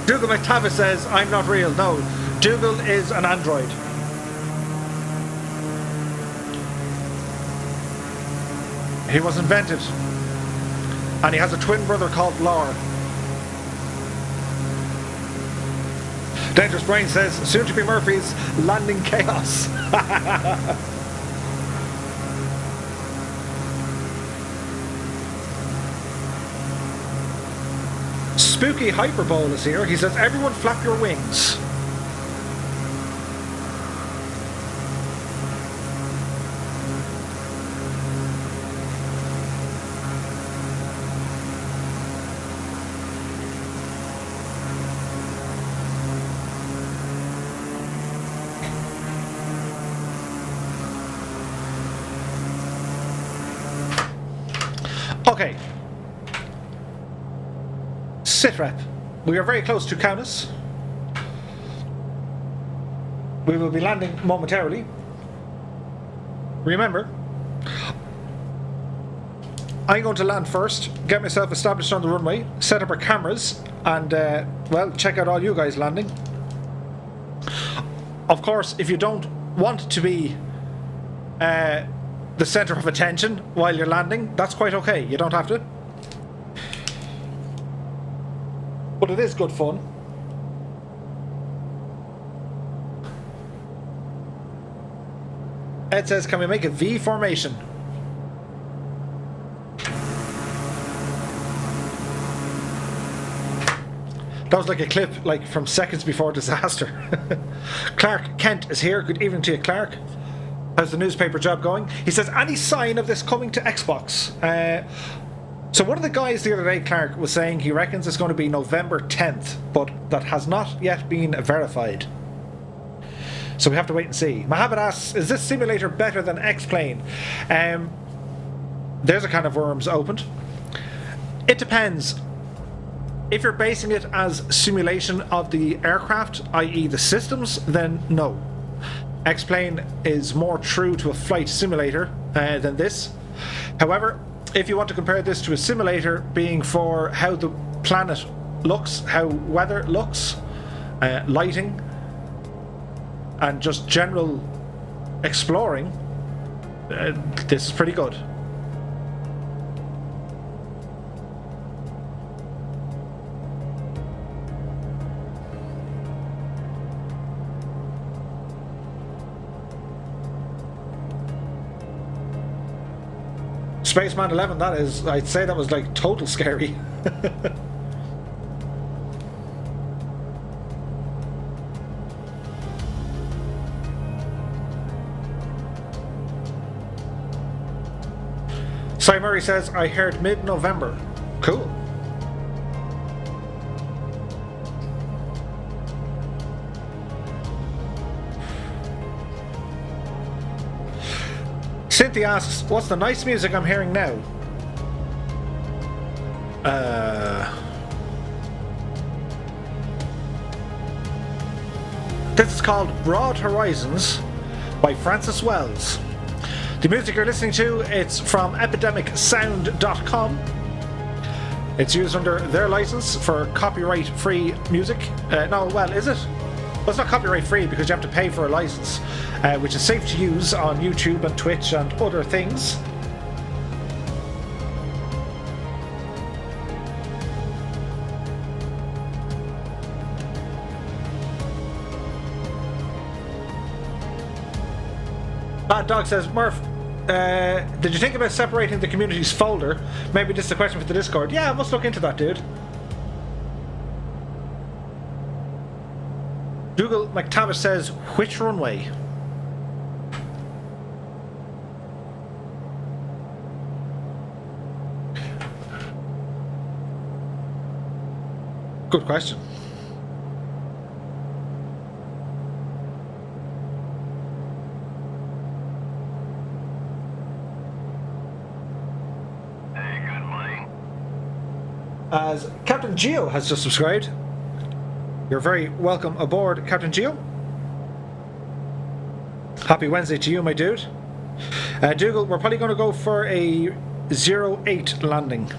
Dougal McTavish says, I'm not real. No, Dougal is an android. He was invented. And he has a twin brother called Laura. Dangerous Brain says, soon to be Murphy's landing chaos. Spooky Hyperbole is here. He says, everyone flap your wings. Okay. Sitrep. We are very close to Kaunas. We will be landing momentarily. Remember, I'm going to land first, get myself established on the runway, set up our cameras, and, well, check out all you guys landing. Of course, if you don't want to be the center of attention while you're landing, that's quite okay. You don't have to. But it is good fun. Ed says, can we make a V formation? That was like a clip like from seconds before disaster. Clark Kent is here. Good evening to you, Clark. How's the newspaper job going? He says, any sign of this coming to Xbox? So one of the guys the other day, Clark, was saying he reckons it's going to be November 10th, but that has not yet been verified. So we have to wait and see. Mohammed asks, is this simulator better than X-Plane? There's a can of worms opened. It depends. If you're basing it as simulation of the aircraft, i.e. the systems, then no. X-Plane is more true to a flight simulator than this. However, if you want to compare this to a simulator being for how the planet looks, how weather looks, lighting, and just general exploring, this is pretty good. Spaceman 11, that is, I'd say that was like total scary. Cy Murray says, I heard mid-November. Cool. Cynthia asks, what's the nice music I'm hearing now? This is called Broad Horizons by Francis Wells. The music you're listening to, it's from epidemicsound.com. It's used under their license for copyright-free music. No, well, is it? Well, it's not copyright-free because you have to pay for a license, which is safe to use on YouTube and Twitch and other things. Bad Dog says, Murph, did you think about separating the community's folder? Maybe this is a question for the Discord. Yeah, I must look into that, dude. Dougal McTavish says, which runway? Good question. Hey, good morning. As Captain Geo has just subscribed. You're very welcome aboard, Captain Geo. Happy Wednesday to you, my dude. Dougal, we're probably going to go for a 08 landing.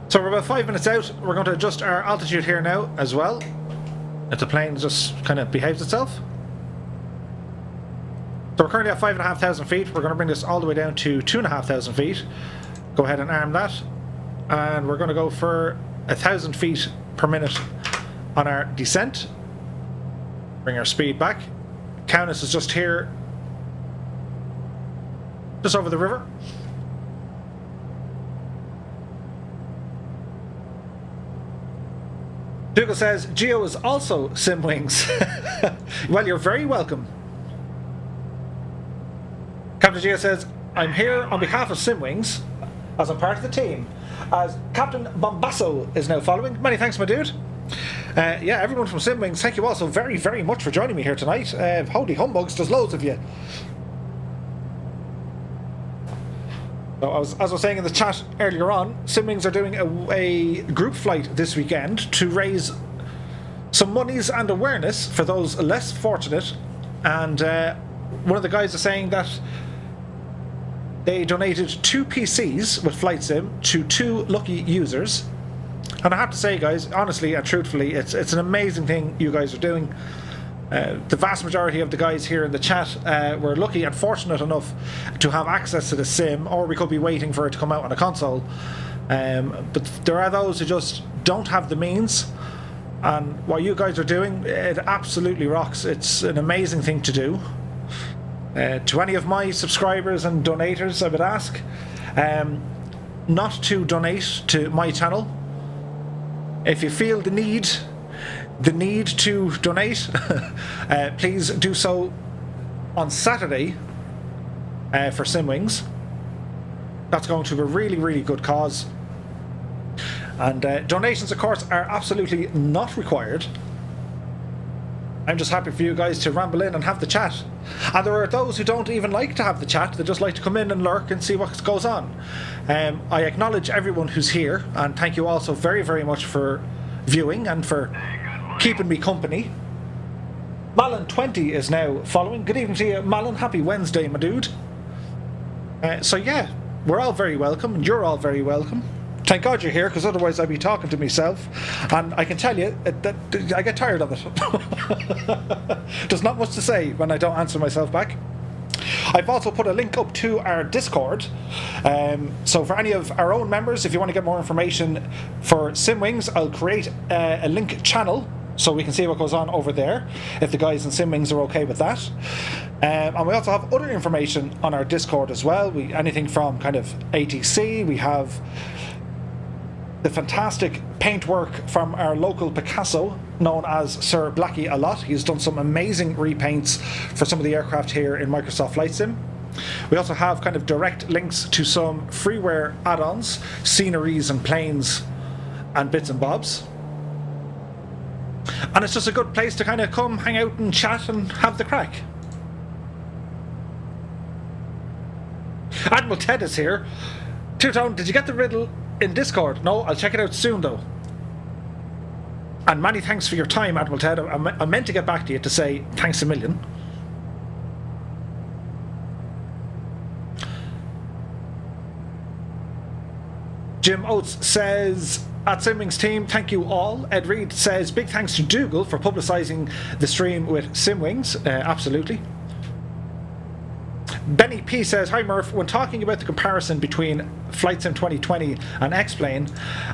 So we're about 5 minutes out. We're going to adjust our altitude here now as well, if the plane just kind of behaves itself. So we're currently at 5,500 feet. We're going to bring this all the way down to 2,500 feet. Go ahead and arm that. And we're going to go for 1,000 feet per minute on our descent. Bring our speed back. Kaunas is just here, just over the river. Dougal says, Geo is also Simwings. Well, you're very welcome. Captain Geo says, I'm here on behalf of Simwings. as I'm part of the team, as Captain Bombasso is now following. Many thanks, my dude. Yeah, everyone from Simwings, thank you all so very, very much for joining me here tonight. Holy humbugs, there's loads of you. So as I was saying in the chat earlier on, Simwings are doing a group flight this weekend to raise some monies and awareness for those less fortunate. And one of the guys is saying that they donated 2 PCs with Flight Sim to 2 lucky users. And I have to say, guys, honestly and truthfully, it's an amazing thing you guys are doing. The vast majority of the guys here in the chat were lucky and fortunate enough to have access to the sim, or we could be waiting for it to come out on a console. But there are those who just don't have the means. And what you guys are doing, it absolutely rocks. It's an amazing thing to do. To any of my subscribers and donators, I would ask not to donate to my channel. If you feel the need to donate, please do so on Saturday for Simwings. That's going to a really, really good cause. And donations, of course, are absolutely not required. I'm just happy for you guys to ramble in and have the chat. And there are those who don't even like to have the chat, they just like to come in and lurk and see what goes on. I acknowledge everyone who's here, and thank you all so very, very much for viewing and for keeping me company. Malin20 is now following. Good evening to you, Malin. Happy Wednesday, my dude. So yeah, we're all very welcome, and you're all very welcome. Thank God you're here, because otherwise I'd be talking to myself, and I can tell you that I get tired of it. There's not much to say when I don't answer myself back. I've also put a link up to our Discord, so for any of our own members, if you want to get more information for Simwings, I'll create a link channel so we can see what goes on over there, if the guys in Simwings are okay with that. And we also have other information on our Discord as well. Anything from kind of ATC, we have the fantastic paintwork from our local Picasso, known as Sir Blackie a lot. He's done some amazing repaints for some of the aircraft here in Microsoft Flight Sim. We also have kind of direct links to some freeware add-ons, sceneries and planes and bits and bobs. And it's just a good place to kind of come, hang out and chat and have the crack. Admiral Ted is here. Two-Tone, did you get the riddle in Discord? No, I'll check it out soon though. And many thanks for your time, Admiral Ted. I meant to get back to you to say thanks a million. Jim Oates says, at Simwings team, thank you all. Ed Reed says, big thanks to Dougal for publicising the stream with Simwings. Absolutely. Benny P says, hi Murph, when talking about the comparison between Flight Sim 2020 and X-Plane,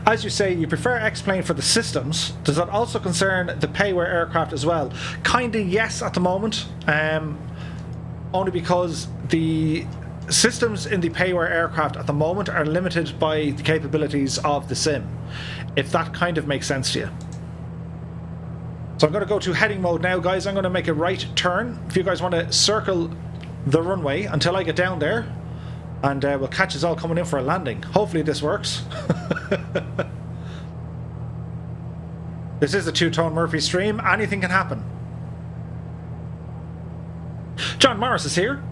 as you say you prefer X-Plane for the systems, does that also concern the payware aircraft as well? Kinda yes at the moment, only because the systems in the payware aircraft at the moment are limited by the capabilities of the sim, if that kind of makes sense to you. So I'm going to go to heading mode now, guys. I'm going to make a right turn. If you guys want to circle the runway until I get down there, and we'll catch us all coming in for a landing. Hopefully this works. This is a Two-Tone Murphy stream. Anything can happen. John Morris is here.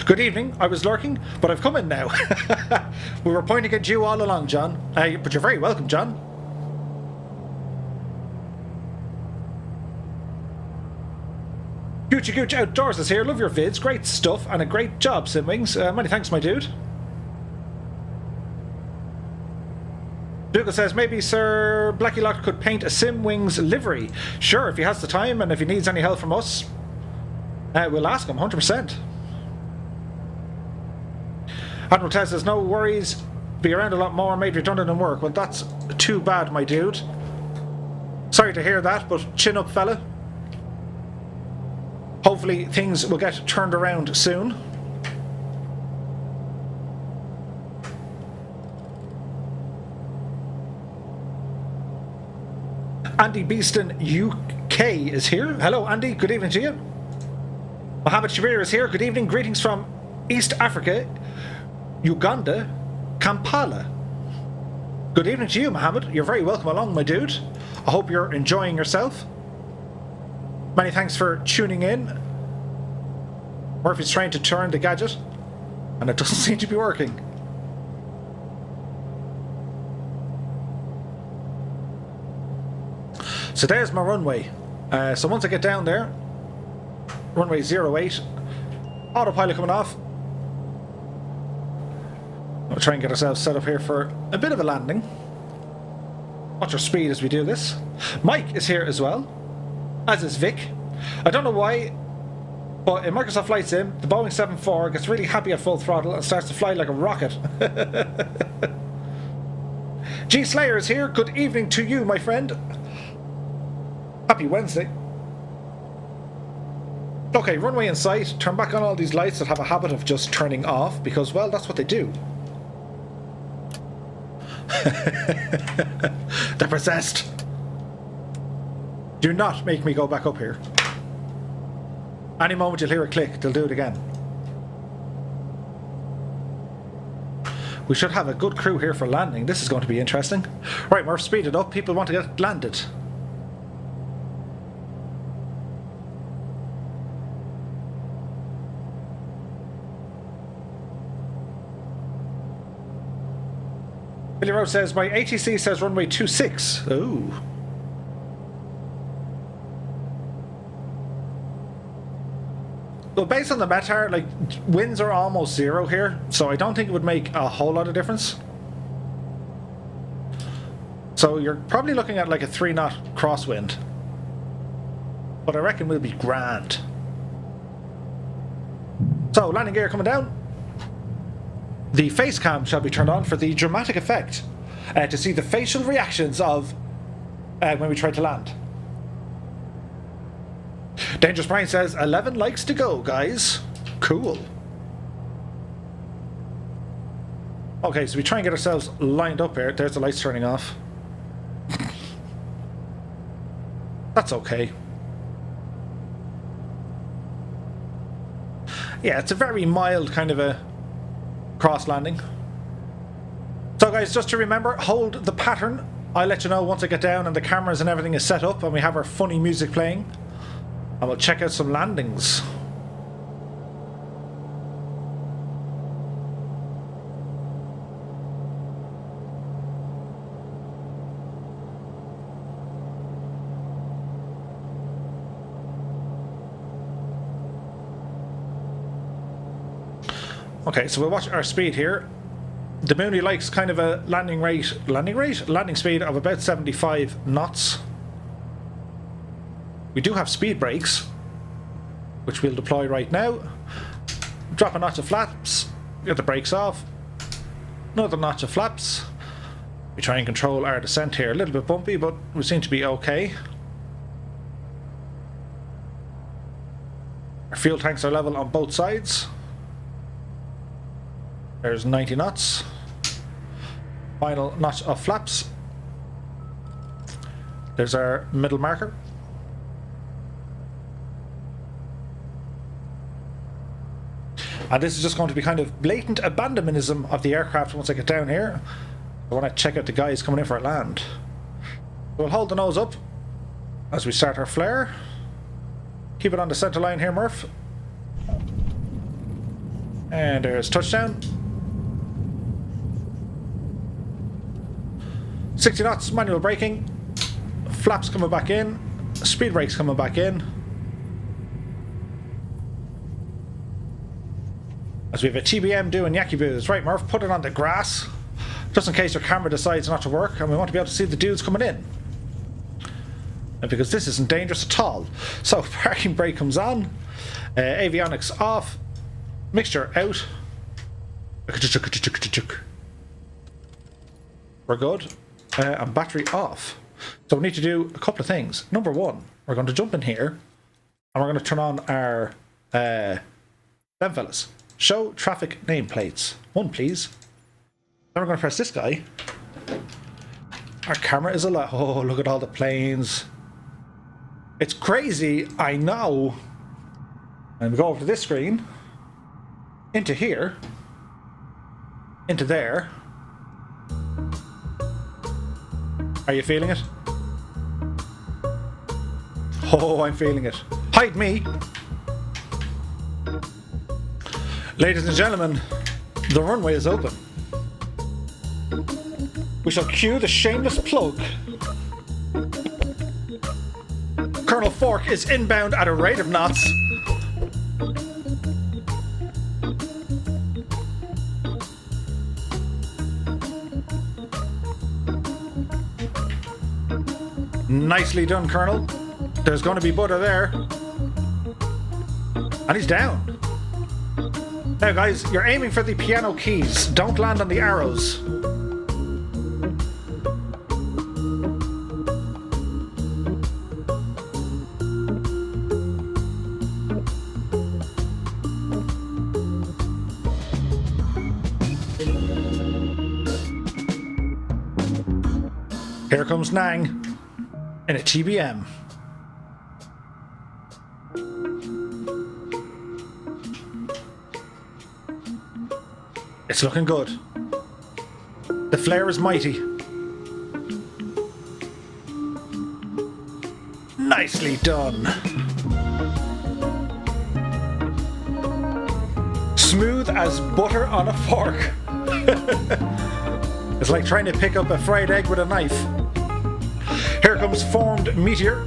Good evening. I was lurking, but I've come in now. We were pointing at you all along, John. But you're very welcome, John. Gucci Gooch Outdoors is here. Love your vids. Great stuff and a great job, Simwings. Many thanks, my dude. Dougal says, maybe Sir Blackie Lock could paint a Simwings livery. Sure, if he has the time and if he needs any help from us, we'll ask him, 100%. Admiral Ted says, no worries, be around a lot more, made redundant in work. Well, that's too bad, my dude. Sorry to hear that, but chin up, fella. Hopefully things will get turned around soon. Andy Beeston UK is here. Hello, Andy. Good evening to you. Mohammed Shabir is here. Good evening. Greetings from East Africa. Uganda, Kampala. Good evening to you, Mohammed. You're very welcome along, my dude. I hope you're enjoying yourself. Many thanks for tuning in. Murphy's trying to turn the gadget, and it doesn't seem to be working. So there's my runway. So once I get down there, runway 08, autopilot coming off. We'll try and get ourselves set up here for a bit of a landing. Watch our speed as we do this. Mike is here as well, as is Vic. I don't know why, but in Microsoft Flight Sim, the Boeing 747 gets really happy at full throttle and starts to fly like a rocket. G Slayer is here. Good evening to you, my friend. Happy Wednesday. Okay, runway in sight. Turn back on all these lights that have a habit of just turning off because, well, that's what they do. They're possessed. Do not make me go back up here. Any moment you'll hear a click, they'll do it again. We should have a good crew here for landing. This is going to be interesting. Right, Murph, speed it up. People want to get landed. Billy Rose says, my ATC says runway 26. Ooh. Well, based on the METAR, like, winds are almost zero here, so I don't think it would make a whole lot of difference. So you're probably looking at like a 3-knot crosswind. But I reckon we'll be grand. So, landing gear coming down. The face cam shall be turned on for the dramatic effect to see the facial reactions of when we try to land. Dangerous Brian says 11 likes to go, guys. Cool. Okay, so we try and get ourselves lined up here. There's the lights turning off. That's okay. Yeah, it's a very mild kind of a cross landing. So guys, just to remember, hold the pattern. I'll let you know once I get down and the cameras and everything is set up and we have our funny music playing. And we'll check out some landings. Okay, so we'll watch our speed here. The Mooney likes kind of a landing speed of about 75 knots. We do have speed brakes, which we'll deploy right now. Drop a notch of flaps, get the brakes off. Another notch of flaps. We try and control our descent here. A little bit bumpy, but we seem to be okay. Our fuel tanks are level on both sides. There's 90 knots. Final notch of flaps. There's our middle marker. And this is just going to be kind of blatant abandonmentism of the aircraft once I get down here. I want to check out the guys coming in for a land. So we'll hold the nose up as we start our flare. Keep it on the center line here, Murph. And there's touchdown. 60 knots, manual braking. Flaps coming back in. Speed brakes coming back in. As we have a TBM doing Yaki Boos. Right, Murph, put it on the grass. Just in case your camera decides not to work and we want to be able to see the dudes coming in. And because this isn't dangerous at all. So, parking brake comes on. Avionics off. Mixture out. We're good. And battery off. So we need to do a couple of things. Number one, we're going to jump in here and we're going to turn on our them fellas. Show traffic nameplates. One, please. Then we're going to press this guy. Our camera is alive. Oh, look at all the planes. It's crazy, I know. And we go over to this screen. Into here. into there. Are you feeling it? Oh, I'm feeling it. Hide me! Ladies and gentlemen, the runway is open. We shall cue the shameless plug. Colonel Fork is inbound at a rate of knots. Nicely done, Colonel. There's going to be butter there. And he's down. Now, guys, you're aiming for the piano keys. Don't land on the arrows. Here comes Nang in a TBM. It's looking good. The flare is mighty. Nicely done. Smooth as butter on a fork. It's like trying to pick up a fried egg with a knife. Here comes formed meteor.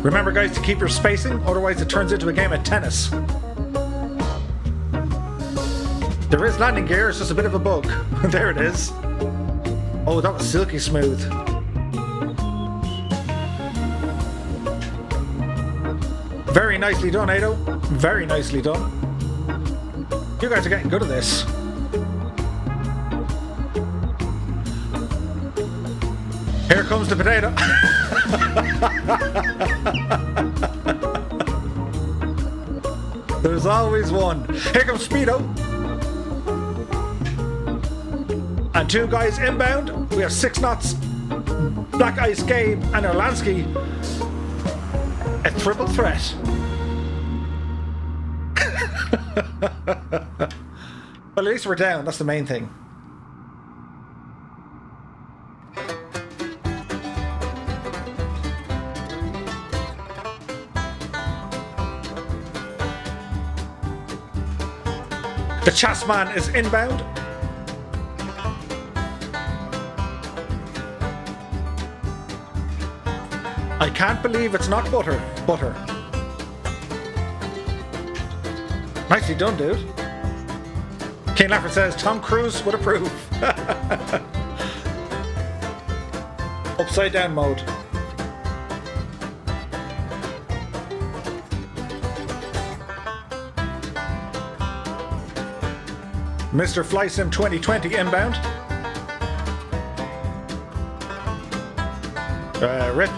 Remember, guys, to keep your spacing, otherwise it turns into a game of tennis. There is landing gear, it's just a bit of a bug. There it is. Oh, that was silky smooth. Very nicely done, Ado. Very nicely done. You guys are getting good at this. Here comes the potato. There's always one. Here comes Speedo. And two guys inbound. We have 6 knots. Black Ice Gabe and Erlansky. A triple threat. Well, at least we're down. That's the main thing. The Chasman is inbound. I can't believe it's not butter. Butter. Nicely done, dude. King Lafford says Tom Cruise would approve. Upside down mode. Mr. Flysim 2020 inbound. Rip.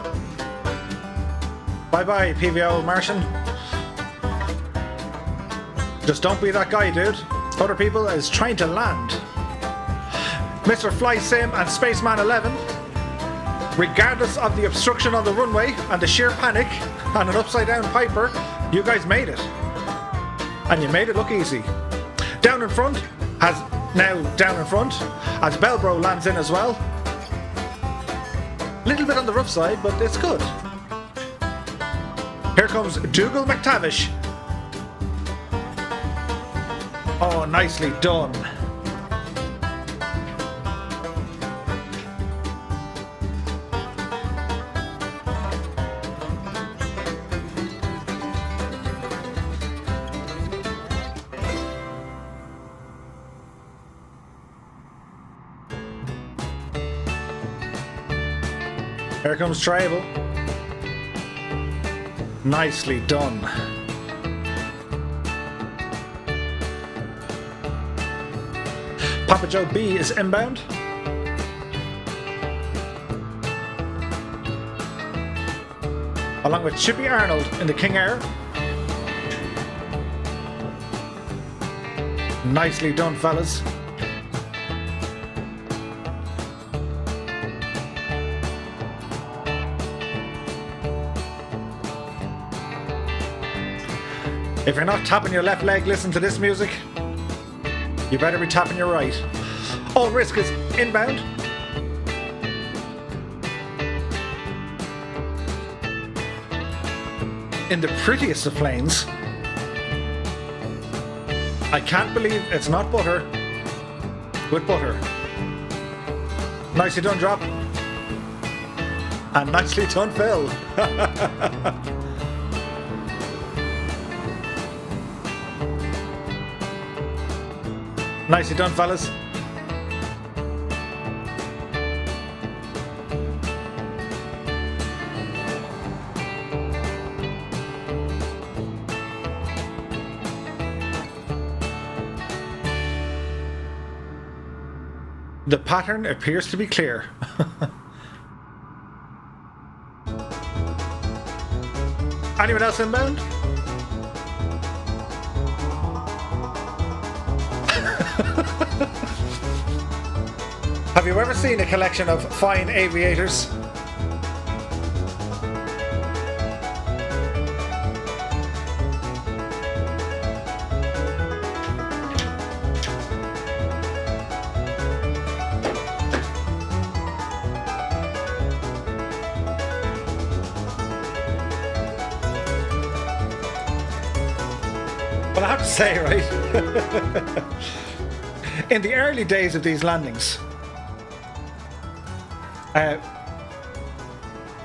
Bye-bye, PVO Martian. Just don't be that guy, dude. Other people is trying to land. Mr. Flysim and Spaceman 11. Regardless of the obstruction on the runway and the sheer panic and an upside-down Piper, you guys made it. And you made it look easy. Down in front, as Belbro lands in as well. Little bit on the rough side, but it's good. Here comes Dougal McTavish. Oh, nicely done. Here comes Tribal. Nicely done. Papa Joe B is inbound. Along with Chippy Arnold in the King Air. Nicely done, fellas. If you're not tapping your left leg, listen to this music. You better be tapping your right. All risk is inbound. In the prettiest of planes. I can't believe it's not butter with butter. Nicely done, drop. And nicely done, Phil. Nicely done, fellas. The pattern appears to be clear. Anyone else inbound? Have you ever seen a collection of fine aviators? Well, I have to say, right, in the early days of these landings,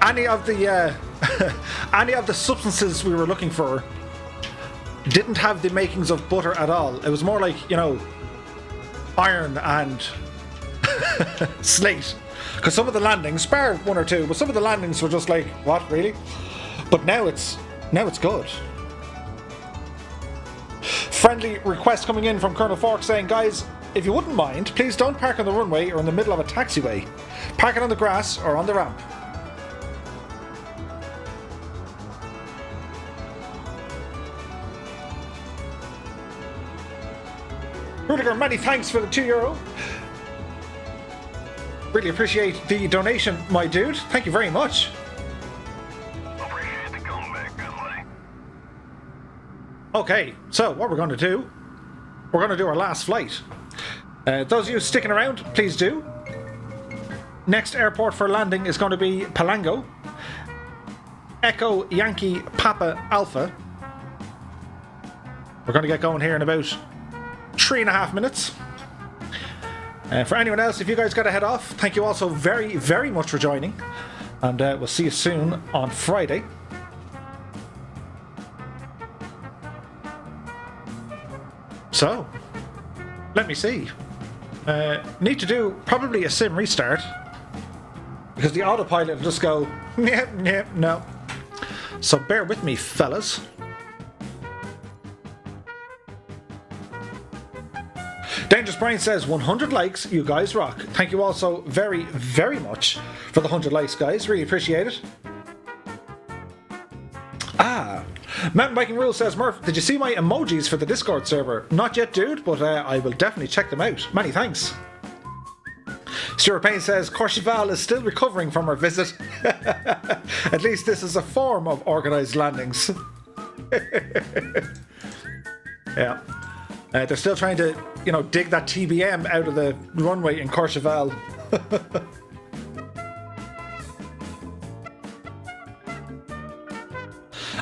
any of the any of the substances we were looking for didn't have the makings of butter at all. It was more like, you know, iron and slate. Because some of the landings, spare one or two, but some of the landings were just like, what, really? But now it's good. Friendly request coming in from Colonel Fork saying, guys, if you wouldn't mind, please don't park on the runway or in the middle of a taxiway. Park it on the grass or on the ramp. Rudiger, many thanks for the €2. Really appreciate the donation, my dude. Thank you very much. Appreciate the comeback, Billy. Okay, so what we're going to do, we're going to do our last flight. Those of you sticking around, please do. Next airport for landing is going to be Palanga. Echo Yankee Papa Alpha. We're going to get going here in about 3.5 minutes. For anyone else, if you guys got to head off, thank you also very, very much for joining. And we'll see you soon on Friday. So, let me see. Need to do probably a sim restart. Because the autopilot will just go, no. So bear with me, fellas. Dangerous Brain says 100 likes, you guys rock. Thank you also very, very much for the 100 likes, guys. Really appreciate it. Mountain Biking Rule says, Murph, did you see my emojis for the Discord server? Not yet, dude, but I will definitely check them out. Many thanks. Stuart Payne says, Courchevel is still recovering from her visit. At least this is a form of organised landings. Yeah. They're still trying to, you know, dig that TBM out of the runway in Courchevel.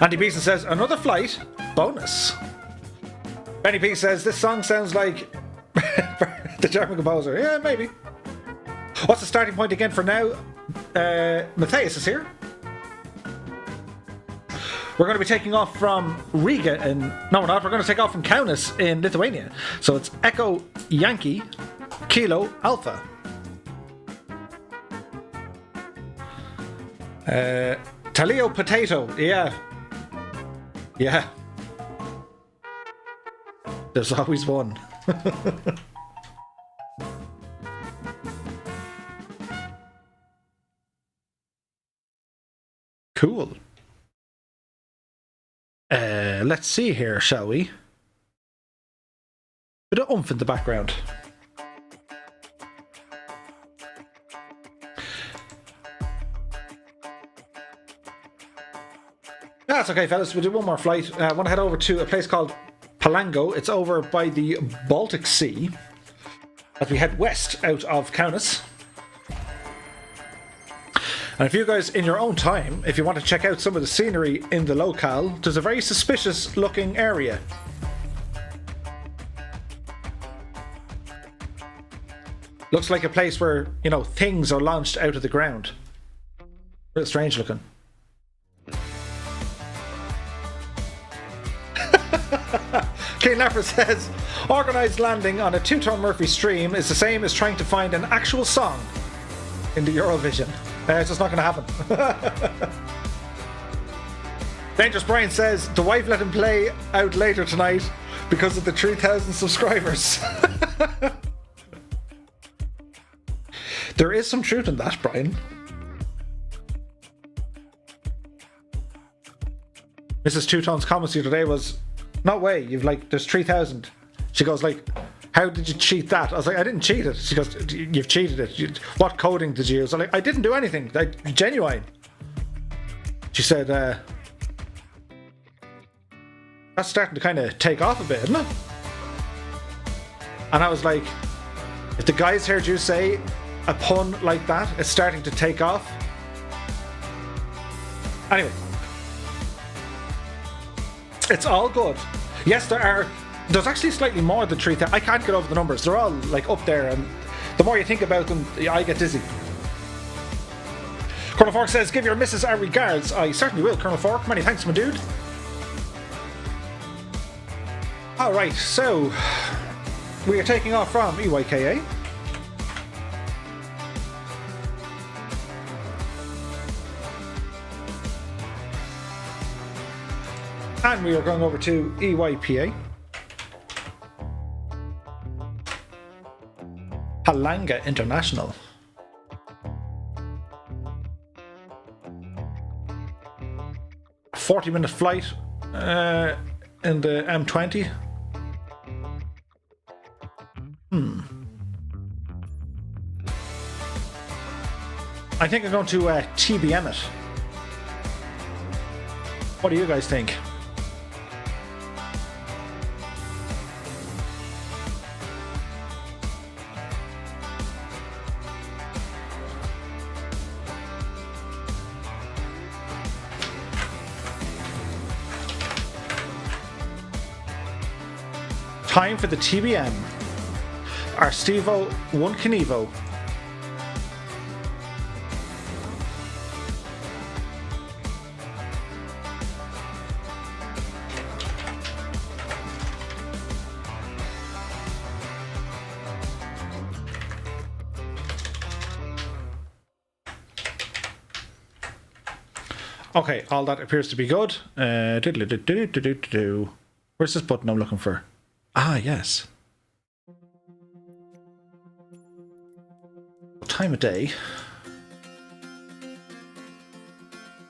Andy Beeson says, another flight? Bonus. Benny P says, this song sounds like the German composer. Yeah, maybe. What's the starting point again for now? Matthias is here. We're going to be taking off from Riga and... No, we're not. We're going to take off from Kaunas in Lithuania. So it's Echo Yankee Kilo Alpha. Talio Potato. Yeah. Yeah. There's always one. Cool. Let's see here, shall we? Bit of oomph in the background. That's okay, fellas. We'll do one more flight. I want to head over to a place called Palanga. It's over by the Baltic Sea as we head west out of Kaunas. And if you guys, in your own time, if you want to check out some of the scenery in the locale, there's a very suspicious looking area. Looks like a place where, you know, things are launched out of the ground. Real strange looking. Keen Laffer says, organised landing on a 2-ton Murphy stream is the same as trying to find an actual song in the Eurovision. It's just not going to happen. Dangerous Brian says, the wife let him play out later tonight because of the 3,000 subscribers. There is some truth in that, Brian. Mrs. Two-Tone's comments to you today was, no way, you've like, there's 3,000. She goes like, how did you cheat that? I was like, I didn't cheat it. She goes, you've cheated it. What coding did you use? I'm like, I didn't do anything. Genuine. She said, that's starting to kind of take off a bit, isn't it? And I was like, if the guys heard you say a pun like that, it's starting to take off. Anyway. It's all good. Yes, there's actually slightly more than 3,000. I can't get over the numbers. They're all like up there, and the more you think about them, I get dizzy. Colonel Fork says, give your missus our regards. I certainly will, Colonel Fork. Many thanks, my dude. Alright, so we are taking off from EYKA. And we are going over to EYPA. Palanga International. A 40-minute flight in the M20. I think I'm going to TBM it. What do you guys think? Time for the TBM. Our Stevo 1 Knievo. Okay, all that appears to be good. Where's this button I'm looking for? Ah, yes. Time of day.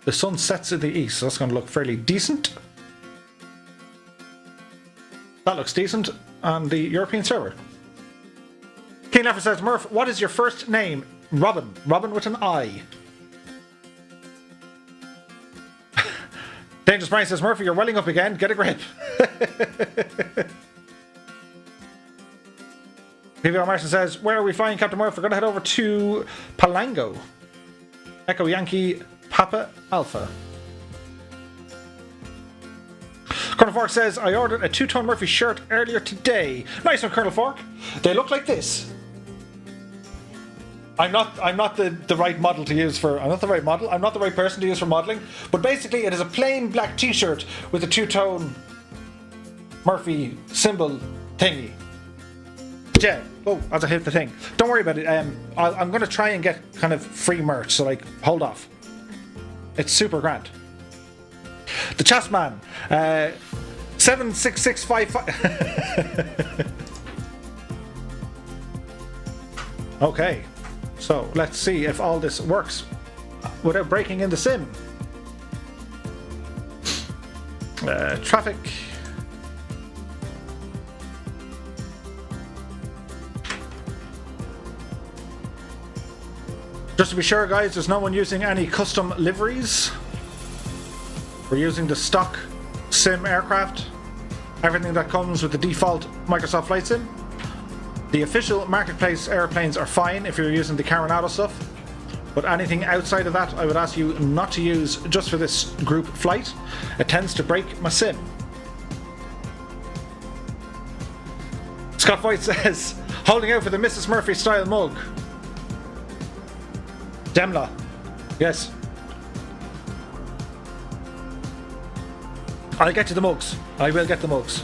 The sun sets in the east, so that's going to look fairly decent. That looks decent on the European server. King Laffer says, Murph, what is your first name? Robin. Robin with an I. Dangerous Brian says, Murphy, you're welling up again. Get a grip. PVR Martin says, where are we flying, Captain Murph? We're going to head over to Palanga. Echo Yankee Papa Alpha. Colonel Fork says, I ordered a 2-ton Murphy shirt earlier today. Nice one, Colonel Fork. They look like this. I'm not the right model to use for... I'm not the right model. I'm not the right person to use for modelling. But basically, it is a plain black t-shirt with a 2-tone Murphy symbol thingy. Yeah. Oh, as I hit the thing. Don't worry about it. I'm going to try and get kind of free merch, so like, hold off. It's super grand. The Chasman. 76655. Okay. So, let's see if all this works without breaking in the sim. Traffic. Just to be sure, guys, there's no one using any custom liveries. We're using the stock sim aircraft. everything that comes with the default Microsoft Flight Sim. The official marketplace airplanes are fine if you're using the Coronado stuff, but anything outside of that I would ask you not to use just for this group flight. It tends to break my sim. Scott Voigt says, holding out for the Mrs. Murphy style mug. Demla. Yes. I'll get you the mugs. I will get the mugs.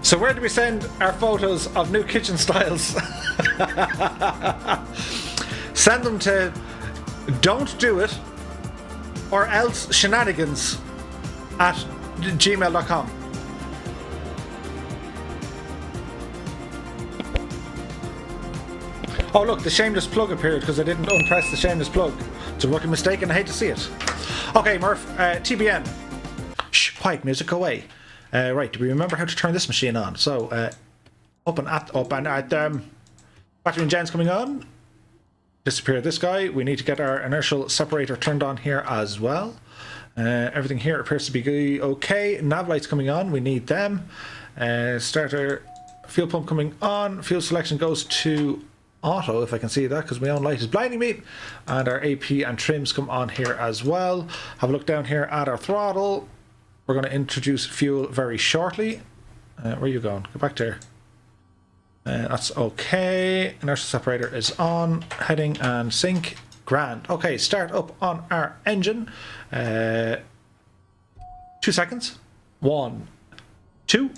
So where do we send our photos of new kitchen styles? Send them to don't do it or else shenanigans at gmail.com. Oh look, the shameless plug appeared because I didn't unpress the shameless plug. It's a rookie mistake and I hate to see it. Okay, Murph, TBN. Shh, quiet music, go away. Right, do we remember how to turn this machine on? So, up and at battery and gens coming on. Disappear this guy. We need to get our inertial separator turned on here as well. Everything here appears to be okay. Nav lights coming on, we need them. Starter fuel pump coming on. Fuel selection goes to auto, if I can see that, because my own light is blinding me. And our AP and trims come on here as well. Have a look down here at our throttle. We're going to introduce fuel very shortly. Where are you going? Go back there. That's okay. Inertial separator is on. Heading and sync. Grand. Okay, start up on our engine. 2 seconds. 1, 2.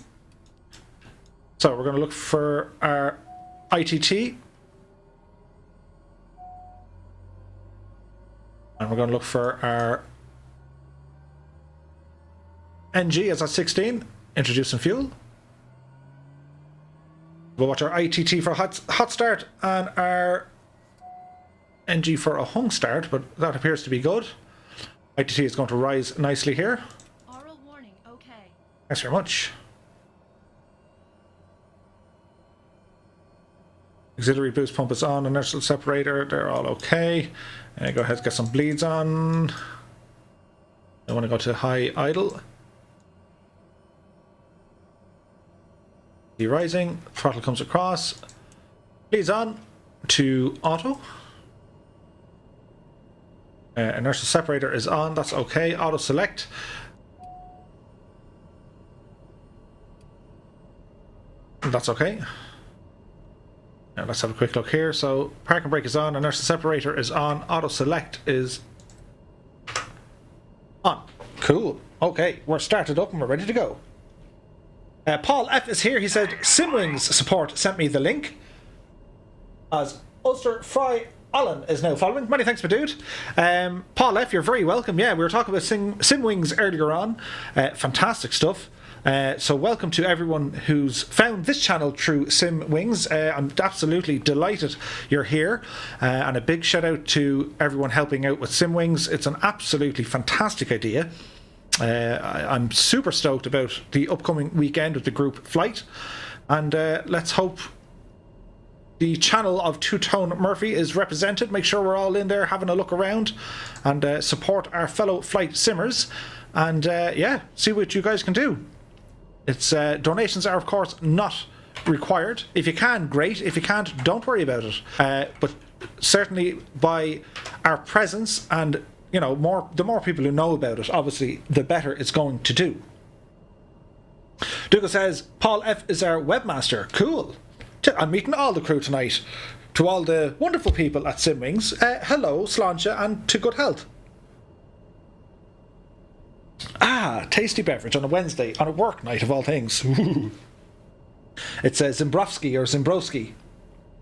So we're going to look for our ITT. And we're going to look for our NG as at 16, introduce some fuel. We'll watch our ITT for a hot start and our NG for a hung start, but that appears to be good. ITT is going to rise nicely here. Oral warning, okay. Thanks very much. Auxiliary boost pump is on, inertial separator, they're all okay. Go ahead and get some bleeds on. I want to go to high idle. Rising, throttle comes across, bleeds on to auto. Inertial separator is on, that's okay. Auto select. That's okay. Now let's have a quick look here. So park and brake is on, inertial separator is on, auto select is on. Cool. Okay, we're started up and we're ready to go. Paul F is here. He said Simwings support sent me the link. As Ulster Fry Allen is now following. Many thanks, my dude. Paul F, you're very welcome. Yeah, we were talking about Simwings earlier on. Fantastic stuff. So welcome to everyone who's found this channel through Simwings. I'm absolutely delighted you're here. And a big shout out to everyone helping out with Simwings. It's an absolutely fantastic idea. I'm super stoked about the upcoming weekend with the group flight, and let's hope the channel of Two Tone Murphy is represented. Make sure we're all in there having a look around and support our fellow flight simmers, and yeah, see what you guys can do. It's donations are of course not required. If you can, great. If you can't, don't worry about it. But certainly by our presence and you know, the more people who know about it, obviously, the better it's going to do. Dougal says, Paul F is our webmaster. Cool. I'm meeting all the crew tonight. To all the wonderful people at Simwings, hello, Sláinte, and to good health. Ah, tasty beverage on a Wednesday, on a work night of all things. It's a Zimbrovski or Zimbroski,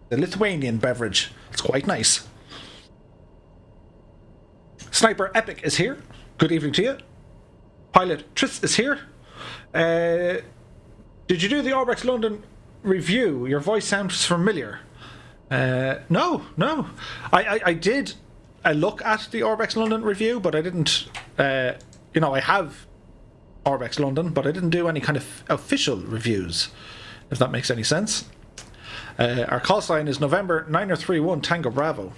the Lithuanian beverage. It's quite nice. Sniper Epic is here. Good evening to you. Pilot Tris is here. Did you do the Orbex London review? Your voice sounds familiar. No. I did a look at the Orbex London review, but I didn't. You know, I have Orbex London, but I didn't do any kind of official reviews, if that makes any sense. Our call sign is November 931 Tango Bravo.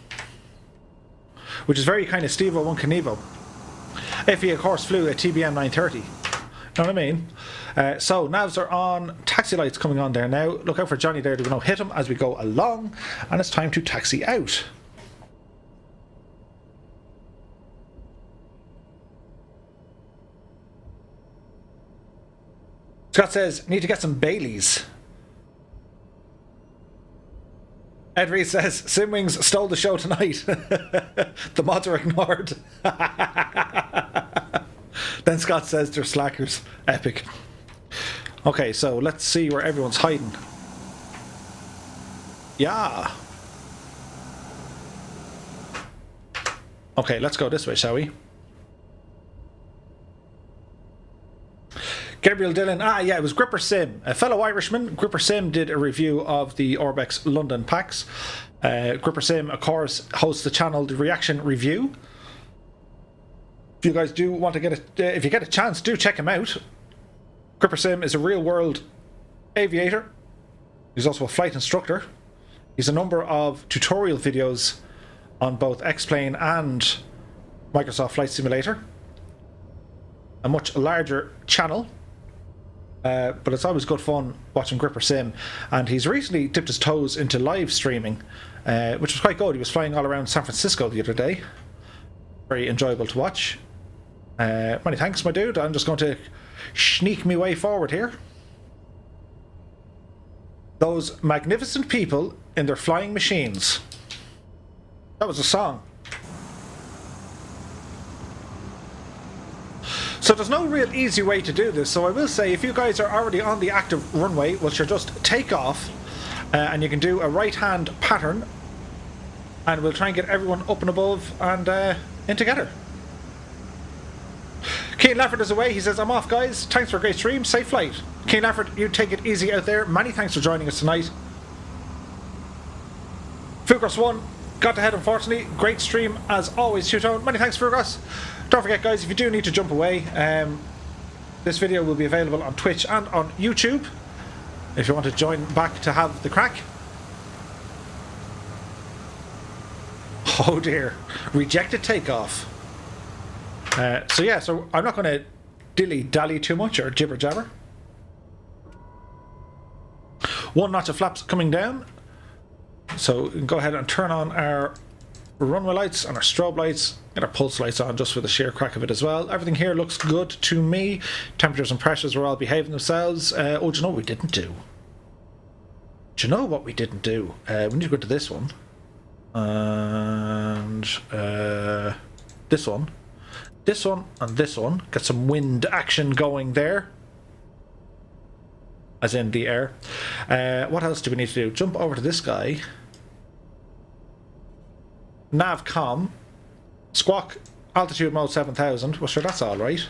which is very kind of Stevo 1 Knievo. If he, of course, flew a TBM 930. Know what I mean? So, navs are on. Taxi lights coming on there now. Look out for Johnny there to hit him as we go along. And it's time to taxi out. Scott says, need to get some Baileys. Ed Reed says, Simwings stole the show tonight. The mods are ignored. Then Scott says they're slackers. Epic. Okay, so let's see where everyone's hiding. Yeah. Okay, let's go this way, shall we? Gabriel Dillon, yeah, it was Gripper Sim. A fellow Irishman, Gripper Sim did a review of the Orbex London packs. Gripper Sim, of course, hosts the channel The Reaction Review. If you guys do want to get if you get a chance, do check him out. Gripper Sim is a real-world aviator. He's also a flight instructor. He's a number of tutorial videos on both X-Plane and Microsoft Flight Simulator. A much larger channel. But it's always good fun watching Gripper Sim, and he's recently dipped his toes into live streaming, which was quite good. He was flying all around San Francisco the other day. Very enjoyable to watch. Many thanks, my dude. I'm just going to sneak my way forward here. Those magnificent people in their flying machines. That was a song. So there's no real easy way to do this, so I will say if you guys are already on the active runway, well sure, just take off and you can do a right hand pattern and we'll try and get everyone up and above and in together. Keane Lafford is away. He says, I'm off guys, thanks for a great stream, safe flight. Keane Lafford, you take it easy out there. Many thanks for joining us tonight. Fugros 1 got ahead unfortunately. Great stream as always, Shootone. Many thanks Fugros. Don't forget guys, if you do need to jump away, this video will be available on Twitch and on YouTube if you want to join back to have the crack. Oh dear, rejected takeoff. So yeah, so I'm not going to dilly-dally too much or jibber-jabber. One notch of flaps coming down. So we can go ahead and turn on our runway lights and our strobe lights, get our pulse lights on just for the sheer crack of it as well. Everything here looks good to me. Temperatures and pressures are all behaving themselves. Oh, do you know what we didn't do? Do you know what we didn't do? We need to go to this one. And this one. This one and this one. Get some wind action going there. As in the air. What else do we need to do? Jump over to this guy. Navcom, squawk, altitude mode 7000. Well, sure, that's all right.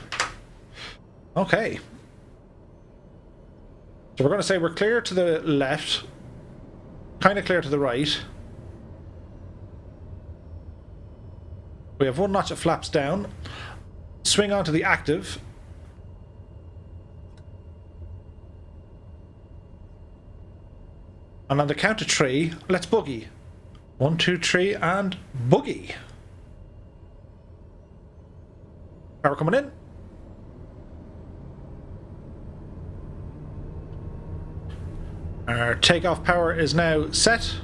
Okay. So we're going to say we're clear to the left, kind of clear to the right. We have one notch of flaps down. Swing onto the active. And on the count of 3, let's boogie. 1, 2, 3, and boogie. Power coming in. Our takeoff power is now set.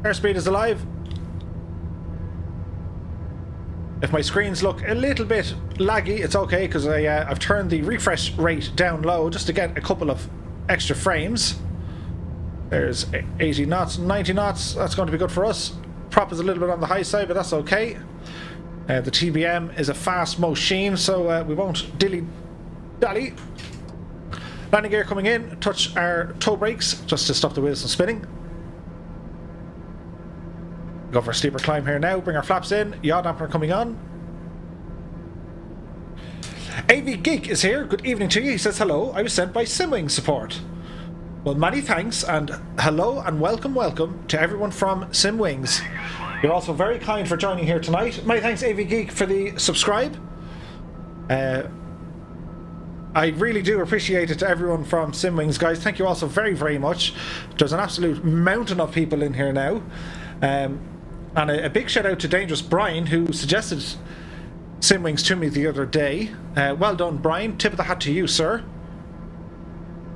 Airspeed is alive. If my screens look a little bit laggy, it's okay because I've turned the refresh rate down low just to get a couple of extra frames. There's 80 knots, 90 knots. That's going to be good for us. Prop is a little bit on the high side, but that's okay. The TBM is a fast machine, so we won't dilly-dally. Landing gear coming in. Touch our toe brakes just to stop the wheels from spinning. Go for a steeper climb here now. Bring our flaps in. Yaw dampener coming on. AV Geek is here. Good evening to you. He says hello. I was sent by Simwing support. Well, many thanks and hello and welcome to everyone from Simwings. You're also very kind for joining here tonight. Many thanks, AV Geek, for the subscribe. I really do appreciate it to everyone from Simwings, guys. Thank you also very, very much. There's an absolute mountain of people in here now. And a big shout out to Dangerous Brian, who suggested Simwings to me the other day. Well done, Brian. Tip of the hat to you, sir.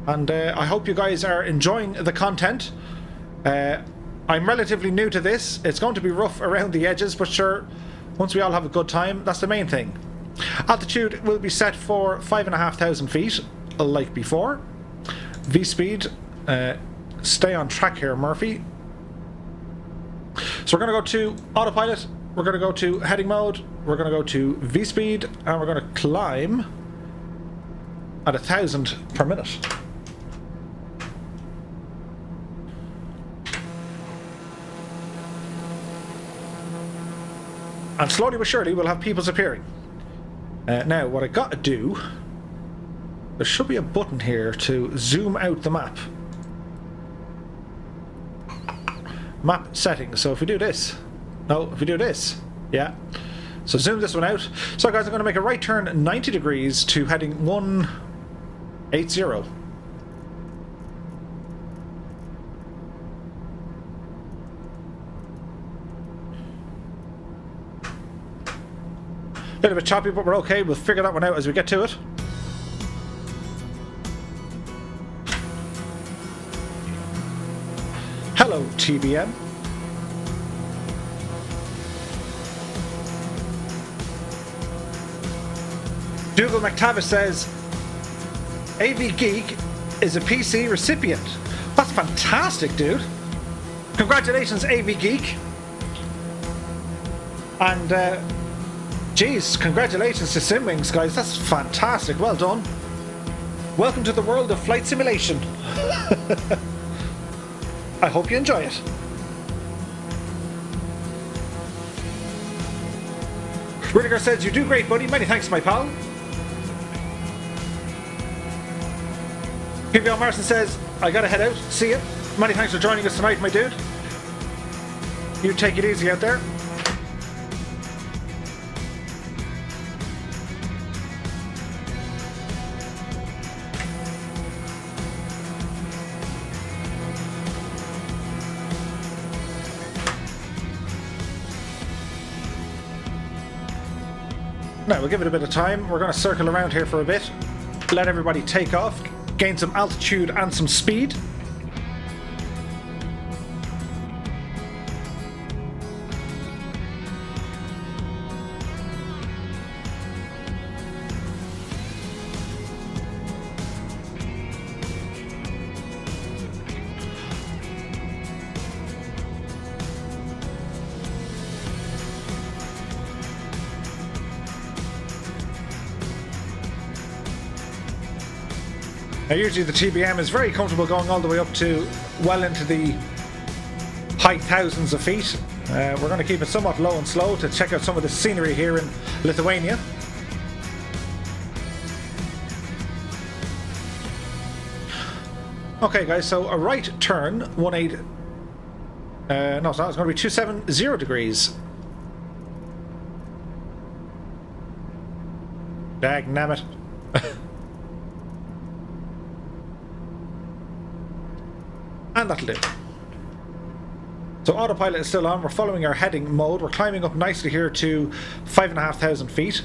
And I hope you guys are enjoying the content. I'm relatively new to this. It's going to be rough around the edges, but sure, once we all have a good time, that's the main thing. Altitude will be set for 5,500 feet, like before. V-speed, stay on track here, Murphy. So we're going to go to autopilot, we're going to go to heading mode, we're going to go to V-speed, and we're going to climb at 1,000 per minute. And slowly but surely we'll have peoples appearing. Now, what I got to do, there should be a button here to zoom out the map. Map settings. So if we do this, no, if we do this, yeah. So zoom this one out. So guys, I'm going to make a right turn 90 degrees to heading 180. Bit of a choppy, but we're okay. We'll figure that one out as we get to it. Hello, TBM. Dougal McTavish says, AV Geek is a PC recipient. That's fantastic, dude. Congratulations, AV Geek. And, geez, congratulations to Simwings, guys. That's fantastic. Well done. Welcome to the world of flight simulation. I hope you enjoy it. Rudder says, you do great, buddy. Many thanks, my pal. PVL Marson says, I gotta head out. See ya. Many thanks for joining us tonight, my dude. You take it easy out there. Now, we'll give it a bit of time. We're going to circle around here for a bit, let everybody take off, gain some altitude and some speed. Now, usually the TBM is very comfortable going all the way up to well into the high thousands of feet. We're going to keep it somewhat low and slow to check out some of the scenery here in Lithuania. Okay guys, so a right turn, 18... no it's not, it's going to be 270 degrees. Dagnammit. And that'll do. So autopilot is still on. We're following our heading mode. We're climbing up nicely here to 5,500 feet.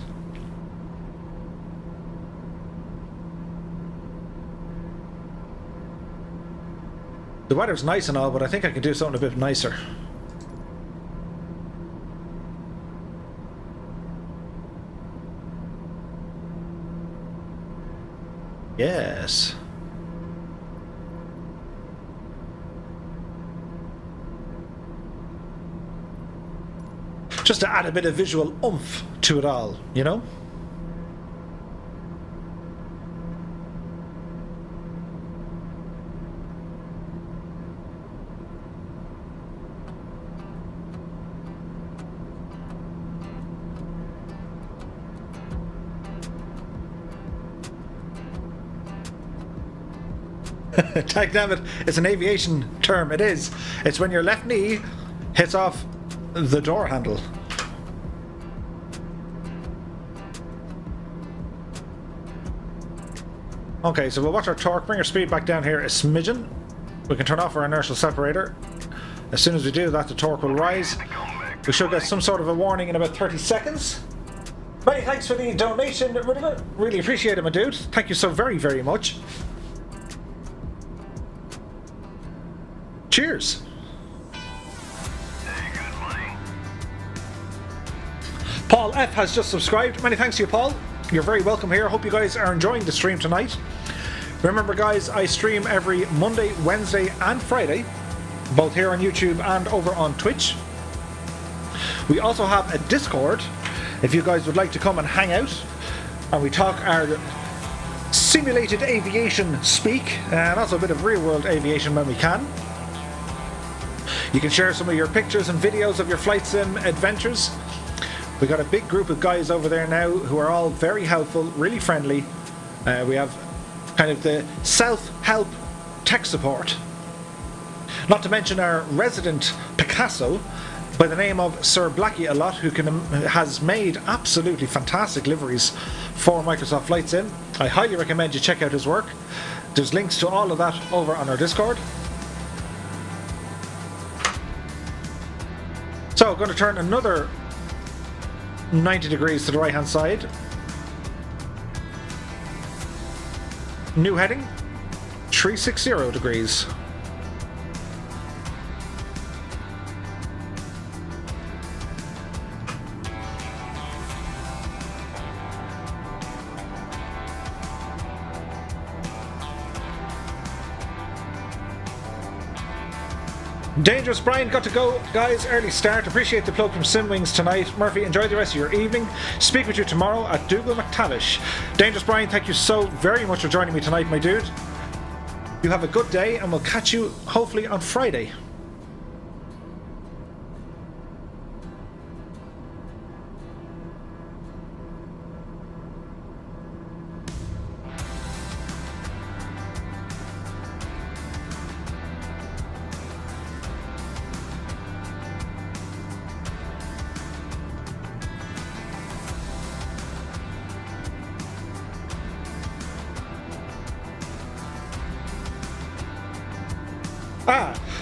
The weather's nice and all, but I think I can do something a bit nicer. Yes. Just to add a bit of visual oomph to it all, you know? Dagnammit, it's an aviation term, it is. It's when your left knee hits off the door handle. Okay, so we'll watch our torque, bring our speed back down here a smidgen. We can turn off our inertial separator. As soon as we do that, the torque will rise. We should get some sort of a warning in about 30 seconds. Many thanks for the donation, Rudder. Really appreciate it, my dude. Thank you so very, very much. Cheers. Paul F has just subscribed. Many thanks to you, Paul. You're very welcome here. Hope you guys are enjoying the stream tonight. Remember, guys, I stream every Monday, Wednesday, and Friday, both here on YouTube and over on Twitch. We also have a Discord if you guys would like to come and hang out and we talk our simulated aviation speak and also a bit of real world aviation when we can. You can share some of your pictures and videos of your flight sim adventures. We got a big group of guys over there now who are all very helpful, really friendly. We have kind of the self-help tech support. Not to mention our resident Picasso by the name of Sir Blackie a lot, who has made absolutely fantastic liveries for Microsoft Flight Sim. I highly recommend you check out his work. There's links to all of that over on our Discord. So I'm going to turn another 90 degrees to the right hand side. New heading 360 degrees. Dangerous Brian got to go, guys. Early start. Appreciate the plug from Simwings tonight. Murphy, enjoy the rest of your evening. Speak with you tomorrow at Dougal McTavish. Dangerous Brian, thank you so very much for joining me tonight, my dude. You have a good day, and we'll catch you hopefully on Friday.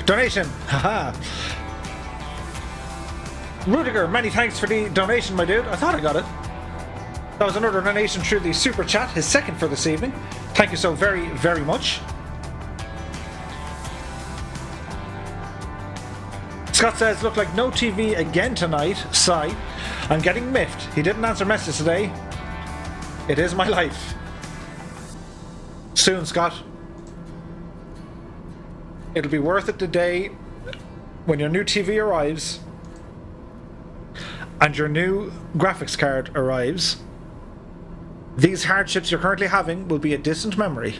Donation, haha. Rudiger, many thanks for the donation, my dude. I thought I got it. That was another donation through the super chat, his second for this evening. Thank you so very, very much. Scott says, look like no TV again tonight. Sigh. I'm getting miffed. He didn't answer messages today. It is my life. Soon, Scott. It'll be worth it the day when your new TV arrives and your new graphics card arrives. These hardships you're currently having will be a distant memory.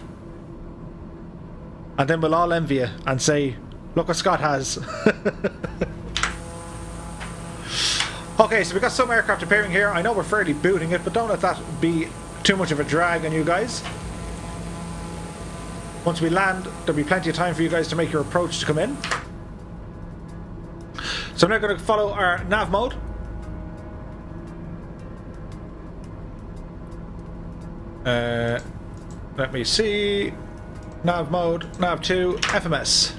And then we'll all envy you and say, look what Scott has. Okay, so we've got some aircraft appearing here. I know we're fairly booting it, but don't let that be too much of a drag on you guys. Once we land, there'll be plenty of time for you guys to make your approach to come in. So I'm now going to follow our nav mode. Let me see. Nav mode, nav 2, FMS.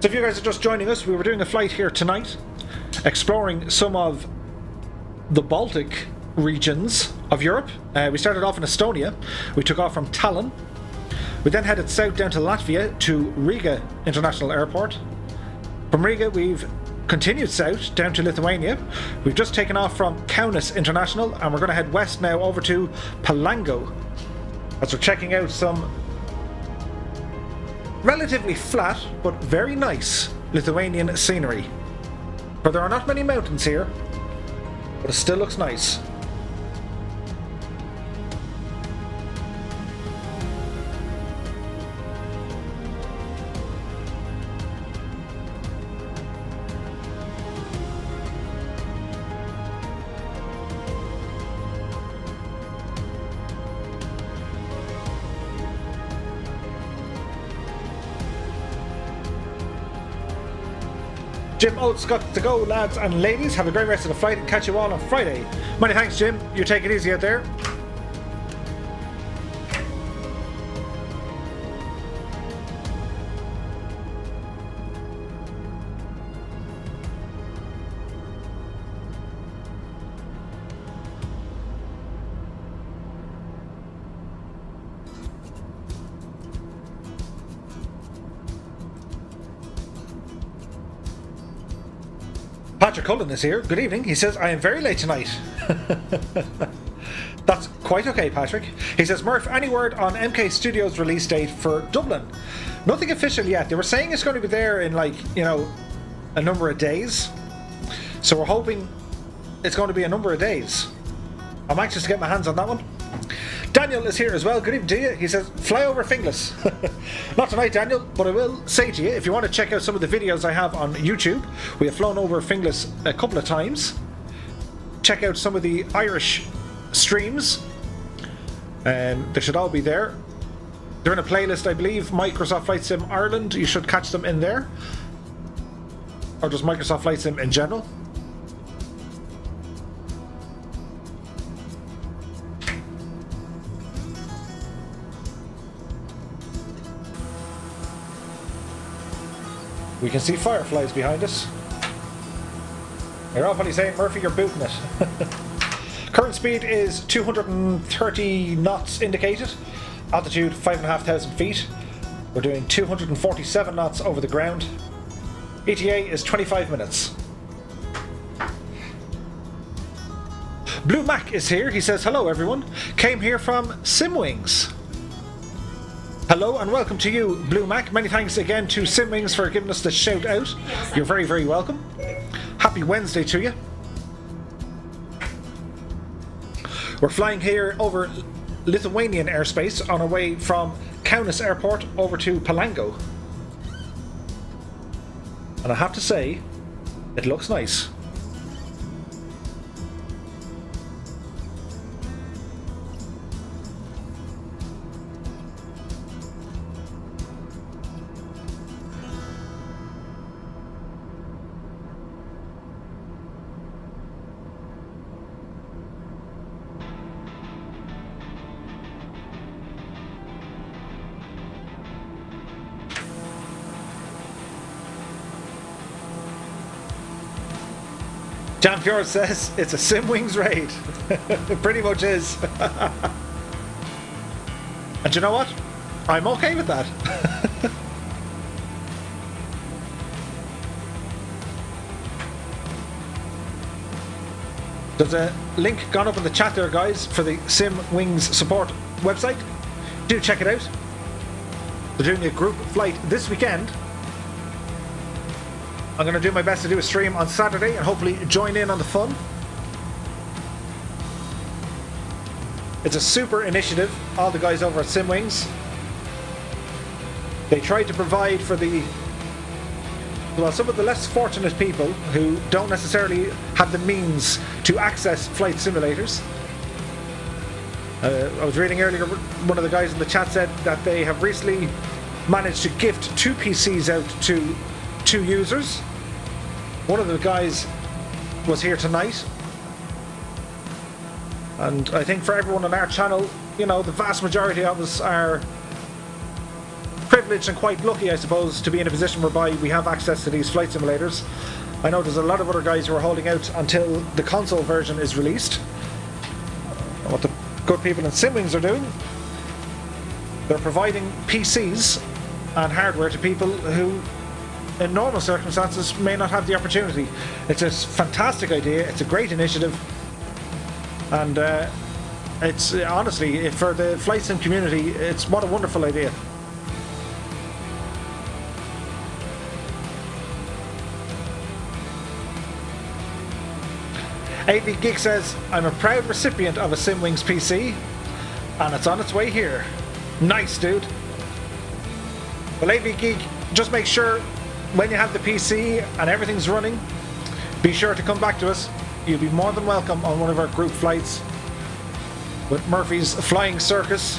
So if you guys are just joining us, we were doing a flight here tonight, exploring some of the Baltic regions of Europe. We started off in Estonia. We took off from Tallinn. We then headed south down to Latvia to Riga International Airport. From Riga we've continued south down to Lithuania. We've just taken off from Kaunas International and we're going to head west now over to Palanga as we're checking out some relatively flat but very nice Lithuanian scenery. For there are not many mountains here, but it still looks nice. Jim Oates got to go, lads and ladies. Have a great rest of the flight and catch you all on Friday. Many thanks, Jim. You take it easy out there. Patrick Cullen is here. Good evening. He says, I am very late tonight. That's quite okay, Patrick. He says, Murph, any word on MK Studios release date for Dublin? Nothing official yet. They were saying it's going to be there in, like, you know, a number of days. So we're hoping it's going to be a number of days. I'm anxious to get my hands on that one. Daniel is here as well. Good evening to you. He says, fly over Finglas. Not tonight, Daniel, but I will say to you, if you want to check out some of the videos I have on YouTube, we have flown over Finglas a couple of times. Check out some of the Irish streams. They should all be there. They're in a playlist, I believe, Microsoft Flight Sim Ireland. You should catch them in there. Or just Microsoft Flight Sim in general. We can see fireflies behind us. You're all probably saying, Murphy, you're booting it. Current speed is 230 knots indicated. Altitude 5,500 feet. We're doing 247 knots over the ground. ETA is 25 minutes. Blue Mac is here. He says, hello everyone. Came here from Simwings. Hello and welcome to you, Blue Mac. Many thanks again to Simwings for giving us the shout out. You're very, very welcome. Happy Wednesday to you. We're flying here over Lithuanian airspace on our way from Kaunas airport over to Palanga. And I have to say, it looks nice. John Fjord says it's a Simwings raid. It pretty much is. And you know what? I'm okay with that. There's a link gone up in the chat there, guys, for the Simwings support website. Do check it out. They're doing a group flight this weekend. I'm going to do my best to do a stream on Saturday and hopefully join in on the fun. It's a super initiative, all the guys over at Simwings. They tried to provide for some of the less fortunate people who don't necessarily have the means to access flight simulators. I was reading earlier, one of the guys in the chat said that they have recently managed to gift 2 PCs out to 2 users. One of the guys was here tonight, and I think for everyone on our channel, you know, the vast majority of us are privileged and quite lucky, I suppose, to be in a position whereby we have access to these flight simulators. I know there's a lot of other guys who are holding out until the console version is released. And what the good people in Simwings are doing, they're providing PCs and hardware to people who in normal circumstances may not have the opportunity. It's a fantastic idea, it's a great initiative, and it's honestly, for the flight sim community, it's what a wonderful idea. AV Geek says, I'm a proud recipient of a Simwings PC and it's on its way here. Nice, dude. Well, AV Geek, just make sure when you have the PC and everything's running, be sure to come back to us. You'll be more than welcome on one of our group flights with Murphy's Flying Circus,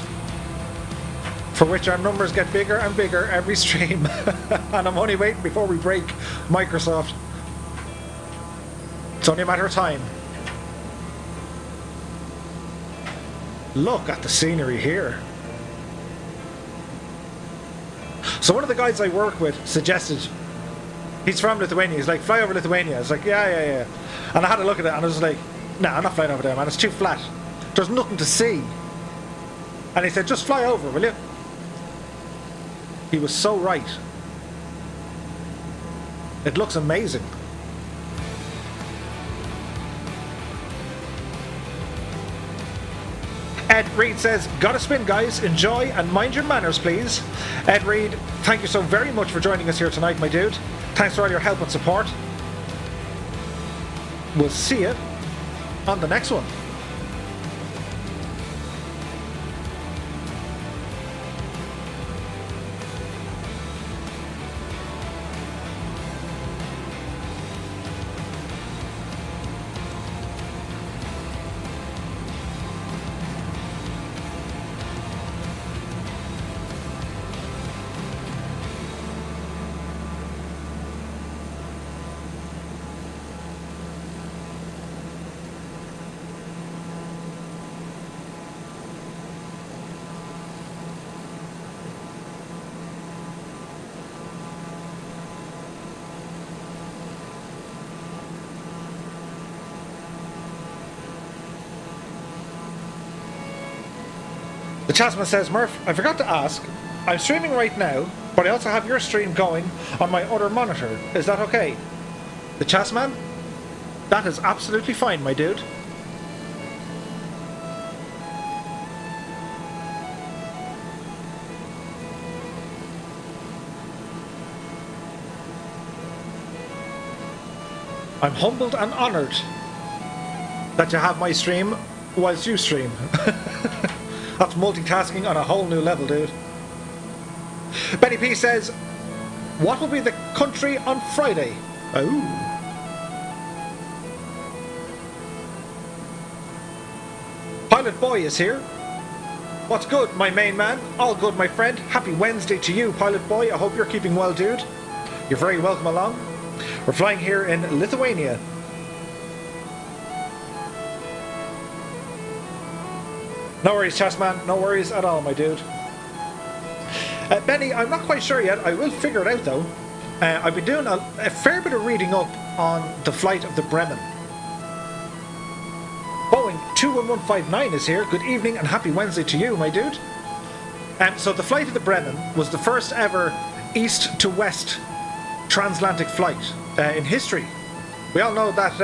for which our numbers get bigger and bigger every stream. And I'm only waiting before we break Microsoft. It's only a matter of time. Look at the scenery here. So one of the guys I work with suggested, he's from Lithuania, he's like, fly over Lithuania. I was like, yeah. And I had a look at it and I was like, nah, I'm not flying over there, man, it's too flat. There's nothing to see. And he said, just fly over, will you? He was so right. It looks amazing. Ed Reed says, gotta spin, guys. Enjoy and mind your manners, please. Ed Reed, thank you so very much for joining us here tonight, my dude. Thanks for all your help and support. We'll see you on the next one. The Chasman says, Murph, I forgot to ask. I'm streaming right now, but I also have your stream going on my other monitor. Is that okay? The Chasman? That is absolutely fine, my dude. I'm humbled and honoured that you have my stream whilst you stream. That's multitasking on a whole new level, dude. Benny P says, what will be the country on Friday? Oh. Pilot Boy is here. What's good, my main man? All good, my friend. Happy Wednesday to you, Pilot Boy. I hope you're keeping well, dude. You're very welcome along. We're flying here in Lithuania. No worries, Chessman. No worries at all, my dude. Benny, I'm not quite sure yet. I will figure it out, though. I've been doing a fair bit of reading up on the flight of the Bremen. Boeing 21159 is here. Good evening and happy Wednesday to you, my dude. So the flight of the Bremen was the first ever east to west transatlantic flight in history. We all know that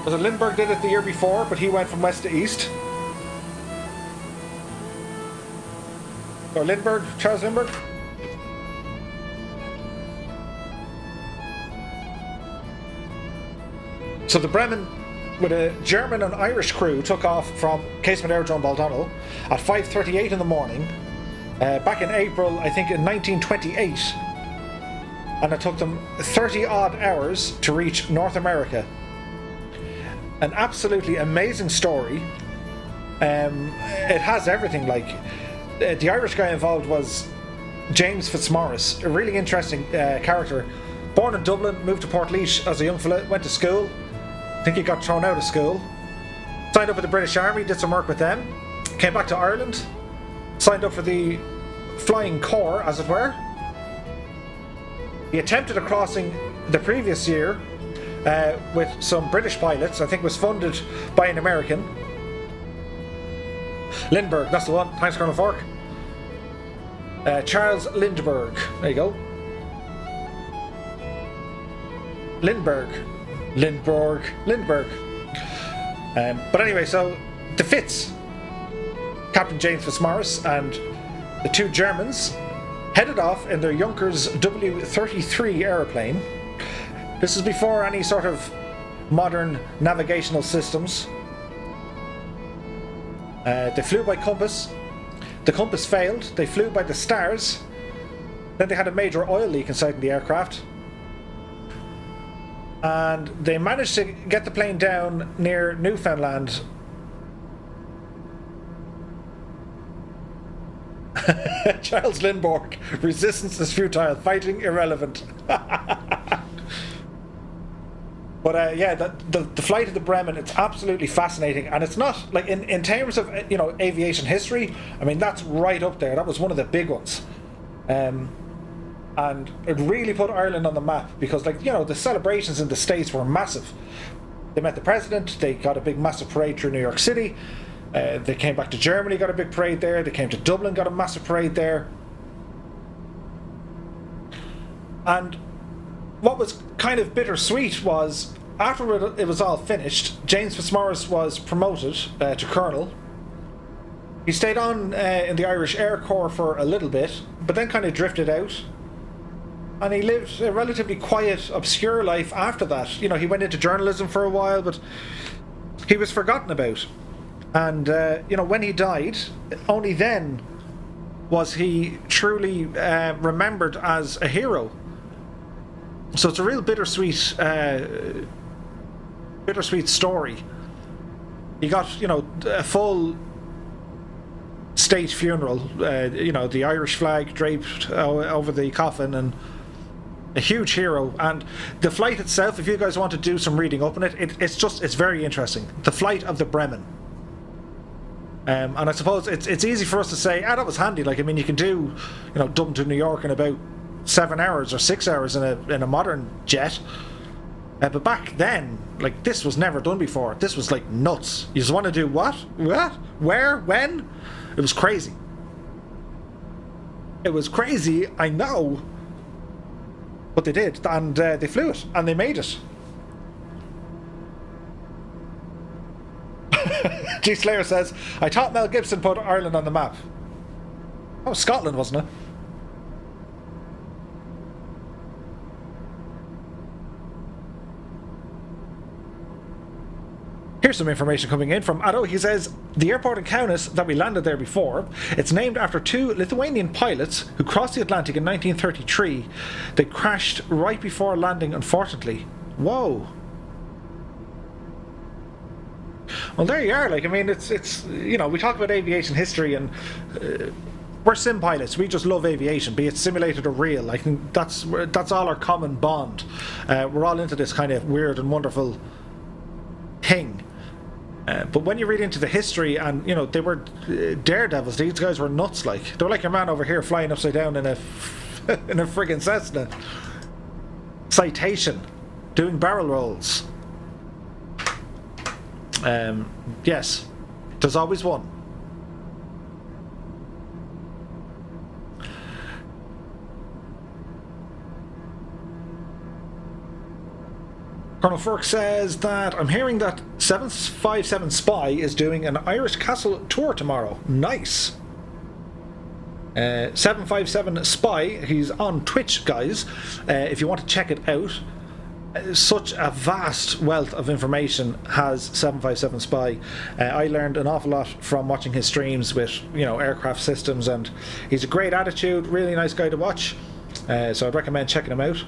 was it Lindbergh did it the year before, but he went from west to east. Or Lindbergh, Charles Lindbergh. So the Bremen, with a German and Irish crew, took off from Casement Aerodrome Baldonnel at 5:38 in the morning, back in April, I think in 1928. And it took them 30 odd hours to reach North America. An absolutely amazing story. It has everything, like the Irish guy involved was James Fitzmaurice, a really interesting character. Born in Dublin, moved to Portlaoise as a young fella, went to school. I think he got thrown out of school. Signed up with the British Army, did some work with them. Came back to Ireland. Signed up for the Flying Corps, as it were. He attempted a crossing the previous year with some British pilots. I think was funded by an American. Lindbergh, that's the one. Thanks, Colonel Fork. Charles Lindbergh. There you go. Lindbergh. But anyway, so the Fitz, Captain James Fitzmaurice, and the two Germans headed off in their Junkers W-33 aeroplane. This is before any sort of modern navigational systems. They flew by compass. The compass failed. They flew by the stars. Then they had a major oil leak inside the aircraft. And they managed to get the plane down near Newfoundland. Charles Lindbergh, resistance is futile, fighting irrelevant. But yeah, the flight of the Bremen, it's absolutely fascinating, and it's not like in terms of aviation history. I mean, that's right up there. That was one of the big ones, and it really put Ireland on the map because, the celebrations in the States were massive. They met the president. They got a big, massive parade through New York City. They came back to Germany, got a big parade there. They came to Dublin, got a massive parade there. And what was kind of bittersweet was, after it was all finished, James Fitzmaurice was promoted to colonel, He stayed on in the Irish Air Corps for a little bit, but then kind of drifted out. And he lived a relatively quiet, obscure life after that. You know, he went into journalism for a while, but he was forgotten about. And, you know, when he died, only then was he truly remembered as a hero. So it's a real bittersweet story. He got, you know, a full state funeral, you know, the Irish flag draped over the coffin, and a huge hero. And the flight itself, if you guys want to do some reading up on it, it's very interesting. The flight of the Bremen. And I suppose it's easy for us to say, that was handy. Like, I mean, you can do, you know, Dublin to New York in about 7 hours or 6 hours in a modern jet. But back then, like, this was never done before. This was like nuts. You just want to do what? What? Where? When? It was crazy. It was crazy, I know. But they did, and they flew it, and they made it. G Slayer says, I thought Mel Gibson put Ireland on the map. That was Scotland, wasn't it? Here's some information coming in from Ado. He says, the airport in Kaunas that we landed there before, it's named after 2 Lithuanian pilots who crossed the Atlantic in 1933. They crashed right before landing, unfortunately. Whoa. Well, there you are. Like, I mean, it's you know, we talk about aviation history, and we're sim pilots. We just love aviation, be it simulated or real. Like, that's all our common bond. We're all into this kind of weird and wonderful thing. But when you read into the history, and you know, they were daredevils. These guys were nuts. Like, they were like your man over here flying upside down in a in a friggin' Cessna. Citation, doing barrel rolls. Yes, there's always one. Colonel Firk says that I'm hearing that 757 Spy is doing an Irish Castle tour tomorrow. Nice. 757 Spy, he's on Twitch, guys. If you want to check it out, such a vast wealth of information has 757 Spy. I learned an awful lot from watching his streams with, you know, aircraft systems, and he's a great attitude, really nice guy to watch. So I'd recommend checking him out.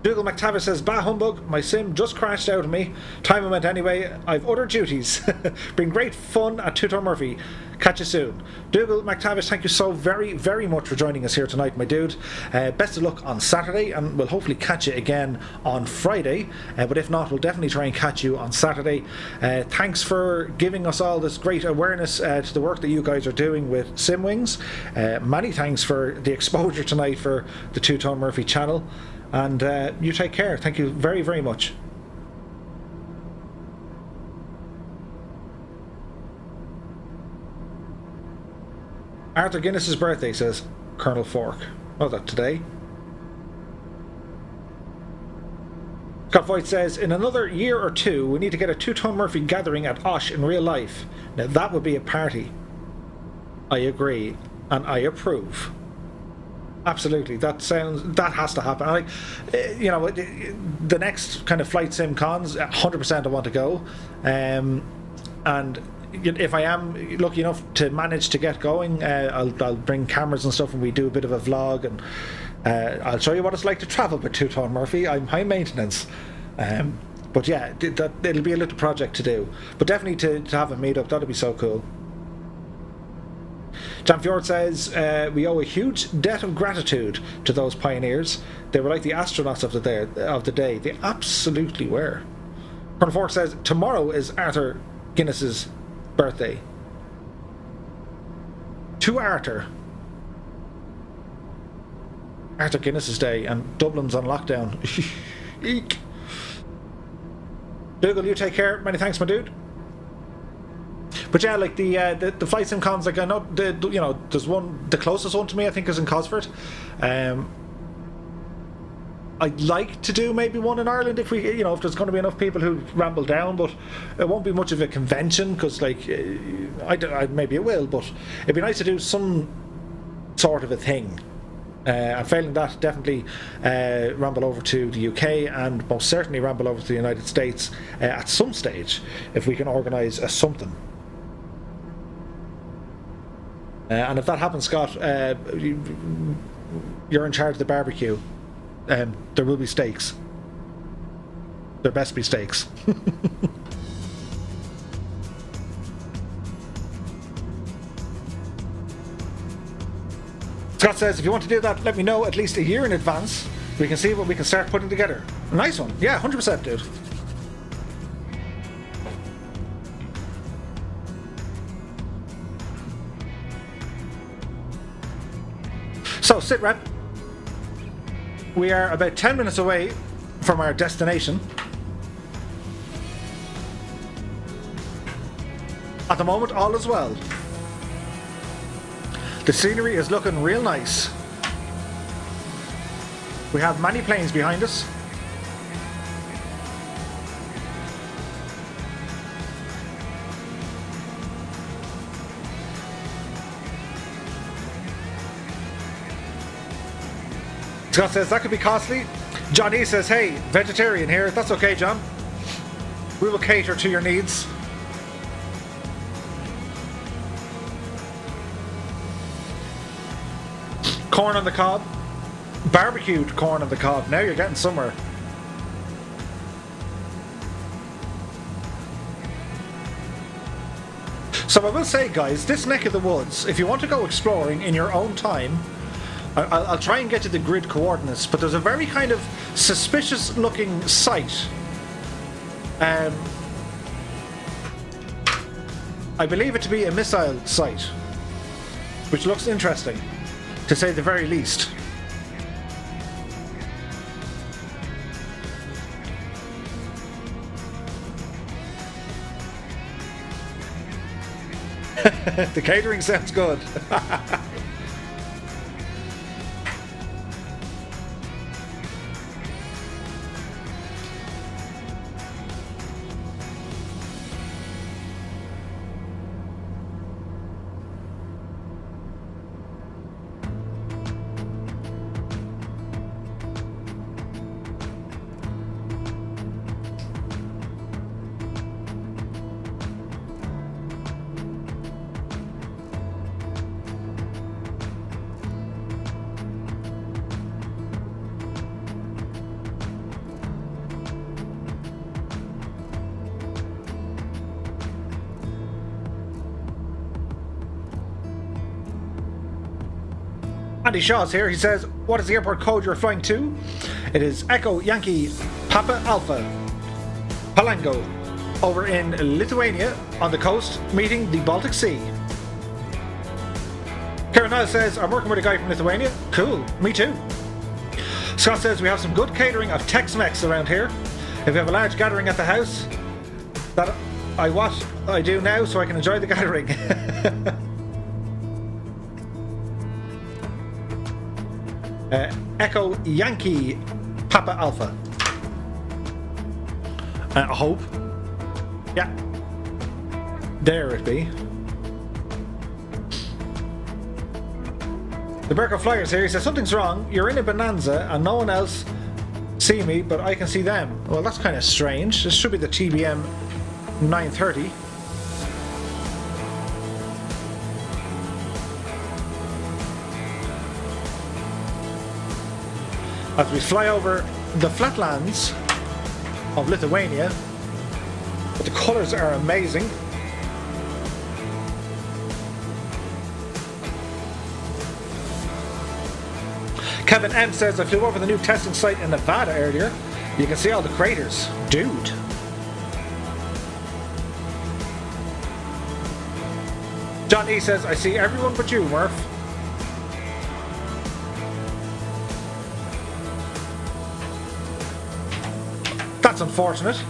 Dougal McTavish says, bah humbug, my sim just crashed out of me. Time went anyway. I've other duties. Been great fun at Tutor Murphy. Catch you soon. Dougal McTavish, thank you so very, very much for joining us here tonight, my dude. Best of luck on Saturday, and we'll hopefully catch you again on Friday. But if not, we'll definitely try and catch you on Saturday. Thanks for giving us all this great awareness to the work that you guys are doing with Simwings. Many thanks for the exposure tonight for the Tutor Murphy channel. And you take care. Thank you very, very much. Arthur Guinness's birthday, says Colonel Fork. Oh, that today. Scott Voigt says, in another year or two, we need to get a Two-Tone Murphy gathering at Osh in real life. Now that would be a party. I agree, and I approve. Absolutely, that has to happen. Like, you know, the next kind of flight sim cons, 100% I want to go, and if I am lucky enough to manage to get going, I'll bring cameras and stuff, and we do a bit of a vlog, and I'll show you what it's like to travel with Two-Tone Murphy. I'm high maintenance, but yeah, it'll be a little project to do, but definitely to have a meetup, that'll be so cool. Jan Fjord says, we owe a huge debt of gratitude to those pioneers. They were like the astronauts of the day. They absolutely were. Colonel Fork says, tomorrow is Arthur Guinness's birthday. To Arthur Guinness's day, and Dublin's on lockdown. Eek. Dougal, you take care. Many thanks, my dude. But yeah, like the flight sim cons, like I know you know, there's one, the closest one to me I think is in Cosford. I'd like to do maybe one in Ireland if we, you know, if there's going to be enough people who ramble down, but it won't be much of a convention because, like, maybe it will, but it'd be nice to do some sort of a thing. And failing that, definitely ramble over to the UK and most certainly ramble over to the United States at some stage if we can organise something. And if that happens, Scott, you're in charge of the barbecue. There will be steaks. There best be steaks. Scott says, if you want to do that, let me know at least a year in advance. We can see what we can start putting together. Nice one. Yeah, 100%, dude. So, sit rep. We are about 10 minutes away from our destination. At the moment, all is well. The scenery is looking real nice. We have many planes behind us. Scott says that could be costly. Johnny says, hey, vegetarian here. That's okay, John. We will cater to your needs. Corn on the cob. Barbecued corn on the cob. Now you're getting somewhere. So I will say, guys, this neck of the woods, if you want to go exploring in your own time, I'll try and get you the grid coordinates, but there's a very kind of suspicious looking site. I believe it to be a missile site, which looks interesting, to say the very least. The catering sounds good. Andy Shaw's here. He says, what is the airport code you're flying to? It is Echo Yankee Papa Alpha Palanga, over in Lithuania on the coast, meeting the Baltic Sea. Karen Niles says, I'm working with a guy from Lithuania. Cool, me too. Scott says, we have some good catering of Tex-Mex around here. If we have a large gathering at the house, that I do now so I can enjoy the gathering. Echo Yankee Papa Alpha. I hope. Yeah. There it be. The Berko Flyers here, he says, something's wrong. You're in a bonanza and no one else see me, but I can see them. Well, that's kind of strange. This should be the TBM 930. As we fly over the flatlands of Lithuania, but the colours are amazing. Kevin M says, I flew over the new testing site in Nevada earlier. You can see all the craters. Dude. John E says, I see everyone but you, Murph. That's unfortunate.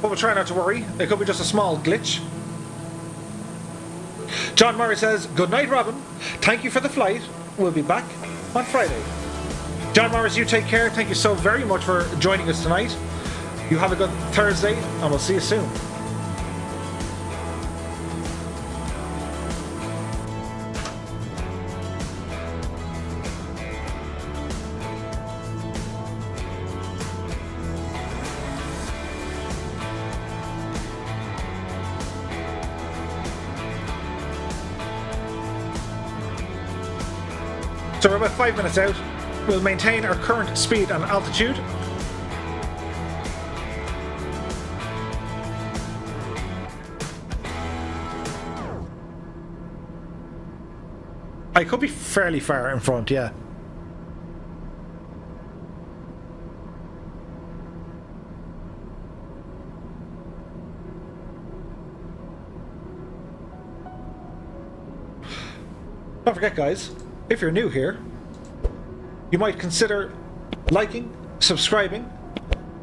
But we'll try not to worry. It could be just a small glitch. John Murray says, good night, Robin. Thank you for the flight. We'll be back on Friday. John Morris, you take care. Thank you so very much for joining us tonight. You have a good Thursday, and we'll see you soon. So we're about 5 minutes out. We'll maintain our current speed and altitude. I could be fairly far in front, yeah. Don't forget, guys, if you're new here, you might consider liking, subscribing,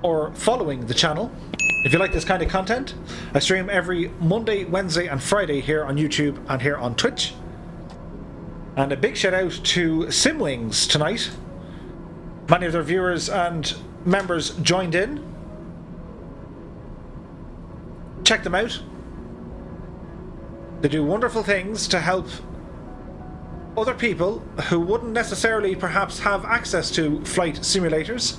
or following the channel. If you like this kind of content, I stream every Monday, Wednesday, and Friday here on YouTube and here on Twitch. And a big shout out to Simwings tonight. Many of their viewers and members joined in. Check them out. They do wonderful things to help other people who wouldn't necessarily perhaps have access to flight simulators.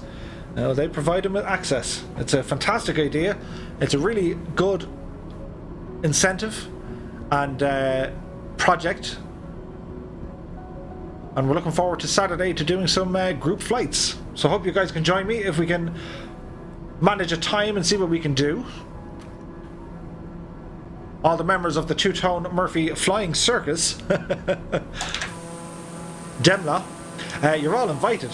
They provide them with access. It's a fantastic idea. It's a really good incentive and project. And we're looking forward to Saturday to doing some group flights. So I hope you guys can join me if we can manage a time and see what we can do. All the members of the Two-Tone Murphy Flying Circus, Demla, you're all invited.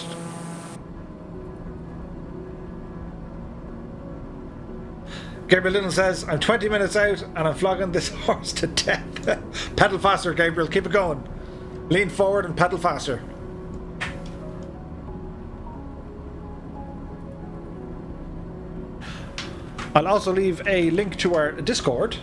Gabriel Little says, I'm 20 minutes out and I'm flogging this horse to death. Pedal faster, Gabriel, keep it going. Lean forward and pedal faster. I'll also leave a link to our Discord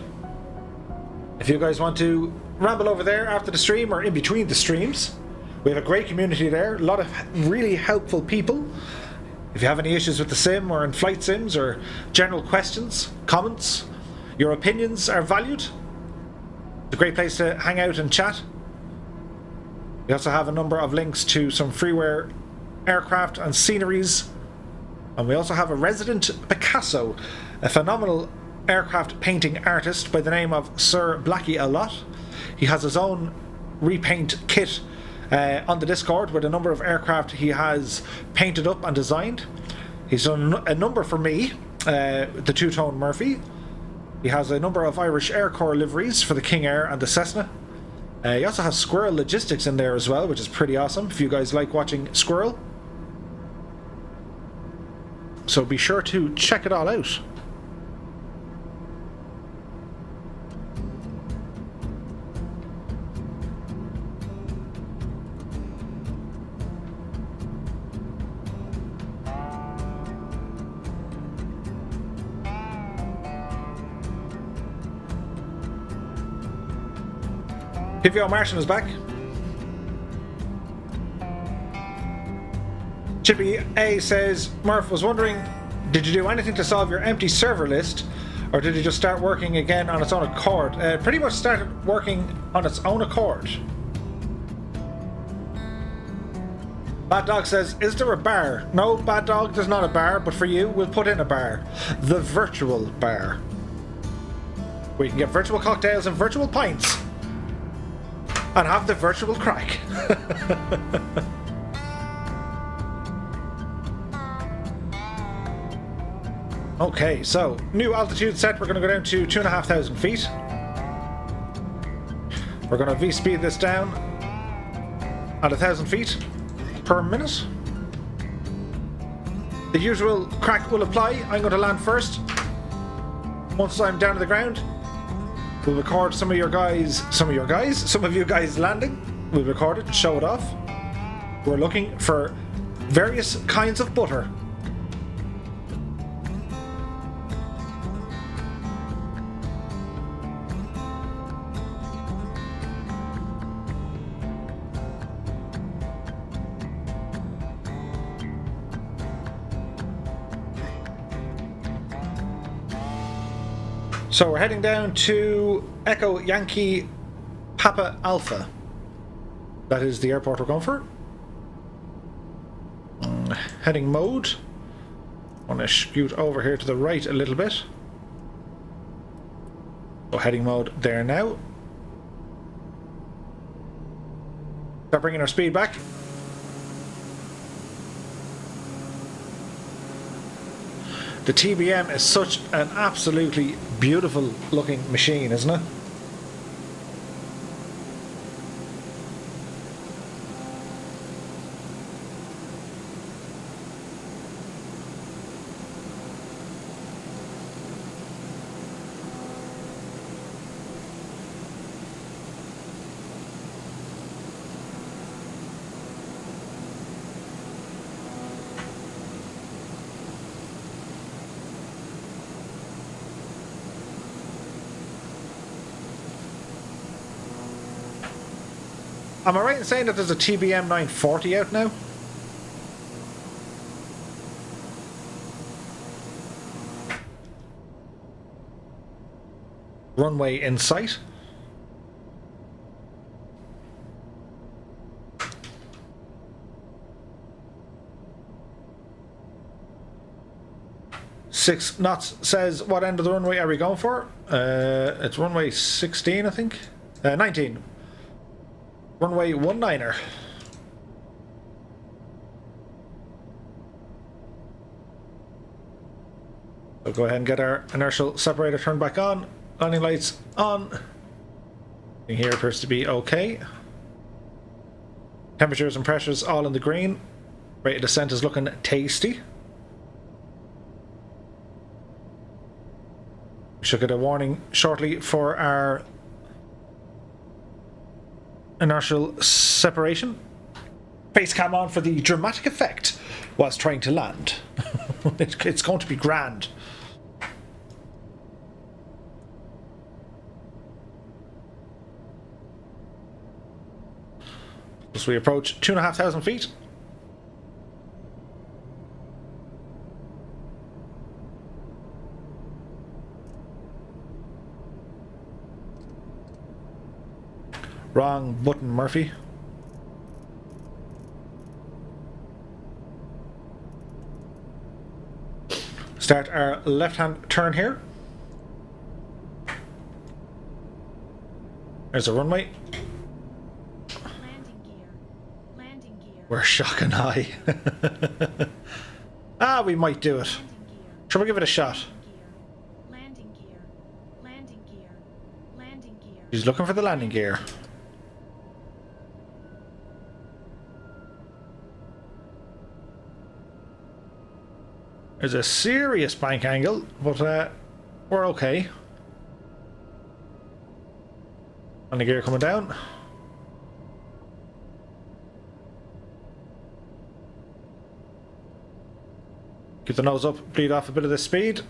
if you guys want to ramble over there after the stream or in between the streams. We have a great community there, a lot of really helpful people. If you have any issues with the sim or in flight sims or general questions, comments, your opinions are valued. It's a great place to hang out and chat. We also have a number of links to some freeware aircraft and sceneries. And we also have a resident Picasso, a phenomenal aircraft painting artist by the name of Sir Blackie a Lot. He has his own repaint kit on the Discord with a number of aircraft he has painted up and designed. He's done a number for me, the Two-Tone Murphy. He has a number of Irish Air Corps liveries for the King Air and the Cessna. He also has Squirrel Logistics in there as well, which is pretty awesome if you guys like watching Squirrel. So be sure to check it all out. PVO Martian is back. Chippy A says, Murph was wondering, did you do anything to solve your empty server list, or did it just start working again on its own accord? Pretty much started working on its own accord. Bad Dog says, is there a bar? No, Bad Dog, there's not a bar, but for you, we'll put in a bar. The virtual bar. Where you can get virtual cocktails and virtual pints. And have the virtual crack. Okay, so new altitude set. We're going to go down to 2,500 feet. We're going to V-speed this down at 1,000 feet per minute. The usual crack will apply. I'm going to land first. Once I'm down to the ground, we'll record some of you guys landing. We'll record it, show it off. We're looking for various kinds of butter. So we're heading down to Echo Yankee Papa Alpha. That is the airport we're going for. Heading mode. I want to scoot over here to the right a little bit. So heading mode there now. Start bringing our speed back. The TBM is such an absolutely beautiful looking machine, isn't it? Am I right in saying that there's a TBM 940 out now? Runway in sight. Six knots says what end of the runway are we going for? It's runway 16, I think. 19. Runway 19er. So go ahead and get our inertial separator turned back on. Landing lights on. Here appears to be okay. Temperatures and pressures all in the green. Rate of descent is looking tasty. We should get a warning shortly for our inertial separation. Face cam on for the dramatic effect whilst trying to land. It's going to be grand. As we approach 2,500 feet. Wrong button, Murphy. Start our left-hand turn here. There's a runway. Landing gear. Landing gear. We're shocking high. Ah, we might do it. Landing gear. Shall we give it a shot? Landing gear. Landing gear. Landing gear. She's looking for the landing gear. There's a serious bank angle, but we're okay. Landing gear coming down. Keep the nose up, bleed off a bit of the speed.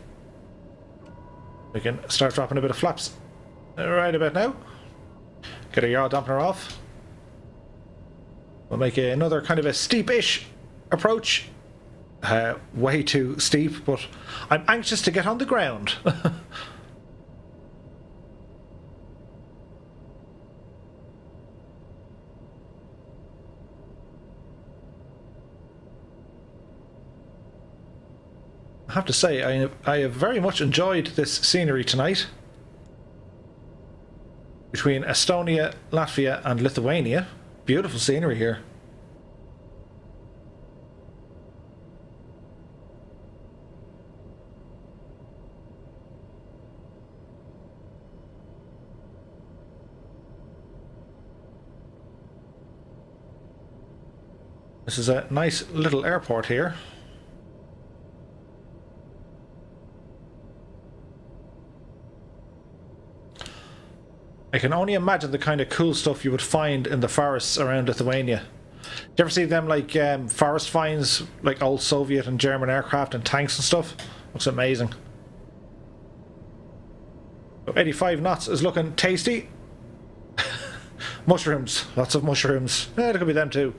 We can start dropping a bit of flaps right about now. Get our yaw dampener off. We'll make another kind of a steep-ish approach. Way too steep, but I'm anxious to get on the ground. I have to say, I have very much enjoyed this scenery tonight. Between Estonia, Latvia and Lithuania. Beautiful scenery here. This is a nice little airport here. I can only imagine the kind of cool stuff you would find in the forests around Lithuania. Do you ever see them like forest finds, like old Soviet and German aircraft and tanks and stuff? Looks amazing. So 85 knots is looking tasty. Mushrooms, lots of mushrooms. There could be them too.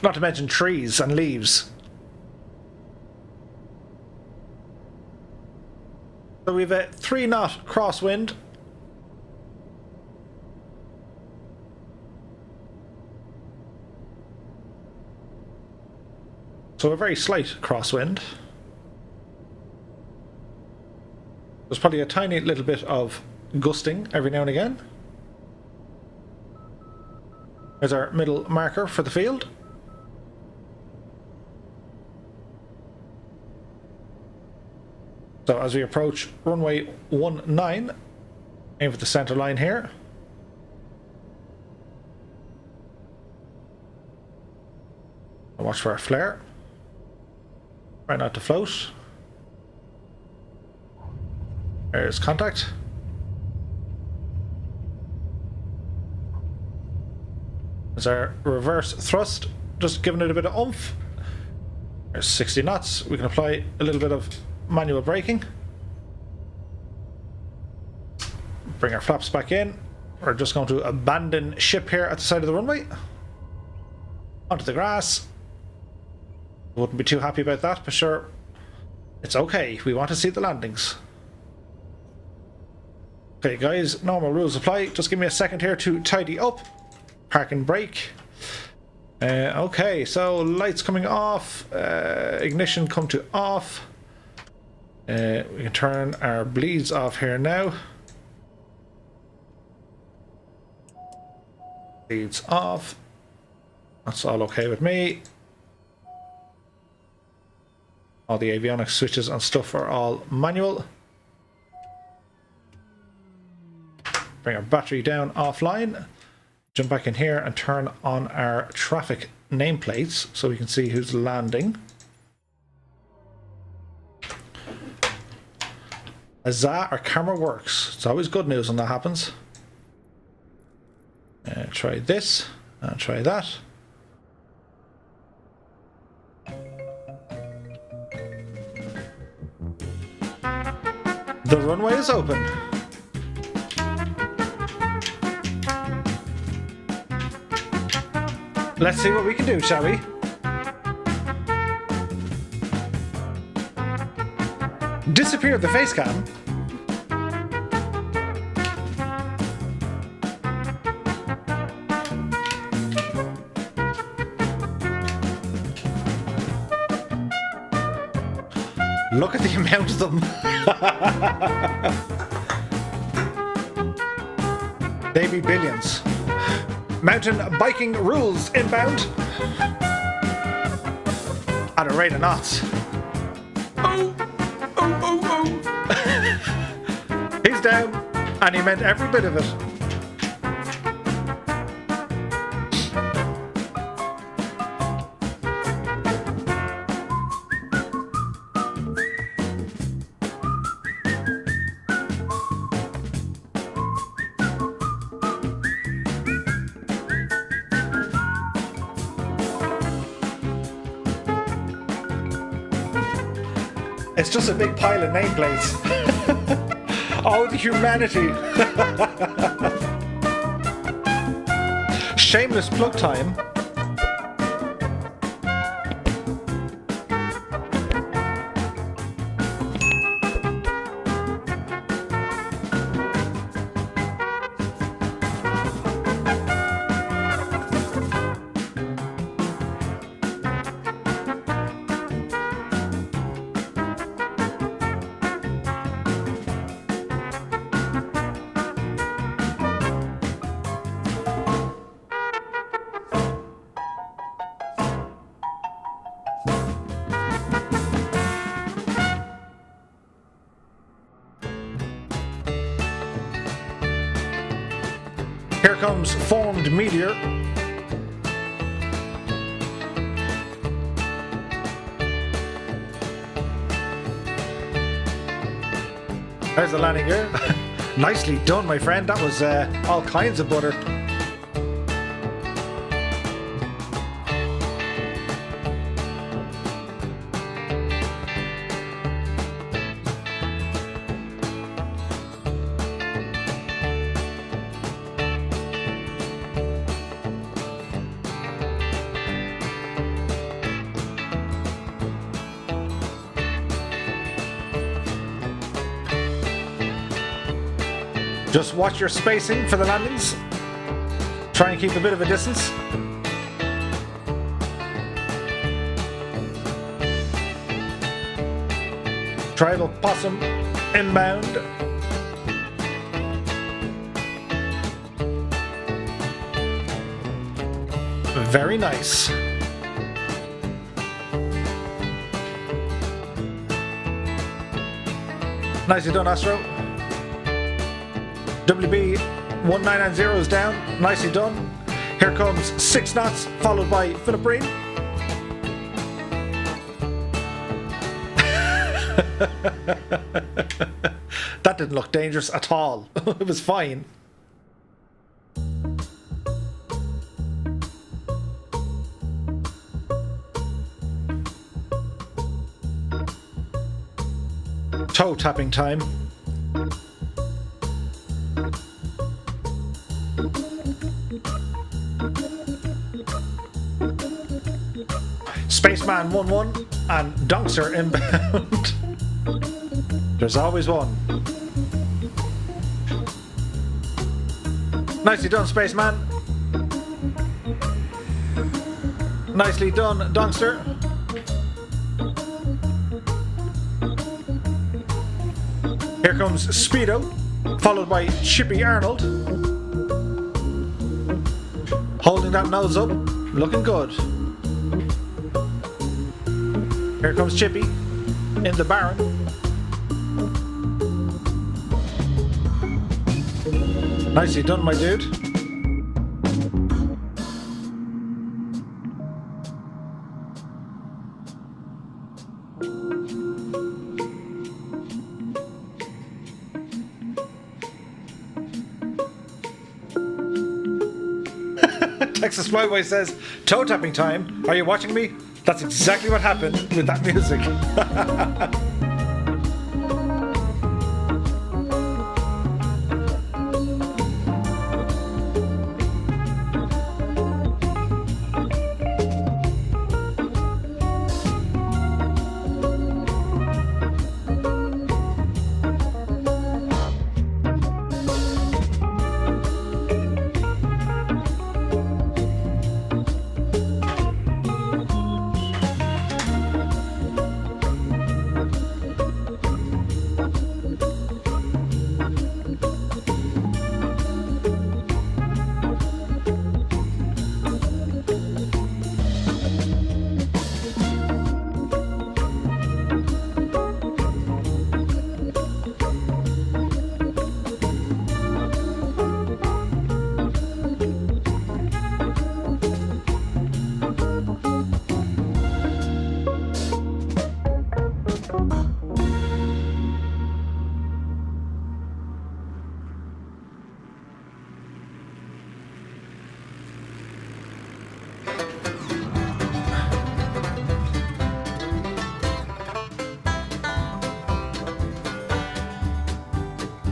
Not to mention trees and leaves. So we have a 3 knot crosswind. So a very slight crosswind. There's probably a tiny little bit of gusting every now and again. There's our middle marker for the field. So as we approach runway 19, aim for the center line here. Watch for a flare. Try not to float. There's contact. There's our reverse thrust, just giving it a bit of oomph. There's 60 knots. We can apply a little bit of manual braking. Bring our flaps back in. We're just going to abandon ship here at the side of the runway. Onto the grass. Wouldn't be too happy about that, but sure, it's okay. We want to see the landings. Okay, guys, normal rules apply. Just give me a second here to tidy up. Park and brake. Okay, so lights coming off. Ignition come to off. We can turn our bleeds off here now. Bleeds off. That's all okay with me. All the avionics switches and stuff are all manual. Bring our battery down offline. Jump back in here and turn on our traffic nameplates so we can see who's landing. Huzzah, our camera works. It's always good news when that happens. Try this and try that. The runway is open. Let's see what we can do, shall we? Disappear the face cam. Look at the amount of them. They be billions. Mountain biking rules inbound. At a rate of knots. Oh, oh, oh, oh. He's down, and he meant every bit of it. It's just a big pile of nameplates. Oh, the humanity. Shameless plug time. Here comes formed meteor. There's the landing gear. Nicely done, my friend. That was all kinds of butter. Just watch your spacing for the landings. Try and keep a bit of a distance. Tribal possum inbound. Very nice. Nicely done, Astro. WB 1990 is down. Nicely done. Here comes 6 knots, followed by Philip Breen. That didn't look dangerous at all. It was fine. Toe tapping time. Spaceman 1-1 and Donkster inbound. There's always one. Nicely done, Spaceman. Nicely done, Donkster. Here comes Speedo, followed by Chippy Arnold. Holding that nose up, looking good. Here comes Chippy in the Baron. Nicely done, my dude. Texas Flyway says, toe tapping time. Are you watching me? That's exactly what happened with that music.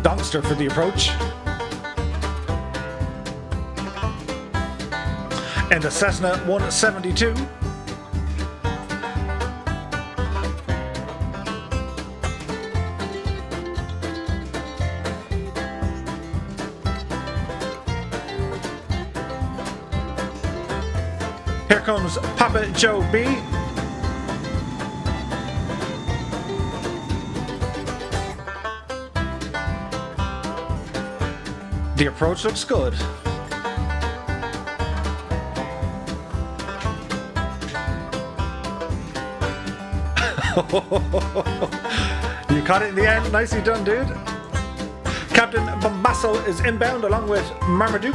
Donkster for the approach. And the Cessna 172. Here comes Papa Joe B. The approach looks good. You caught it in the end. Nicely done, dude. Captain Bombasso is inbound along with Marmaduke.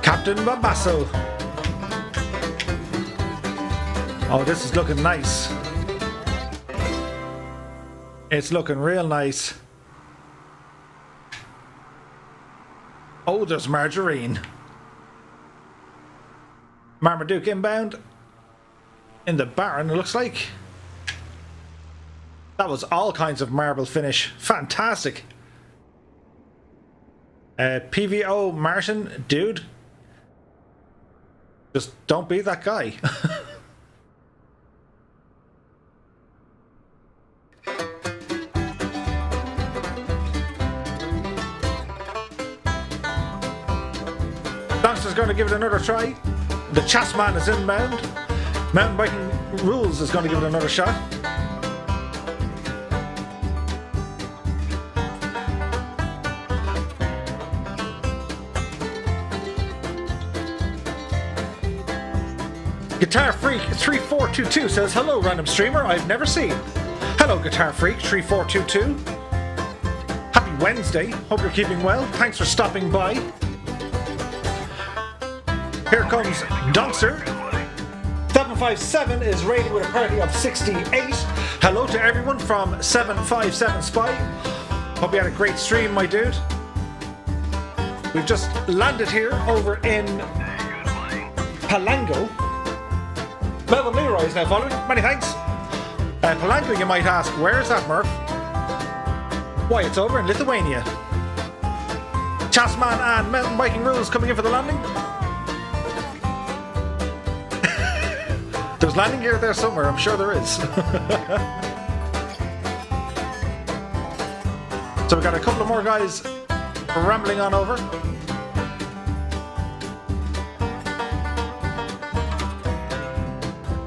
Captain Bombasso. Oh, this is looking nice. It's looking real nice. Oh, there's margarine. Marmaduke inbound. In the barn, it looks like. That was all kinds of marble finish. Fantastic. PVO Martin, dude. Just don't be that guy. Donkster's going to give it another try. The Chasman is inbound. Mountain Biking Rules is going to give it another shot. Guitar Freak 3422 says, hello random streamer I've never seen. Hello Guitar Freak 3422. Happy Wednesday. Hope you're keeping well. Thanks for stopping by. Here comes Dunkster. 757 is rated with a party of 68. Hello to everyone from 757 Spy. Hope you had a great stream, my dude. We've just landed here over in Palanga. Melvin Leroy is now following. Many thanks. Palanga, you might ask, where is that, Murph? Why, it's over in Lithuania. Chasman and Mountain Biking Rules coming in for the landing. There's landing gear there somewhere, I'm sure there is. So we've got a couple of more guys rambling on over.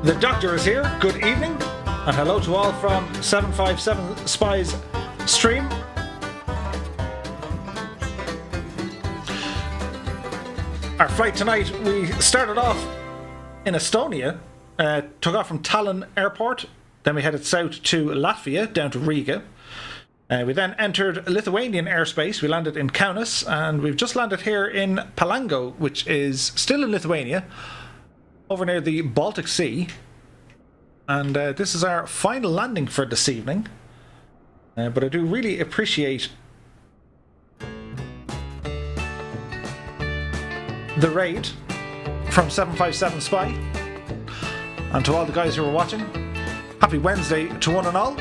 The Doctor is here. Good evening. And hello to all from 757 Spy's stream. Our flight tonight, we started off in Estonia, took off from Tallinn airport, then we headed south to Latvia, down to Riga. We then entered Lithuanian airspace, we landed in Kaunas, and we've just landed here in Palanga, which is still in Lithuania, over near the Baltic Sea. And this is our final landing for this evening. But I do really appreciate the raid from 757 Spy. And to all the guys who were watching, happy Wednesday to one and all.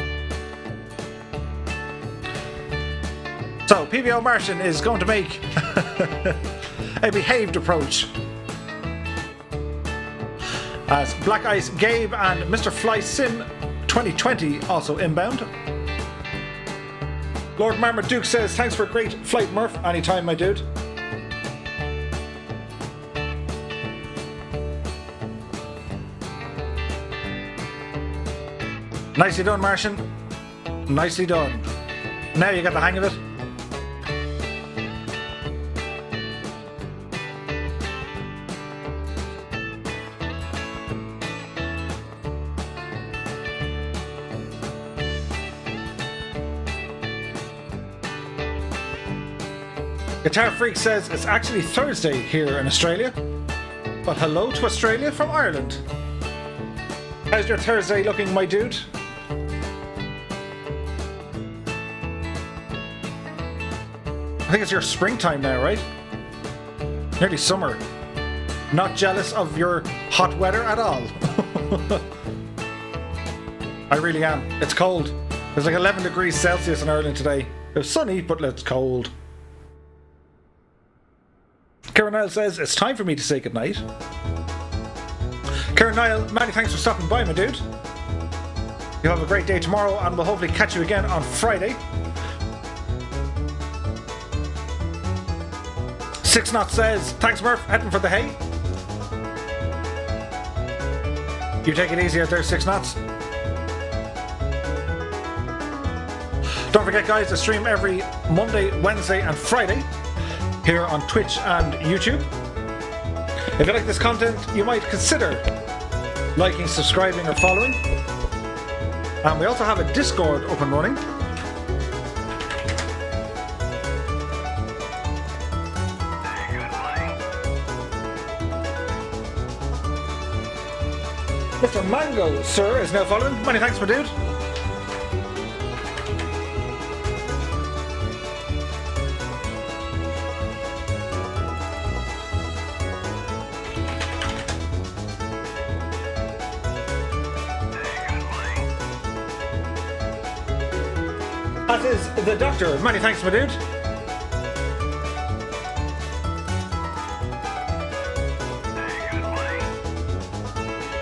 So, PVO Martian is going to make a behaved approach. As Black Ice Gabe and Mr. Fly Sim 2020 also inbound. Lord Marmaduke says, thanks for a great flight, Murph. Anytime, my dude. Nicely done, Martian. Nicely done. Now you got the hang of it. Guitar Freak says it's actually Thursday here in Australia. But hello to Australia from Ireland. How's your Thursday looking, my dude? I think it's your springtime now, right? Nearly summer. Not jealous of your hot weather at all. I really am. It's cold. There's like 11 degrees Celsius in Ireland today. It was sunny, but it's cold. Karen Niall says, it's time for me to say goodnight. Karen Niall, many thanks for stopping by, my dude. You'll have a great day tomorrow, and we'll hopefully catch you again on Friday. 6 Knot says, thanks Murph, heading for the hay. You take it easy out there, 6 Knots. Don't forget guys, to stream every Monday, Wednesday and Friday here on Twitch and YouTube. If you like this content, you might consider liking, subscribing or following. And we also have a Discord up and running. Mr. Mango, sir, is now following. Many thanks, my dude. As is the Doctor. Many thanks, my dude.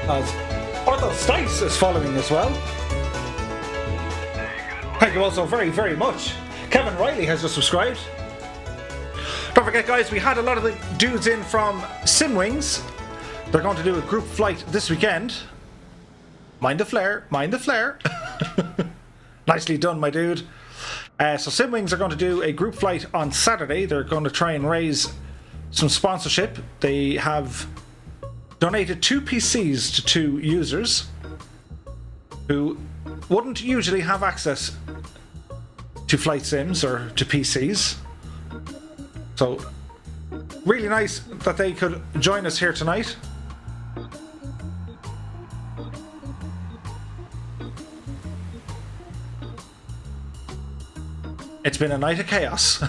As Ortho is following as well. Thank you also very, very much. Kevin Riley has just subscribed. Don't forget, guys, we had a lot of the dudes in from Simwings. They're going to do a group flight this weekend. Mind the flare, mind the flare. Nicely done, my dude. So Simwings are going to do a group flight on Saturday. They're going to try and raise some sponsorship. They have donated 2 PCs to 2 users who wouldn't usually have access to flight sims or to PCs. So, really nice that they could join us here tonight. It's been a night of chaos.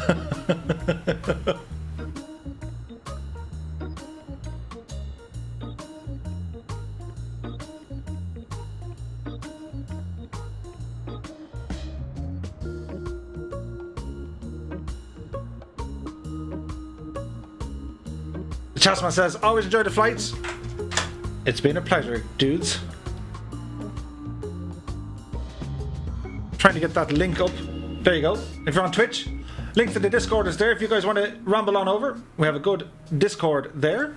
The Chasman says, always enjoy the flights. It's been a pleasure, dudes. Trying to get that link up. There you go. If you're on Twitch, link to the Discord is there. If you guys want to ramble on over, we have a good Discord there.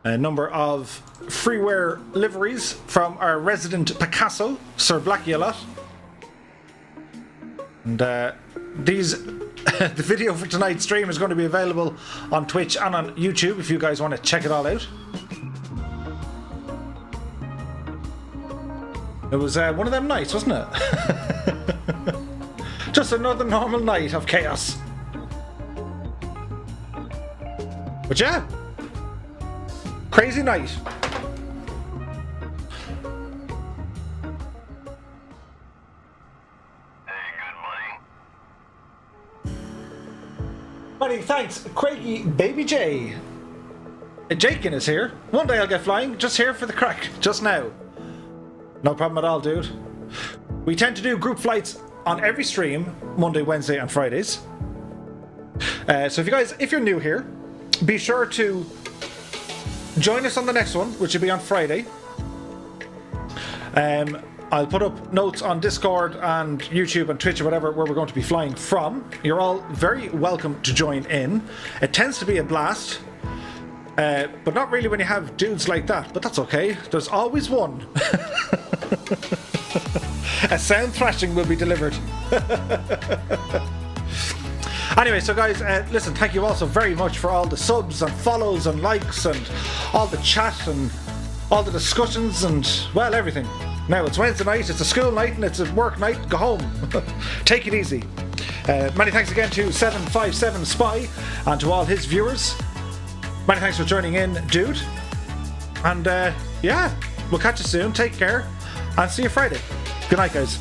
A number of freeware liveries from our resident Picasso, Sir Blackie a lot. And the video for tonight's stream is going to be available on Twitch and on YouTube if you guys want to check it all out. It was one of them nights, wasn't it? Just another normal night of chaos. But yeah, crazy night. Many thanks, Craigie Baby J. Jakin is here. One day I'll get flying, just here for the crack, just now. No problem at all, dude. We tend to do group flights on every stream, Monday, Wednesday and Fridays. So if you're new here, be sure to join us on the next one, which will be on Friday. I'll put up notes on Discord and YouTube and Twitch or whatever where we're going to be flying from. You're all very welcome to join in. It tends to be a blast, but not really when you have dudes like that, but that's okay. There's always one. A sound thrashing will be delivered. Anyway, so guys, listen, thank you also very much for all the subs and follows and likes and all the chat and all the discussions and, well, everything. Now it's Wednesday night, it's a school night and it's a work night. Go home. Take it easy. Many thanks again to 757 Spy and to all his viewers. Many thanks for joining in, dude. And yeah, we'll catch you soon. Take care and see you Friday. Good night, guys.